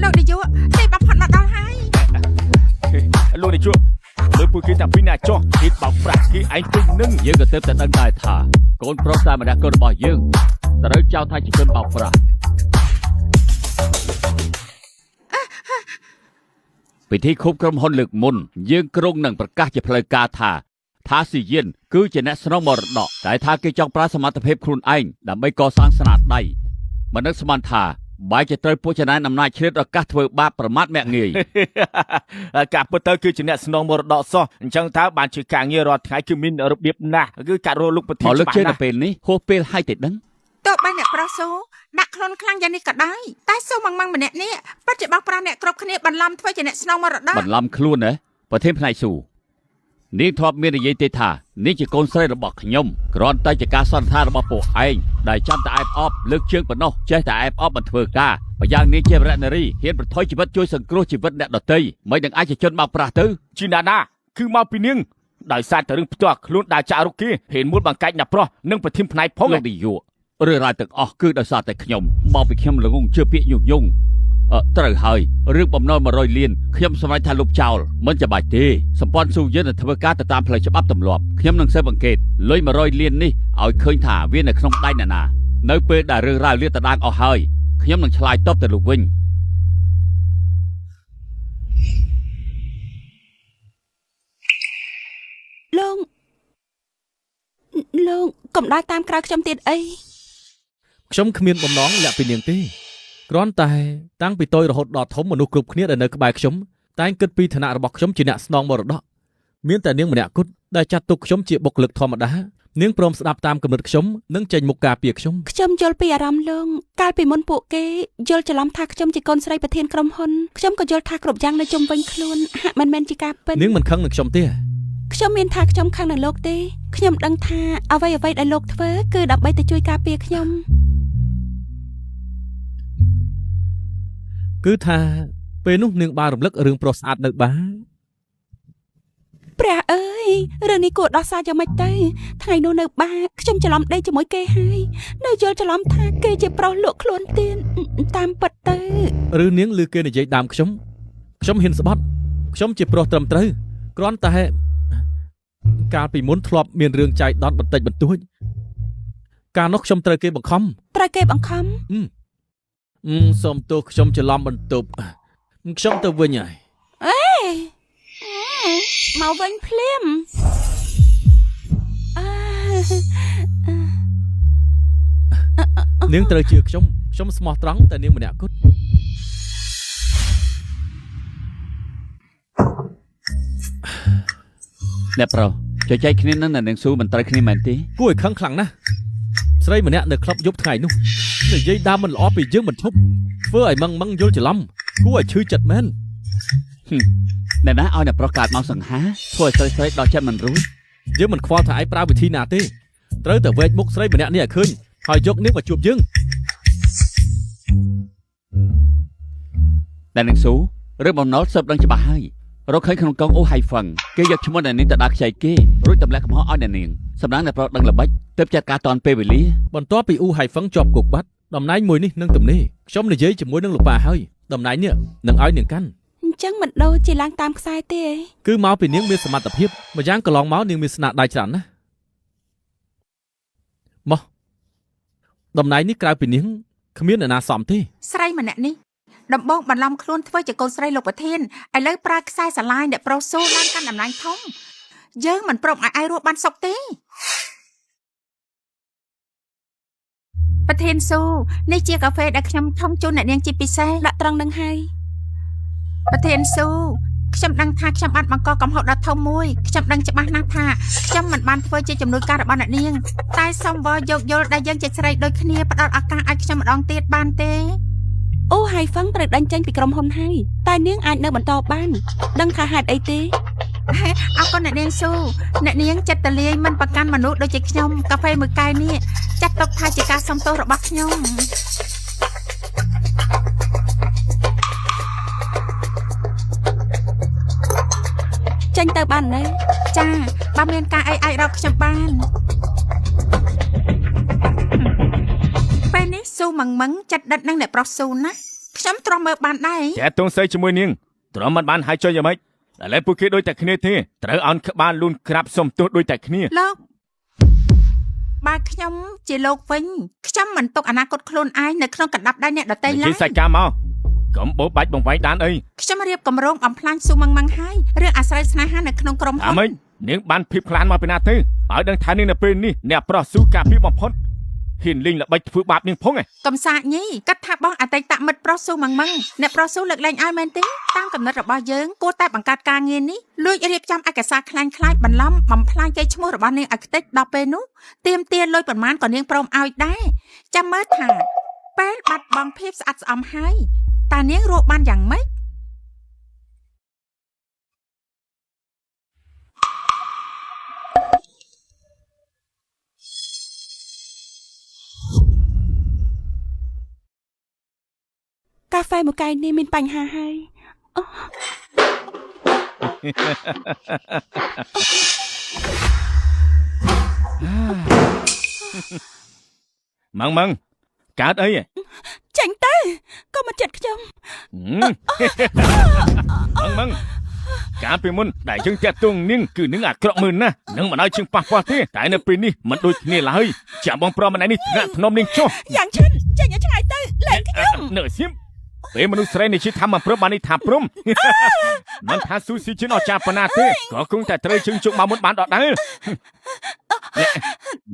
លោកនាយកទេបំផុតមកដល់ហើយ លោកនាយកលើពួកគេតាពីអ្នកចោះគេបោកប្រាស់គេឯងពេញនឹង យើងក៏ទើបតែដឹងដែរថាកូនប្រុសតែម្នាក់កូនរបស់យើងត្រូវចោទថាជាជនបោកប្រាស់ពិធីខូបក្រុមហ៊ុនលើកមុនយើងក្រុងនឹងប្រកាសជាផ្លូវការថាស៊ីយៀនគឺជាអ្នកស្នងមរតកតែថាគេចង់ប្រើសមត្ថភាពខ្លួនឯងដើម្បីកសាងស្នាដៃមិននឹកស្មានថាបែរជាត្រូវពួកចំណាយអំណាចឆ្លៀតឱកាសធ្វើបាបប្រមាថមាក់ងាយ ការពិតទៅគឺជាអ្នកស្នងមរតកសោះអញ្ចឹងតើបានជាការងាររាល់ថ្ងៃគឺមានរបៀបណាស់គឺការរកលោកប្រធាន មកលើក ច្បាស់ ជើង ណា ទៅ ស់ ពេលនេះហួសពេលហើយតែដឹង ទោះបីអ្នកប្រុសស៊ូដាក់ខ្លួនខ្លាំងយ៉ាងនេះក៏ដោយតែស៊ូម៉ងម៉ងម្នាក់នេះពិតជាបោកប្រាស់អ្នកគ្រប់គ្នាបន្លំធ្វើជាអ្នកស្នងមរតក បន្លំខ្លួនណាប្រធានផ្នែកស៊ូនាងធ្លាប់មាននិយាយទេថានាងជាកូនស្រីរបស់ខ្ញុំគ្រាន់តែជាការសន្និដ្ឋានរបស់ពួកឯងដែលចាំតែអែបអបលើកជើងប៉ុណ្ណោះចេះតែអែបអបមិនធ្វើការបើយ៉ាងនាងជាវរនារីហ៊ានប្រថុយជីវិតជួយសង្គ្រោះជីវិតអ្នកដទៃមិននឹងអាចជាជនបោកប្រាស់ទៅ ជីណាណាគឺមកពីនាងដោយសារតែរឿងផ្ទាល់ខ្លួនដើរចាក់រុកគេហេនមួយបង្កាច់អ្នកប្រុសនិងប្រធានផ្នែកផង លោកនាយករឿងរ៉ាវទាំងអស់គឺដោយសារតែខ្ញុំមកពីខ្ញុំល្ងងជឿពាក្យញុះញង់ត្រូវហើយរឿងបំណុល100លានខ្ញុំសម្រេចថាលុបចោលមិនចាំបាច់ទេសម្ព័ន្ធស៊ូយិននឹងធ្វើការទៅតាមផ្លូវច្បាប់ទម្លាប់ខ្ញុំនឹងស៊ើបអង្កេតលុយ100លាននេះឲ្យឃើញថាវានៅក្នុងដៃអ្នកណានៅពេលដែលរឿងរ៉ាវលាតត្រដាងអស់ហើយខ្ញុំនឹងឆ្លើយតបទៅលោកវិញ លោកកុំដើរតាមក្រៅខ្ញុំទៀតអី ខ្ញុំគ្មានបំណងលាក់ពីនាងទេគ្រាន់តែតាំងពីតូចរហូតដល់ធំមនុស្សគ្រប់គ្នាដែលនៅក្បែរខ្ញុំតែងគិតពីឋានៈរបស់ខ្ញុំជាអ្នកស្នងមរតកមានតែនាងម្នាក់គត់ដែលចាត់ទុកខ្ញុំជាបុគ្គលិកធម្មតានាងព្រមស្ដាប់តាមគំនិតខ្ញុំនិងចេញមុខការពារខ្ញុំ ខ្ញុំយល់ពីអារម្មណ៍លោកកាលពីមុនពួកគេយល់ច្រឡំថាខ្ញុំជាកូនស្រីប្រធានក្រុមហ៊ុនខ្ញុំក៏យល់ថាគ្រប់យ៉ាងនៅជុំវិញខ្លួនហាក់មិនមែនជាការពិត នាងមិនខឹងនឹងខ្ញុំទេ ខ្ញុំមានថាខ្ញុំខឹងនឹងលោកទេខ្ញុំដឹងថាអ្វីដែលលោកធ្វើគឺដើម្បីទៅជួយការពារខ្ញុំ គឺថាពេលនោះនាងបានរំលឹករឿងប្រុសស្អាតនៅបារ ព្រះអើយរឿងនេះគួរដោះសារយ៉ាងម៉េចទៅថ្ងៃនោះនៅបារខ្ញុំច្រឡំដេកជាមួយគេហើយនៅយល់ច្រឡំថាគេជាប្រុសលក់ខ្លួនទៀតតាមពិតទៅ ឬនាងឮគេនិយាយដើមខ្ញុំហ៊ានស្បត់ខ្ញុំជាប្រុសត្រឹមត្រូវគ្រាន់តែកាលពីមុនធ្លាប់មានរឿងចាយដន់បន្តិចបន្តួចកាលនោះខ្ញុំត្រូវគេបង្ខំ សូមទោសខ្ញុំច្រឡំបន្ទប់ខ្ញុំទៅវិញហើយ មកវិញភ្លាម នាងត្រូវជឿខ្ញុំស្មោះត្រង់តែនាងម្នាក់គត់ អ្នកប្រុសជជែកគ្នានឹងនាងស៊ូមិនត្រូវគ្នាមែនទេ គួរឲ្យខឹងខ្លាំងណាស់ស្រីម្នាក់នៅក្លឹបយប់ថ្ងៃនោះនិយាយដើមមិនល្អពីយើងមិនឈប់ធ្វើឲ្យម៉ងយល់ច្រឡំគួរឲ្យឈឺចិត្តមែន អ្នកណាឲ្យអ្នកប្រុសកើតមកសង្ហាធ្វើឲ្យស្រីដល់ចិត្តមិនរួច យើងមិនខ្វល់ថាឯងប្រើវិធីណាទេត្រូវតែវែកមុខស្រីម្នាក់នេះឲ្យឃើញហើយយកនាងមកជួបយើង តែនាងស៊ូរឿងបំណុលស៊ើបដឹងច្បាស់ហើយរកឃើញក្នុងកងអូហៃហ្វឹងគេយកឈ្មោះអ្នកនាងទៅដាក់ខ្ចីគេរួចទម្លាក់កំហុសឲ្យអ្នកនាងសម្រាប់អ្នកប្រុសដឹងល្បិចទើបចាត់ការតាន់ពេលវេលា បន្ទាប់ពីអូហៃហ្វឹងជាប់គុកបាត់តំណែងមួយនេះនឹងទំនេរខ្ញុំនិយាយជាមួយនឹងលោកប៉ាហើយតំណែងនេះនឹងឲ្យនាងកាន់ អញ្ចឹងមិនដូរជាឡើងតាមខ្សែទេ គឺមកពីនាងមានសមត្ថភាពម្យ៉ាងកន្លងមកនាងមានស្នាដៃច្រើនណាស់មកតំណែងនេះក្រៅពីនាងគ្មានអ្នកណាសមទេ ស្រីម្នាក់នេះ ដំបងបន្លំខ្លួនធ្វើជាកូនស្រីលោកប្រធានឥឡូវប្រើខ្សែស្រឡាយអ្នកប្រុសស៊ូឡើងកាន់តំណែងធំយើងមិនព្រមឲ្យរស់បានសុខទេប្រធានស៊ូនេះជាកាហ្វេដែលខ្ញុំធំជូនអ្នកនាងជាពិសេសដាក់ត្រង់នឹងហើយប្រធានស៊ូខ្ញុំដឹងថាខ្ញុំបានបង្កកំហុសដ៏ធំមួយខ្ញុំដឹងច្បាស់ណាស់ថាខ្ញុំមិនបានធ្វើជាជំនួយការរបស់អ្នកនាងតែសូមវល់យោគយល់ដែលយើងជាស្រីដូចគ្នាផ្ដល់ឱកាសឲ្យខ្ញុំម្ដងទៀតបានទេអូហើយហ្វឹងត្រូវដេញចេញពីក្រុមហ៊ុនហើយតែនាងអាចនៅបន្តបានដឹងថាហេតុអីទេអរគុណអ្នកនាងស៊ូអ្នកនាងចិត្តតលាយមិនប្រកាន់មនុស្សដូចជាខ្ញុំកាហ្វេមួយកែវនេះចាត់ទុកថាជាការសំទោសរបស់ខ្ញុំចេញទៅបានទេចាបើមានការអីអាចរកខ្ញុំបានពេលនេះស៊ូម៉ងម៉ងចិត្តដិតនឹងអ្នកប្រុសស៊ូណាខ្ញុំទ្រាំមើលបានដែរតែទងស្អីជាមួយនាងទ្រាំមិនបានហើយចុយយ៉ាងម៉េចតែឡើយពួកគេដូចតែគ្នាទេត្រូវអោនក្បាលលូនក្រាបសុំទោសដូចតែគ្នាលោកបើខ្ញុំជាលោកវិញខ្ញុំមិនទុកអនាគតខ្លួនឯងនៅក្នុងកណ្ដាប់ដៃអ្នកដទៃឡើយនិយាយសាច់ការមកកុំបោបាច់បង្វែងដានអីខ្ញុំរៀបកម្រងបំផ្លាញស៊ូម៉ងម៉ងហើយរឿងអាស្រ័យស្នេហានៅក្នុងក្រុមហ៊ុនអាមិញនាងបានភៀបខ្លានមកពីណាទៅឲ្យដឹងថានាងនៅពេលនេះអ្នកប្រុសស៊ូការពីបំផុតហ៊ានលេងល្បិចធ្វើបាបនាងផងឯងកំសាកញីគិតថាបងអតីតមិត្តប្រុសស៊ូម៉ងម៉ងអ្នកប្រុសស៊ូលើកលែងឲ្យមែនទេតាមកំណត់របស់យើងគួរតែបង្កើតការងារនេះលួចរៀបចំឯកសារខ្លាញ់ខ្លាយបន្លំបំផ្លាញកេរ្តិ៍ឈ្មោះរបស់នាងឲ្យខ្ទេចដល់ពេលនោះទៀមទាលុយប្រមាណក៏នាងព្រមឲ្យដែរចាំមើលថាពេលបាត់បង់ភាពស្អាតស្អំហើយតើនាងរស់បានយ៉ាងម៉េចកាហ្វេមួយកែវនេះមានបញ្ហាហើយម៉ងម៉ងកើតអីចេញទៅក៏មកចិត្តខ្ញុំម៉ងកាលពីមុនដែលយើងតាក់ទងនាងគឺនាងអាក្រក់មើលណាស់នឹងមិនឲ្យជាងប៉ះពាល់ទេតែនៅពេលនេះមិនដូចគ្នាឡើយចាំបងប្រុសម្នាក់នេះថ្នាក់ភ្នំនាងចុះយ៉ាងឈិនចេញឲ្យឆ្ងាយទៅលែងខ្ញុំនៅសៀមពេលមនុស្សស្រីនេះជិះថាមកព្រមបាននេះថាព្រមមិនថាស៊ូស៊ីជិនអចាប៉ុណ្ណាទេក៏គង់តែត្រូវជើងជុកមកមុនបានដដែល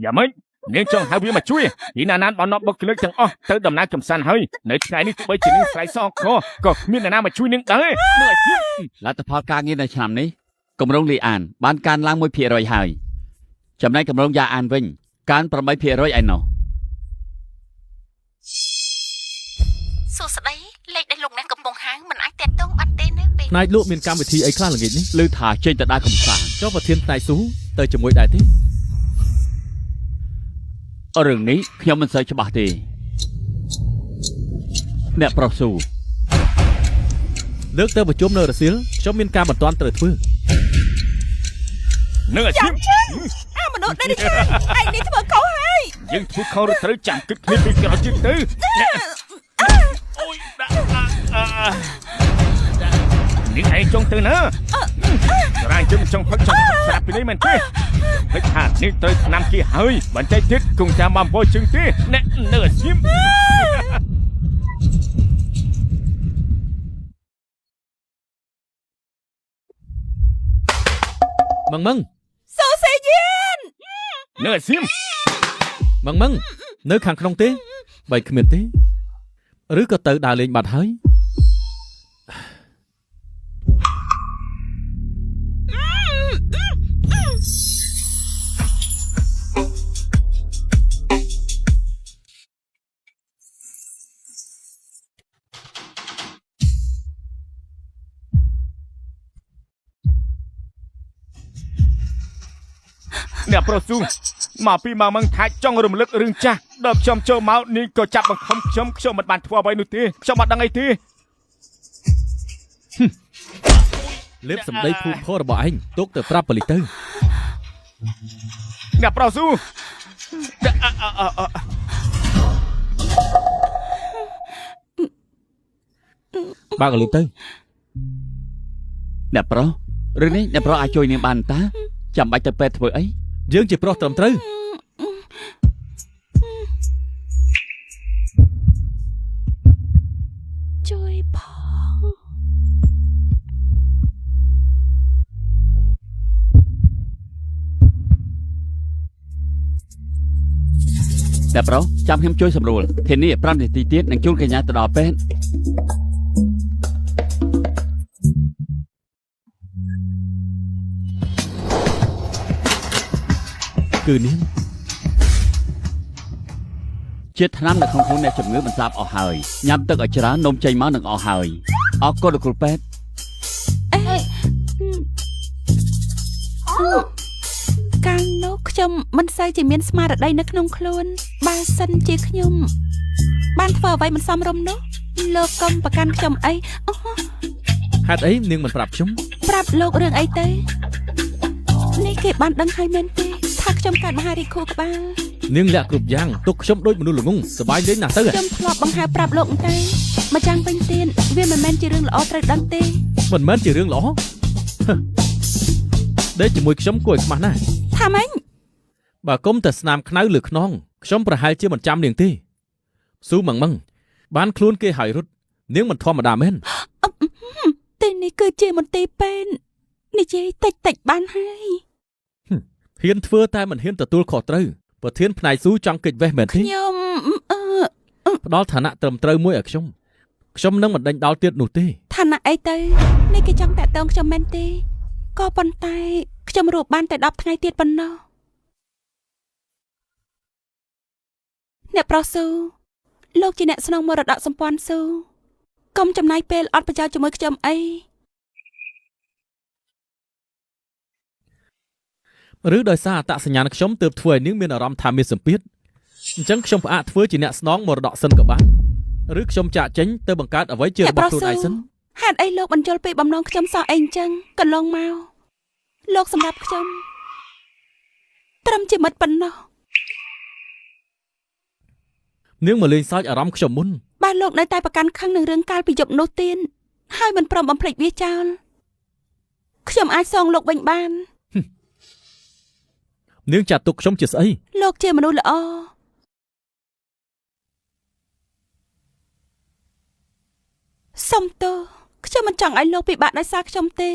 យ៉ាងម៉េចនាងចង់ហៅវាមកជួយពីណានានបានណប់បុកក្លឹកទាំងអស់ទៅដំណើរកំសាន្តហើយនៅថ្ងៃនេះទោះបីជានាងស្រ័យសអកក៏គ្មានអ្នកណាមកជួយនាងដែរនៅអាជីពលទ្ធផលការងារនៅឆ្នាំនេះគម្រោងលីអានបានកើនឡើង 1% ហើយចំណែកគម្រោងយ៉ាអានវិញកើន 8% ឯណោះសួស្ដីលេខដែលលោកអ្នកកំពុងហៅមិនអាចតាក់ទងបានទេនៅពេលផ្នែកលោកមានកម្មវិធីអីខ្លះល្ងាចនេះឮថាចេញទៅដើរកំសាន្តចុះប្រធានផ្នែកស៊ូទៅជាមួយដែរទេរឿងនេះខ្ញុំមិនសូវច្បាស់ទេអ្នកប្រុសស៊ូលើកទៅប្រជុំនៅរសៀលខ្ញុំមានការបន្ទាន់ត្រូវធ្វើនឹងអាជីពអាមនុស្សនេះឯងនេះធ្វើខុសហើយយើងធ្វើខុសឬត្រូវចាំគិតគ្នាពីក្រោយជិះទៅអូយដាក់នេះឯងចង់ទៅណារាយជិះចង់ផឹកចង់ស្រាប់ពីនេះមែនទេហិតថានេះត្រូវឆ្នាំគេហើយបន្តិចទៀតគង់ចាំបំពោជឹងទេអ្នកនៅអាជីពម៉ងសូសេយៀននៅអាជីពម៉ងនៅខាងក្នុងទេបើគ្មានទេឬក៏ទៅដើរលេងបាត់ហើយអ្នកប្រុសស៊ូមកពីម៉ងថាចង់រំលឹករឿងចាស់ដល់ខ្ញុំចូលមកនាងក៏ចាប់បង្ខំខ្ញុំមិនបានធ្វើអ្វីនោះទេខ្ញុំអត់ដឹងអីទេលេបសម្ដីភូផររបស់ឯងទុកទៅប្រាប់ប៉ូលីសទៅអ្នកប្រុសស៊ូបើកលឺទៅអ្នកប្រុសរឿងនេះអ្នកប្រុសអាចជួយនាងបានតាចាំបាច់ទៅពេទ្យធ្វើអីយើងជាប្រុសត្រឹមត្រូវ ជួយផង តែប្រុសចាំខ្ញុំជួយសម្រួលធានា5នាទីទៀតនឹងជួនកញ្ញាទៅដល់ពេទ្យ គឺនាង ជាតិថ្នាំនៅក្នុងខ្លួនអ្នកជំងឺមិនស្លាប់អស់ហើយញ៉ាំទឹកឲ្យច្រើននំចេញមកនឹងអស់ហើយអរគុណលោកគ្រូពេទ្យ កាលនោះខ្ញុំមិនសូវជាមានស្មារតីនៅក្នុងខ្លួនបើសិនជាខ្ញុំបានធ្វើអ្វីមិនសមរម្យនោះលោកកុំប្រកាន់ខ្ញុំអីអូ ហេតុអីនាងមិនប្រាប់ខ្ញុំ ប្រាប់លោករឿងអីទៅនេះគេបានដឹងហើយមែនទេថាខ្ញុំកើតមហារីកខួរក្បាល នាងលាក់គ្រប់យ៉ាងទុកខ្ញុំដូចមនុស្សល្ងងសប្បាយលេងណាស់ទៅ ខ្ញុំធ្លាប់បង្ហើបប្រាប់លោកទៅម្ចាំងវិញទៀតវាមិនមែនជារឿងល្អត្រូវដឹងទេ មិនមែនជារឿងល្អដេកជាមួយខ្ញុំគួរឲ្យខ្មាស់ណាស់ ថាម៉េច បើគុំតែស្នាមខ្នៅលើខ្នងខ្ញុំប្រហែលជាមិនចាំនាងទេស៊ូម៉ងបានខ្លួនគេហើយរត់នាងមិនធម្មតាមែន ទីនេះគឺជាមន្ទីរពេទ្យនិយាយតិចបានហើយ ហ៊ានធ្វើតែមិនហ៊ានទទួលខុសត្រូវប្រធានផ្នែកស៊ូចង់គេចវេះមែនទេ ខ្ញុំ ផ្ដល់ឋានៈត្រឹមត្រូវមួយឲ្យខ្ញុំនឹងមិនដេញដោលទៀតនោះទេ ឋានៈអីទៅនេះគេចង់តាក់ទងខ្ញុំមែនទេក៏ប៉ុន្តែខ្ញុំរស់បានតែ10ថ្ងៃទៀតប៉ុណ្ណោះអ្នកប្រុសស៊ូលោកជាអ្នកស្នងមរតកសម្ព័ន្ធស៊ូកុំចំណាយពេលអត់ប្រយោជន៍ជាមួយខ្ញុំអី ឬដោយសារអត្តសញ្ញាណខ្ញុំទើបធ្វើឲ្យនាងមានអារម្មណ៍ថាមានសម្ពាធអញ្ចឹងខ្ញុំផ្អាកធ្វើជាអ្នកស្នងមរតកសិនក៏បានឬខ្ញុំចាក់ចេញទៅបង្កើតអ្វីជារបស់ខ្លួនឯងសិន ហេតុអីលោកបញ្យល់ពីបំណងខ្ញុំសោះអីអញ្ចឹងកន្លងមកលោកសម្រាប់ខ្ញុំត្រឹមជាមិត្តប៉ុណ្ណោះ នាងមកលេងសើចអារម្មណ៍ខ្ញុំមុន បើលោកនៅតែប្រកាន់ខឹងនឹងរឿងកាលពីយប់នោះទៀតហើយមិនព្រមបំភ្លេចវាចោលខ្ញុំអាចសងលោកវិញបាន នាងចាត់ទុកខ្ញុំជាស្អី លោកជាមនុស្សល្អសុំទោសខ្ញុំមិនចង់ឲ្យលោកពិបាកដោយសារខ្ញុំទេ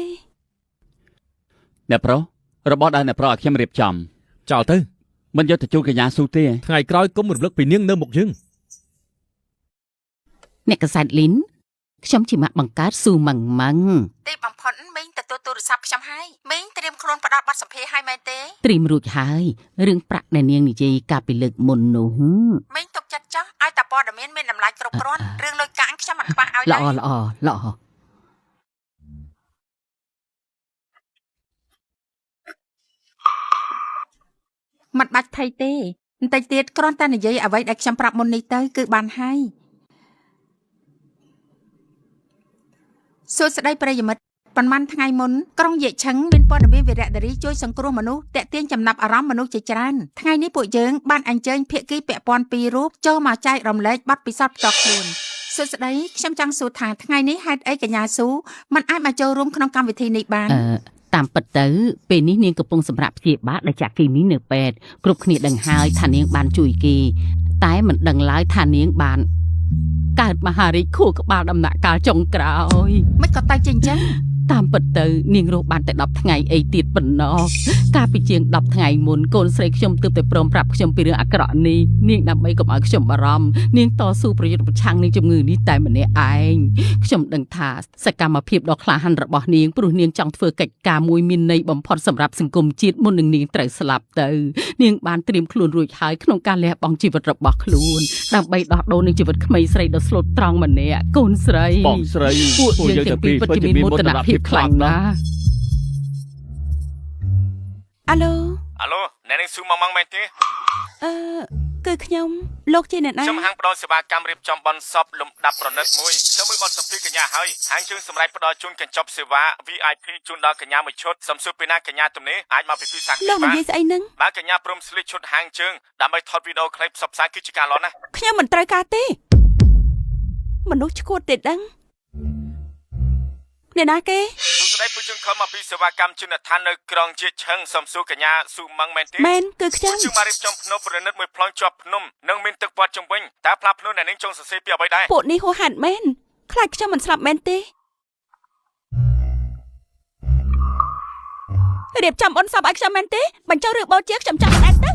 អ្នកប្រុសរបស់ដែលអ្នកប្រុសឲ្យខ្ញុំរៀបចំ ចោលទៅ មិនយកទៅជួនកញ្ញាស៊ូទេ ថ្ងៃក្រោយគុំរំលឹកពីនាងនៅមុខយើង អ្នកកសែតលីនខ្ញុំជាម៉ាក់បង្កើតស៊ូម៉ង ទីបំផុតមីងទទួលទូរស័ព្ទខ្ញុំហើយមីងត្រៀមខ្លួនផ្ដល់ប័ណ្ណសម្ភារឲ្យមែនទេ ត្រៀមរួចហើយរឿងប្រាក់ដែលនាងនិយាយកាលពីលើកមុននោះ មីងទុកចិត្តចោះឲ្យតែព័ត៌មានមានតម្លៃគ្រប់គ្រាន់រឿងលុយកាក់ខ្ញុំមិនខ្វះឲ្យ ល្អមិនបាច់ភ័យទេបន្តិចទៀតគ្រាន់តែនិយាយអ្វីដែលខ្ញុំប្រាប់មុននេះទៅគឺបានហើយសួស្តីប្រិយមិត្តប៉ុន្មានថ្ងៃមុនក្រុងយេឆឹងមានព័ត៌មានវីរៈនារីជួយសង្គ្រោះមនុស្សតាក់ទាញចំណាប់អារម្មណ៍មនុស្សជាច្រើនថ្ងៃនេះពួកយើងបានអញ្ជើញភាគីពាក់ព័ន្ធ2រូបចូលមកចែករំលែកបទពិសោធន៍ផ្ទាល់ខ្លួនសួស្តីខ្ញុំចង់សួរថាថ្ងៃនេះហេតុអីកញ្ញាស៊ូមិនអាចមកចូលរួមក្នុងកម្មវិធីនេះបាន តាមពិតទៅពេលនេះនាងកំពុងសម្រាប់ព្យាបាលដោយចាក់គីមីនៅពេទ្យគ្រប់គ្នាដឹងហើយថានាងបានជួយគេតែមិនដឹងឡើយថានាងបានកើតមហារីកខួរក្បាលដំណាក់កាលចុងក្រោយ មិនក៏តែចេញចឹង តាមពិតទៅនាងរស់បានតែ10ថ្ងៃអីទៀតប៉ុណ្ណោះកាលពីជាង10ថ្ងៃមុនកូនស្រីខ្ញុំទើបតែព្រមប្រាប់ខ្ញុំពីរឿងអាក្រក់នេះនាងដើម្បីកុំឲ្យខ្ញុំបារម្ភនាងតស៊ូប្រយុទ្ធប្រឆាំងនឹងជំងឺនេះតែម្នាក់ឯងខ្ញុំដឹងថាសកម្មភាពដ៏ក្លាហានរបស់នាងព្រោះនាងចង់ធ្វើកិច្ចការមួយមានន័យបំផុតសម្រាប់សង្គមជាតិមុននឹងនាងត្រូវស្លាប់ទៅនាងបានត្រៀមខ្លួនរួចហើយក្នុងការលះបង់ជីវិតរបស់ខ្លួនដើម្បីដោះដូរនឹងជីវិតក្មេងស្រីដ៏ស្លូតត្រង់ម្នាក់កូនស្រី បងស្រី ពួកយើងទាំងពីរពិតជាមានមោទនភាពខ្លាំងណាស់អាឡូ អ្នកនាងស៊ូម៉ងមែនទេ គឺខ្ញុំលោកជាអ្នកណា ខ្ញុំហាងផ្ដល់សេវាកម្មរៀបចំប័ណ្ណសពលំដាប់ប្រណិតមួយខ្ញុំមើលប័ណ្ណសម្ភារកញ្ញាហើយហាងជើងសម្រាប់ផ្ដល់ជូនកញ្ចប់សេវា VIP ជូនដល់កញ្ញាមួយឈុតសំសួរពីណាកញ្ញាទំនេរអាចមកពិភាក្សាគ្នា លោកនិ បាន យាយស្អីហ្នឹង បើកញ្ញាព្រមស្លៀកឈុតហាងជើងដើម្បីថតវីដេអូខ្លីផ្សព្វផ្សាយគឺជាការល្អណាស់ ខ្ញុំមិនត្រូវការទេមនុស្សឈួតទេដឹងអ្នកណាគេ សួស្តីពួកយើងខំមកពីសេវាកម្មជូនដ្ឋាននៅក្រុងជាឆឹងសំសួរកញ្ញាស៊ូម៉ងមែនទេ មែនគឺខ្ញុំ យើងមករៀបចំភ្នំប្រណិតមួយប្លង់ជាប់ភ្នំនិងមានទឹកព័ទ្ធជុំវិញតើផ្លាភ្នំអ្នកនាងចង់សរសេរពីអ្វីដែរ ពួកនេះហួសហេតុមែន ខ្លាចខ្ញុំមិនស្លាប់មែនទេរៀបចំអ៊ុនសពឲ្យខ្ញុំមែនទេបញ្ចុះរឿងបោជាខ្ញុំចាំមិនអត់ទៅ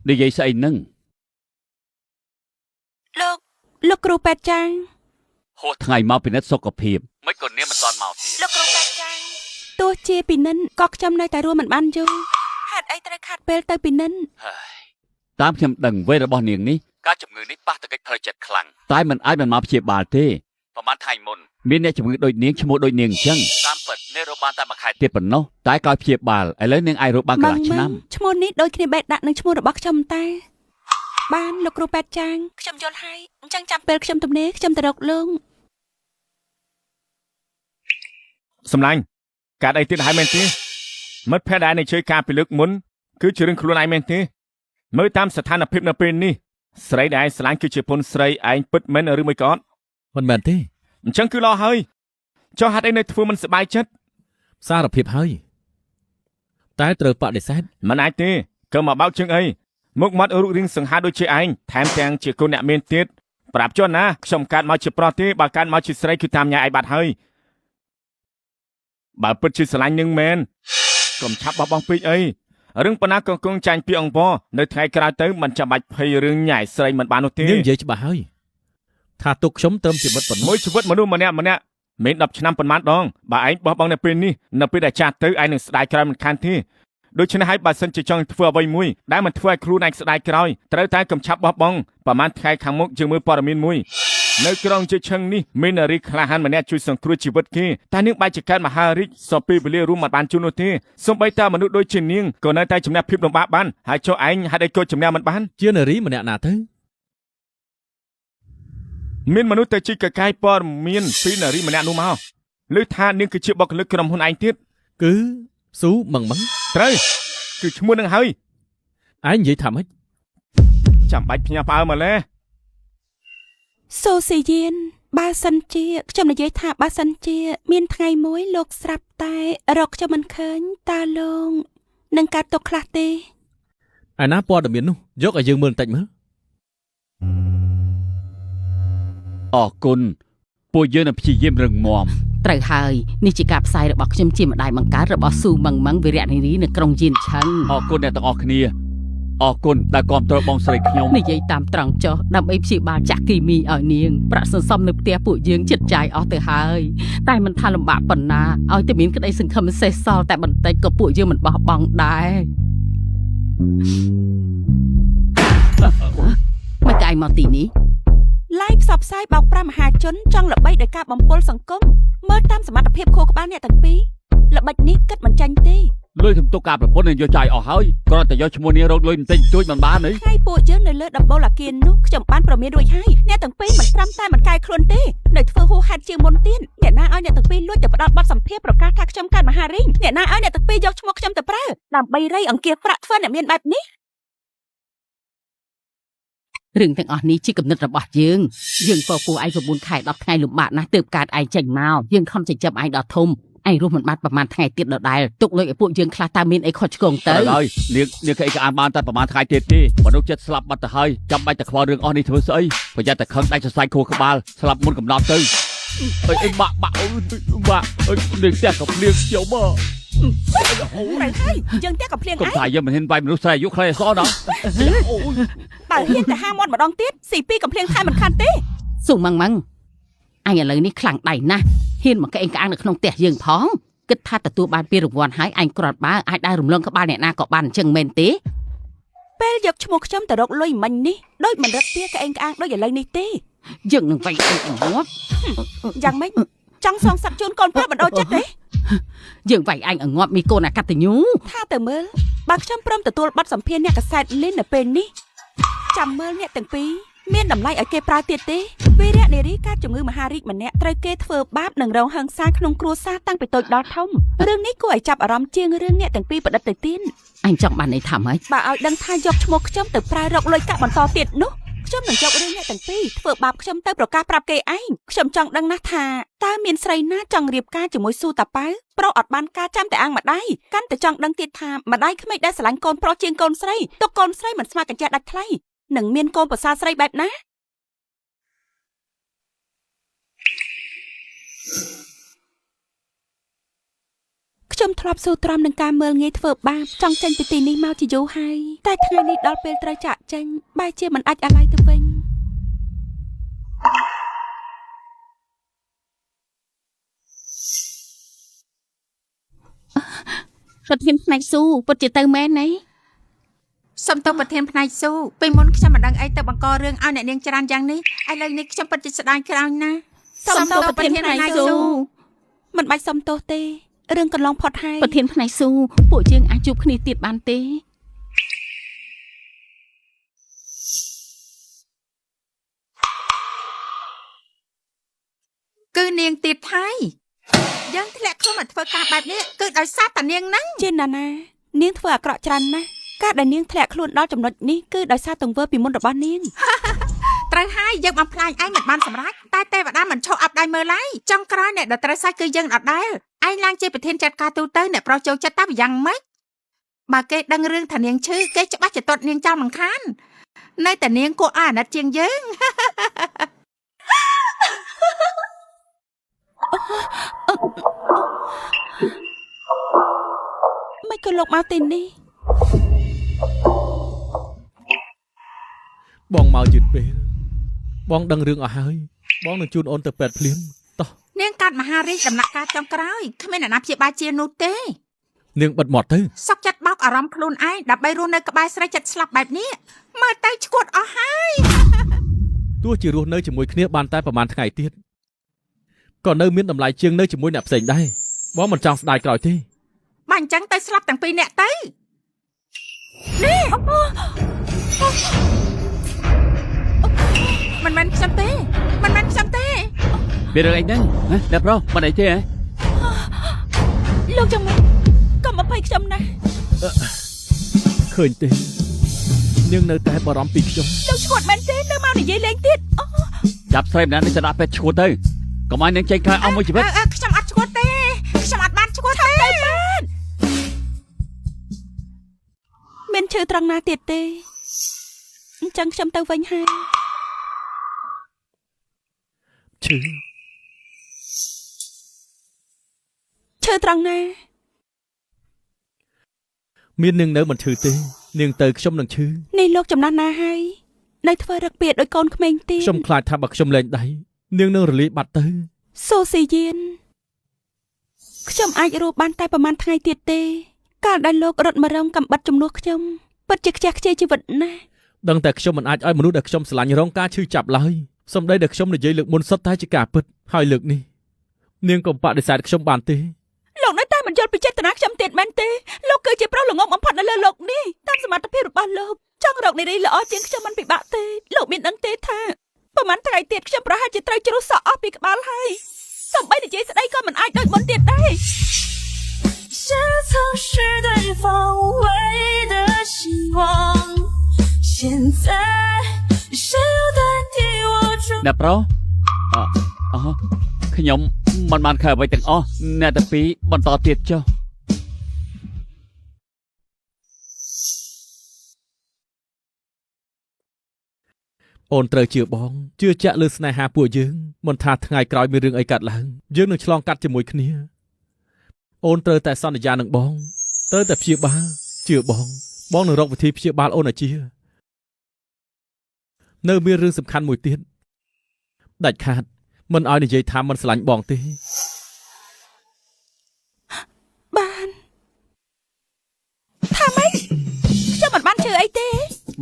និយាយស្អីនឹង លោកគ្រូពេទ្យចាង ហួសថ្ងៃមកពិនិត្យសុខភាពមិនក៏នាងមិនតាន់មកទៀត លោកគ្រូពេទ្យចាងទោះជាពីនិនក៏ខ្ញុំនៅតែរួមមិនបានយូរហេតុអីត្រូវខាត់ពេលទៅពីនិន តាមខ្ញុំដឹងវ័យរបស់នាងនេះការជំងឺនេះប៉ះទៅកិច្ចផ្លូវចិត្តខ្លាំងតែមិនអាចបានមកព្យាបាលទេប្រហែលថ្ងៃមុនមានអ្នកជំងឺដូចនាងឈ្មោះដូចនាងអញ្ចឹងតាមពិតនាងរកបានតែមួយខែទៀតប៉ុណ្ណោះតែក្រោយព្យាបាលឥឡូវនាងអាចរកបានកន្លះឆ្នាំ ឈ្មោះនេះដូចគ្នាបេះដាក់នឹងឈ្មោះរបស់ខ្ញុំតែបានលោកគ្រូពេទ្យចាងខ្ញុំយល់ហើយអញ្ចឹងចាំពេលខ្ញុំទំនេរខ្ញុំទៅរកលោក សម្លាញ់កាត់អីទៀតហើយមែនទេមិត្តភក្តិដែលនៅជួយការពីលើកមុនគឺជារឿងខ្លួនឯងមែនទេមើលតាមស្ថានភាពនៅពេលនេះស្រីដែលស្រឡាញ់គឺជាពុនស្រីឯងពិតមែនឬមួយក៏អត់ មិនមែនទេ អញ្ចឹងគឺល្អហើយចុះហេតុអីនៅធ្វើមិនសប្បាយចិត្ត សារភាពហើយតែត្រូវបដិសេធ មិនអាចទេក៏មកបោកជើងអីមុខមាត់រូបរាងសង្ហាដូចជាឯងថែមទាំងជាកូនអ្នកមានទៀតប្រាប់ចុះណាខ្ញុំកាត់មកជាប្រុសទេបើកាត់មកជាស្រីគឺតាមញ៉ាឯងបាត់ហើយបើពិតជាស្រឡាញ់នឹងមែនកុំឆាប់បោះបង់ពេកអីរឿងប៉ុណ្ណាក៏គង់ចាញ់ពីអង្គពនៅថ្ងៃក្រោយទៅមិនចាំបាច់ភ័យរឿងញ៉ាយស្រីមិនបាននោះទេ នាងនិយាយច្បាស់ហើយថាទុកខ្ញុំត្រឹមជាមិត្តប៉ុណ្ណោះ មួយជីវិតមនុស្សម្នាក់មាន10ឆ្នាំប៉ុន្មានដងបើឯងបោះបង់នៅពេលនេះនៅពេលដែលចាស់ទៅឯងនឹងស្ដាយក្រោយមិនខានទេដូច្នេះហើយបើសិនជាចង់ធ្វើអ្វីមួយដែលមិនធ្វើឲ្យខ្លួនឯងស្ដាយក្រោយត្រូវតែកំឆាប់បោះបង់ប្រហែលថ្ងៃខាងមុខយើងមើលព័ត៌មានមួយនៅក្រុងជ័យឈឹងនេះមាននារីក្លាហានម្នាក់ជួយសង្គ្រោះជីវិតគេតែនាងបែរជាកើតមហារាជសពពីវេលារួមមិនបានជួននោះទេសូម្បីតែមនុស្សដូចជានាងក៏នៅតែជំនះភាពលំបាកបានហើយចុះឯងហេតុអីក៏ជំនះមិនបាន ជានារីម្នាក់ណាទៅ មានមនុស្សទៅជីកកាយព័ត៌មានពីនារីម្នាក់នោះមកឮថានាងគឺជាបុគ្គលិកក្រុមហ៊ុនឯងទៀត គឺស៊ូម៉ងម៉ង ត្រូវគឺឈ្មោះនឹងហើយ ឯងនិយាយថាម៉េច ចាំបាច់ផ្ញើផ្អើលមកលេ សូស៊ីយានបើសិនជាខ្ញុំនិយាយថាបើសិនជាមានថ្ងៃមួយលោកស្រាប់តែរកខ្ញុំមិនឃើញតើលោកនឹងកើតទុកខ្លះទេ ឯណាព័ត៌មាននោះយកឲ្យយើងមើលបន្តិចមើល អរគុណពួកយើងនឹងព្យាយាមរឹងមាំ ត្រូវហើយនេះជាការផ្សាយរបស់ខ្ញុំជាម្ដាយបង្កើតរបស់ស៊ូម៉ងម៉ងវីរៈនារីនៅក្រុងយៀនឆឹង អរគុណអ្នកទាំងអស់គ្នាអរគុណដែលគាំទ្របងស្រីខ្ញុំ និយាយតាមត្រង់ចុះដើម្បីព្យាបាលចាក់គីមីឲ្យនាងប្រាក់សន្សំនៅផ្ទះពួកយើងជិតចាយអស់ទៅហើយតែមិនថាលំបាកប៉ុណ្ណាឲ្យតែមានក្តីសង្ឃឹមសេះសល់តែបន្តិចក៏ពួកយើងមិនបោះបង់ដែរមកកាយមកទីនេះឡាយផ្សព្វផ្សាយបោកប្រាស់មហាជនចង់ល្បីដោយការបំពុលសង្គមមើលតាមសមត្ថភាពខួរក្បាលអ្នកទាំងពីរល្បិចនេះគិតមិនចាញ់ទេ លុយខ្ញុំទុកការប្រពន្ធនឹងយកចាយអស់ហើយគ្រាន់តែយកឈ្មោះនេះរកលុយបន្តិចបន្តួចមិនបានទេ ថ្ងៃពួកយើងនៅលើដំបូលអាគារនោះខ្ញុំបានប្រមានរួចហើយអ្នកទាំងពីរមិនត្រឹមតែមិនកែខ្លួនទេនៅធ្វើហួសហេតុជាងមុនទៀតអ្នកណាឲ្យអ្នកទាំងពីរលួចទៅផ្ដោតបទសម្ភារប្រកាសថាខ្ញុំកើតមហារាជអ្នកណាឲ្យអ្នកទាំងពីរយកឈ្មោះខ្ញុំទៅប្រើដើម្បីរៃអង្គាសប្រាក់ធ្វើអ្នកមានបែបនេះរឿងទាំងអស់នេះជាគំនិតរបស់យើងពពោះឯង9ខែ10ថ្ងៃលំបាកណាស់ទើបកើតឯងចេញមកយើងខំចិញ្ចឹមឯងដល់ធំឯងរស់មិនបានប្រហែលថ្ងៃទៀតដដែលទុកលុយឲ្យពួកយើងខ្លះតើមានអីខុសឆ្គងទៅ ហើយនាងគេក៏អានបានតែប្រហែលថ្ងៃទៀតទេមនុស្សចិត្តស្លាប់បាត់ទៅហើយចាំបាច់តែខ្វល់រឿងអស់នេះធ្វើស្អីប្រយ័ត្នតែខឹងដាច់សរសៃខួរក្បាលស្លាប់មុនកំណត់ទៅអីបាក់អើយនាងតែក៏ភ្លៀងខ្ញុំមក ត្រូវហើយយើងតែកំភ្លៀង កុំថាយើងមិនហ៊ានវាយមនុស្សស្រីអាយុខ្លីអសោះណា បើហ៊ានតែហាមាត់ម្ដងទៀតស៊ីពីកំភ្លៀងថែមិនខានទេស៊ូម៉ងម៉ងអញឥឡូវនេះខ្លាំងដៃណាស់ហ៊ានមកកេងក្អាងនៅក្នុងផ្ទះយើងផងគិតថាទទួលបានពានរង្វាន់ហើយអញគ្រាន់បើអាចដែររំលងក្បាលអ្នកណាក៏បានអញ្ចឹងមែនទេពេលយកឈ្មោះខ្ញុំទៅរកលុយមិញនេះដូចមិនរត់ពីកេងក្អាងដូចឥឡូវនេះទេយើងនឹងវាយអញងាប់យ៉ាងម៉េចចង់សងសឹកជូនកូនប្រុសបណ្ដោចិត្តទេយើងវាយអញឲ្យងាប់មីកូនអកតញ្ញូថាទៅមើលបើខ្ញុំព្រមទទួលប័ណ្ណសម្ភារអ្នកកសែតលីននៅពេលនេះចាំមើលអ្នកទាំងពីរមានតម្លៃឲ្យគេប្រើទៀតទេវីរៈនារីកើតជំងឺមហារីកម្នាក់ត្រូវគេធ្វើបាបនិងរងហិង្សាក្នុងគ្រួសារតាំងពីតូចដល់ធំរឿងនេះគួរឲ្យចាប់អារម្មណ៍ជាងរឿងអ្នកទាំងពីរប្រឌិតទៅទៀតអញចង់បានន័យថាម៉េចបើឲ្យដឹងថាយកឈ្មោះខ្ញុំទៅប្រើរកលុយកាក់បន្តទៀតនោះខ្ញុំនឹងយករឿងអ្នកទាំងពីរធ្វើបាបខ្ញុំទៅប្រកាសប្រាប់គេឯងខ្ញុំចង់ដឹងណាស់ថាតើមានស្រីណាចង់រៀបការជាមួយស៊ូតាប៉ៅប្រុសអត់បានការចាំតែអាំងម្ដាយកាន់តែចង់ដឹងទៀតថាម្ដាយក្មេកដែលស្រឡាញ់កូនប្រុសជាងកូនស្រីទុកកូនស្រីមិនស្មើកញ្ចក់ដាច់ថ្លៃនឹងមានកូនប្រសាស្រីបែបណា ខ្ញុំធ្លាប់ស៊ូទ្រាំនឹងការមើលងាយធ្វើបាបចង់ចេញពីទីនេះមកជាយូរហើយតែថ្ងៃនេះដល់ពេលត្រូវចាក់ចេញបែរជាមិនអាចអាឡ័យទៅវិញប្រធានផ្នែកស៊ូពិតជាទៅមែនណែ សុំទោសប្រធានផ្នែកស៊ូពេលមុនខ្ញុំមិនដឹងអីទៅបង្ករឿងឲ្យអ្នកនាងច្រើនយ៉ាងនេះឥឡូវនេះខ្ញុំពិតជាស្ដាយក្រោយណាស់ សុំទោសប្រធានផ្នែកស៊ូមិនបាច់សុំទោសទេរឿងកន្លងផុតហើយប្រធានផ្នែកស៊ូពួកយើងអាចជួបគ្នាទៀតបានទេ គឺនាងទៀតថៃយើងធ្លាក់ខ្លួនមកធ្វើការបែបនេះគឺដោយសារតានាងហ្នឹង ជាណានាងធ្វើអាក្រក់ច្រើនណាស់ការដែលនាងធ្លាក់ខ្លួនដល់ចំណុចនេះគឺដោយសារទង្វើពីមុនរបស់នាង ត្រូវហើយយើងបំផ្លាញឯងមិនបានសម្រេចតែទេវតាមិនឈប់អាប់ដៃមើលឡើយចុងក្រោយអ្នកដែលត្រូវសាច់គឺយើងដដែលឯងឡើងជាប្រធានចាត់ការទូទៅអ្នកប្រុសចូលចិត្តតាយ៉ាងម៉េចបើគេដឹងរឿងថានាងឈឺគេច្បាស់ជាទាត់នាងចោលមិនខាននៅតែនាងគួរឲ្យអាណិតជាងយើង មិនក៏លោកមកទីនេះ បងមកយឺតពេលបងដឹងរឿងអស់ហើយបងនឹងជូនអូនទៅពេទ្យភ្លាមតោះ នាងកាត់មហារាជដំណាក់កាលចុងក្រោយគ្មានអ្នកណាព្យាបាលជានោះទេ នាងបិទមាត់ទៅ សុកចិត្តបោកអារម្មណ៍ខ្លួនឯងដើម្បីរស់នៅក្បែរស្រីចិត្តស្លាប់បែបនេះមើលទៅឈួតអស់ហើយ ទោះជារស់នៅជាមួយគ្នាបានតែប្រហែលថ្ងៃទៀតក៏នៅមានតម្លៃជាងនៅជាមួយអ្នកផ្សេងដែរបងមិនចង់ស្ដាយក្រោយទេ បើអញ្ចឹងទៅស្លាប់ទាំងពីរអ្នកទៅមិនមែនខ្ញុំទេមិនមែនខ្ញុំទេ មានរឿងអីហ្នឹងហ៎អ្នកប្រុសមិនអីទេហ៎ លោកចាំមកកុំអភ័យខ្ញុំណា ឃើញទេនាងនៅតែបារម្ភពីខ្ញុំ លោកឈួតមែនទេនៅមកនិយាយលេងទៀត ចាប់ស្រីម្នាក់នេះទៅដាក់ពេទ្យឈួតទៅកុំឲ្យនាងចេញក្រៅអស់មួយជីវិត ខ្ញុំអត់ឈួតទេខ្ញុំអត់បានឈួតទេ មានឈឺត្រង់ណាទៀតទេអញ្ចឹងខ្ញុំទៅវិញហើយ ឈឺ ឈឺត្រង់ណា មាននាងនៅមិនឈឺទេនាងទៅខ្ញុំនឹងឈឺ នេះលោកចំណាស់ណាហើយនៅធ្វើរឹកពីដោយកូនក្មេងទៀត ខ្ញុំខ្លាចថាបើខ្ញុំលែងដៃនាងនឹងរលាយបាត់ទៅ សូស៊ីយានខ្ញុំអាចរស់បានតែប្រហែលថ្ងៃទៀតទេកាលដែលលោករត់មករងកំបិតជំនួសខ្ញុំពិតជាខ្ជះខ្ជាយជីវិតណាស់ ដឹងតែខ្ញុំមិនអាចឲ្យមនុស្សដែលខ្ញុំស្រឡាញ់រងការឈឺចាប់ឡើយសម្ដីដែលខ្ញុំនិយាយលើកមុនសុទ្ធតែជាការពិតហើយលើកនេះនាងកុំបដិសេធខ្ញុំបានទេ លោកនៅតែមិនយល់ពីចេតនាខ្ញុំទៀតមែនទេលោកគឺជាប្រុសល្ងងបំផុតនៅលើលោកនេះតាមសមត្ថភាពរបស់លោកចង់រកនារីល្អជាងខ្ញុំមិនពិបាកទេលោកមានដឹងទេថាប្រហែលថ្ងៃទៀតខ្ញុំប្រហែលជាត្រូវជ្រុះសក់អស់ពីក្បាលហើយសូម្បីនិយាយស្ដីក៏មិនអាចដូចមុនទៀតដែរ 这曾是对方无谓的希望，现在谁又代替我承 អ្នកប្រុសខ្ញុំមិនបានខើអ្វីទាំងអស់អ្នកតែពីរបន្តទៀតចុះ អូនត្រូវជឿបងជឿជាក់លើស្នេហាពួកយើងមិនថាថ្ងៃក្រោយមានរឿងអីកើតឡើងយើងនឹងឆ្លងកាត់ជាមួយគ្នាអូនត្រូវតែសន្យានឹងបងត្រូវតែព្យាបាលជឿបងនឹងរកវិធីព្យាបាលអូនឲ្យជានៅមានរឿងសំខាន់មួយទៀតដាច់ខាតមិនឲ្យនិយាយថាមិនស្រឡាញ់បងទេ បានថាម៉េចខ្ញុំមិនបានជឿអីទេ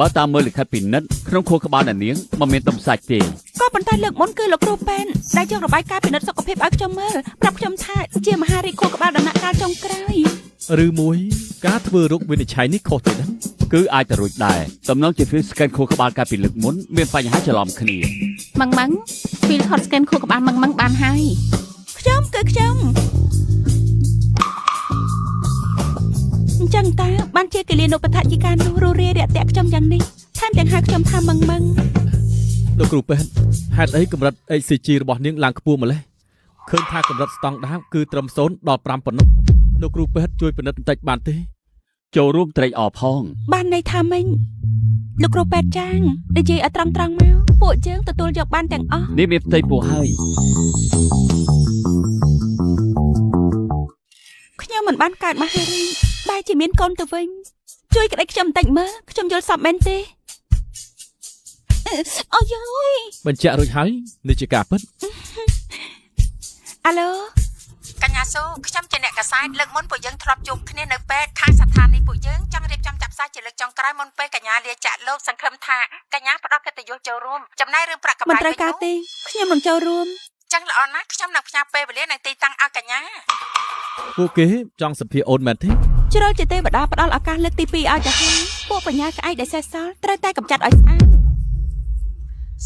បើតាមមើលលិខិតពិនិត្យក្នុងខួរក្បាលអ្នកនាងមិនមានដុំសាច់ទេ ក៏ប៉ុន្តែលើកមុនគឺលោកគ្រូប៉ែនដែលយករបាយការណ៍ពិនិត្យសុខភាពឲ្យខ្ញុំមើលប្រាប់ខ្ញុំថាជាមហារាជខួរក្បាលដំណាក់កាលចុងក្រោយ ឬមួយការធ្វើរោគវិនិច្ឆ័យនេះខុសទេដឹង គឺអាចទៅរួចដែរតំណងជាធ្វើ scan ខួរក្បាលកាលពីលើកមុនមានបញ្ហាច្រឡំគ្នា ម៉ងពីលថត scan ខួរក្បាលម៉ងបានហើយខ្ញុំអញ្ចឹងតើបានជាកលានុបដ្ឋាយិកានោះរੂរាយរាក់ទាក់ខ្ញុំយ៉ាងនេះថែមទាំងហៅខ្ញុំថាម៉ង លោកគ្រូពេទ្យហេតុអីកម្រិត HCG របស់នាងឡើងខ្ពស់ម្ល៉េះឃើញថាកម្រិតស្តង់ដារគឺត្រឹម0ដល់5ប៉ុណ្ណោះលោកគ្រូពេទ្យជួយពិនិត្យបន្តិចបានទេ ចូលរួមត្រេកអរផង បានន័យថាម៉េចលោកគ្រូប៉ែតចាងនិយាយឲ្យត្រង់មកពួកយើងទទួលយកបានទាំងអស់ នេះមានផ្ទៃពោះហើយ មិនបានកើតមកហើយបែរជាមានកូនទៅវិញជួយក្តីខ្ញុំបន្តិចមើលខ្ញុំយល់សពមែនទេអូយយ បញ្ជាក់រួចហើយនេះជាការពិត អាឡូ កញ្ញាស៊ូខ្ញុំជាអ្នកកសែតលើកមុនពួកយើងធ្លាប់ជួបគ្នានៅពេទ្យខាងស្ថានីយ៍ពួកយើងចង់រៀបចំចាប់ផ្សាយជាលើកចុងក្រោយមុនពេលកញ្ញាលាចាក់លោកសង្ឃឹមថាកញ្ញាផ្ដល់កិត្តិយសចូលរួមចំណាយរឿងប្រាក់កម្ មិន រៃ ត្រូវការទេខ្ញុំនឹងចូលរួម ចឹងល្អណាស់ខ្ញុំនឹងផ្ញើពេលវេលានិងទីតាំងឲ្យកញ្ញា ពួកគេចង់សម្ភារអូនមែនទេ ជ្រុលជាទេវតាផ្ដល់ឱកាសលើកទី2ឲ្យទៅហើយពួកបញ្ញាក្អែកដែលសេះសល់ត្រូវតែកម្ចាត់ឲ្យស្អាត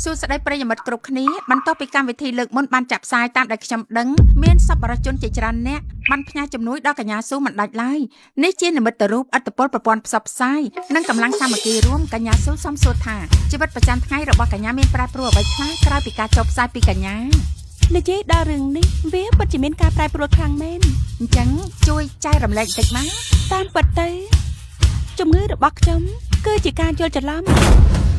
សួស្តីប្រិយមិត្តគ្រប់គ្នាបន្ទាប់ពីកម្មវិធីលើកមុនបានចាប់ផ្សាយតាមដែលខ្ញុំដឹងមានសប្បុរសជនជាច្រើនអ្នកបានផ្ញើជំនួយដល់កញ្ញាស៊ូមិនដាច់ឡើយនេះជានិមិត្តរូបឥទ្ធិពលប្រព័ន្ធផ្សព្វផ្សាយនិងកម្លាំងសាមគ្គីរួមកញ្ញាស៊ូសូមសួរថាជីវិតប្រចាំថ្ងៃរបស់កញ្ញាមានប្រែប្រួលអ្វីខ្លះក្រៅពីការចុះផ្សាយពីកញ្ញា និយាយដល់រឿងនេះវាពិតជាមានការប្រែប្រួលខ្លាំងមែន អញ្ចឹងជួយចែករំលែកបន្តិចមក តាមពិតទៅជំងឺរបស់ខ្ញុំគឺជាការយល់ច្រឡំ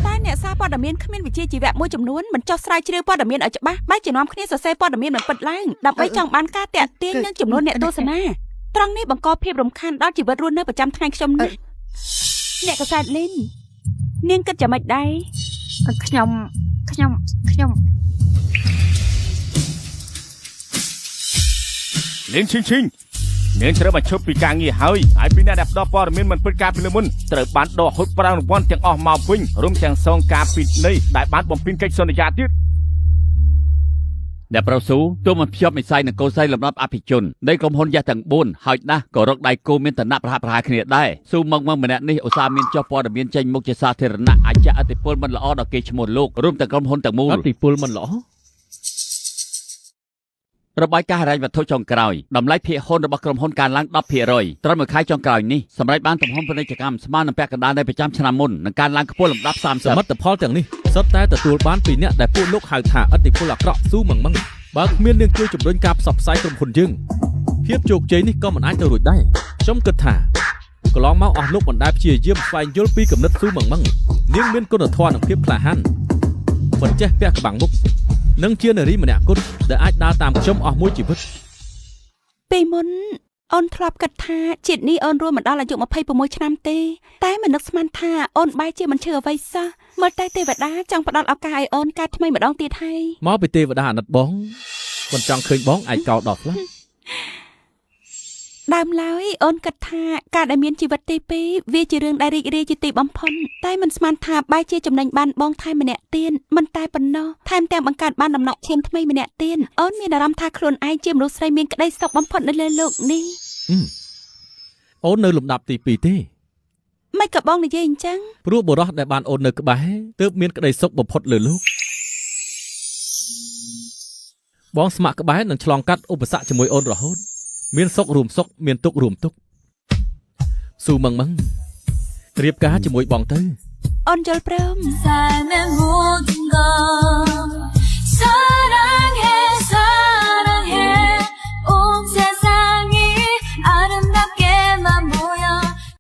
តែអ្នកសារព័ត៌មានគ្មានវិជ្ជាជីវៈមួយចំនួនមិនចោះស្រាវជ្រាវព័ត៌មានឲ្យច្បាស់បែរជានាំគ្នាសរសេរព័ត៌មានមិនពិតឡើងដើម្បីចង់បានការតាក់ទាញនឹងចំនួនអ្នកទស្សនាត្រង់នេះបង្កភាពរំខានដល់ជីវិតរស់នៅប្រចាំថ្ងៃខ្ញុំណាស់អ្នកកសែតលីននាងគិតយ៉ាងម៉េចដែរ ខ្ញុំ លេងឈិញនាងត្រូវបញ្ឈប់ពីការងារហើយពីអ្នកដែលផ្ដល់ព័ត៌មានមិនពិតការពីលើមុនត្រូវបានដកហូតប្រាំរង្វាន់ទាំងអស់មកវិញរួមទាំងសងការពិតនៃដែលបានបំពេញកិច្ចសន្យាទៀត អ្នកប្រស៊ូទោះមិនភ្ជាប់និស្ស័យនឹងកូនស្រីលំដាប់អភិជននៃក្រុមហ៊ុនយ៉ាស់ទាំង4ហើយណាស់ក៏រកដៃគូមានឋានៈប្រហាក់ប្រហែលគ្នាដែរស៊ូមកម្នាក់នេះឧស្សាហ៍មានចុះព័ត៌មានចេញមុខជាសាធារណៈអាចអតិពលមិនល្អដល់គេឈ្មោះលោករួមទាំងក្រុមហ៊ុនទាំងមូល អតិពលមិនល្អ របាយការណ៍ហិរញ្ញវត្ថុចុងក្រោយតម្លៃភាគហ៊ុនរបស់ក្រុមហ៊ុនកើនឡើង 10% ត្រឹមមួយខែចុងក្រោយនេះសម្រាប់បានទំហំពាណិជ្ជកម្មស្មើនឹងពាក់កណ្ដាលនៃប្រចាំឆ្នាំមុននឹងកើនឡើងខ្ពស់លំដាប់ សមិទ្ធផលទាំងនេះសុទ្ធតែទទួលបានពីអ្នកដែលពួកលោកហៅថាអតិពលអាក្រក់ស៊ូមងមឹងបើគ្មាននាងជួយជំរុញការផ្សព្វផ្សាយក្រុមហ៊ុនយើងភាពជោគជ័យនេះក៏មិនអាចទៅរួចដែរខ្ញុំគិតថាកន្លងមកអស់លោកមិនដែលព្យាយាមស្វែងយល់ពីគំនិតស៊ូមងមឹងនាងមានគុណធម៌និងភាពក្លាហានមិនចេះពាក់ក្បាំងមុខនិងជានារីម្នាក់គត់ដែលអាចដើរតាមខ្ញុំអស់មួយជីវិត ពីមុនអូនធ្លាប់គិតថាជាតិនេះអូនរួមមកដល់អាយុ26ឆ្នាំទេតែមិននឹកស្មានថាអូនបែរជាមិនឈឺអ្វីសោះមើលតែទេវតាចង់ផ្ដល់ឱកាសឲ្យអូនកើតថ្មីម្ដងទៀតហើយ មកពីទេវតាអាណិតបងមិនចង់ឃើញបងឯកោដល់ខ្លះ ដើមឡើយអូនគិតថាការដែលមានជីវិតទី2វាជារឿងដែលរីករាយជាទីបំផុតតែមិនស្មានថាបែរជាចំណេញបានបងថែមម្នាក់ទៀតមិនតែប៉ុណ្ណោះថែមទាំងបង្កើតបានដំណក់ឈាមថ្មីម្នាក់ទៀតអូនមានអារម្មណ៍ថាខ្លួនឯងជាមនុស្សស្រីមានក្តីសុខបំផុតនៅលើโลกនេះ អូននៅលំដាប់ទី2ទេ មិនក៏បងនិយាយអញ្ចឹង ព្រោះបុរសដែលបានអូននៅក្បែរទើបមានក្តីសុខបំផុតលើលោកបងស្ម័គ្រក្បែរនឹងឆ្លងកាត់ឧបសគ្គជាមួយអូនរហូតមានសុខរួមសុខមានទុក្ខរួមទុក្ខស៊ូមងមឹងរៀបការជាមួយបងទៅ អូនយល់ព្រម 在面目定格。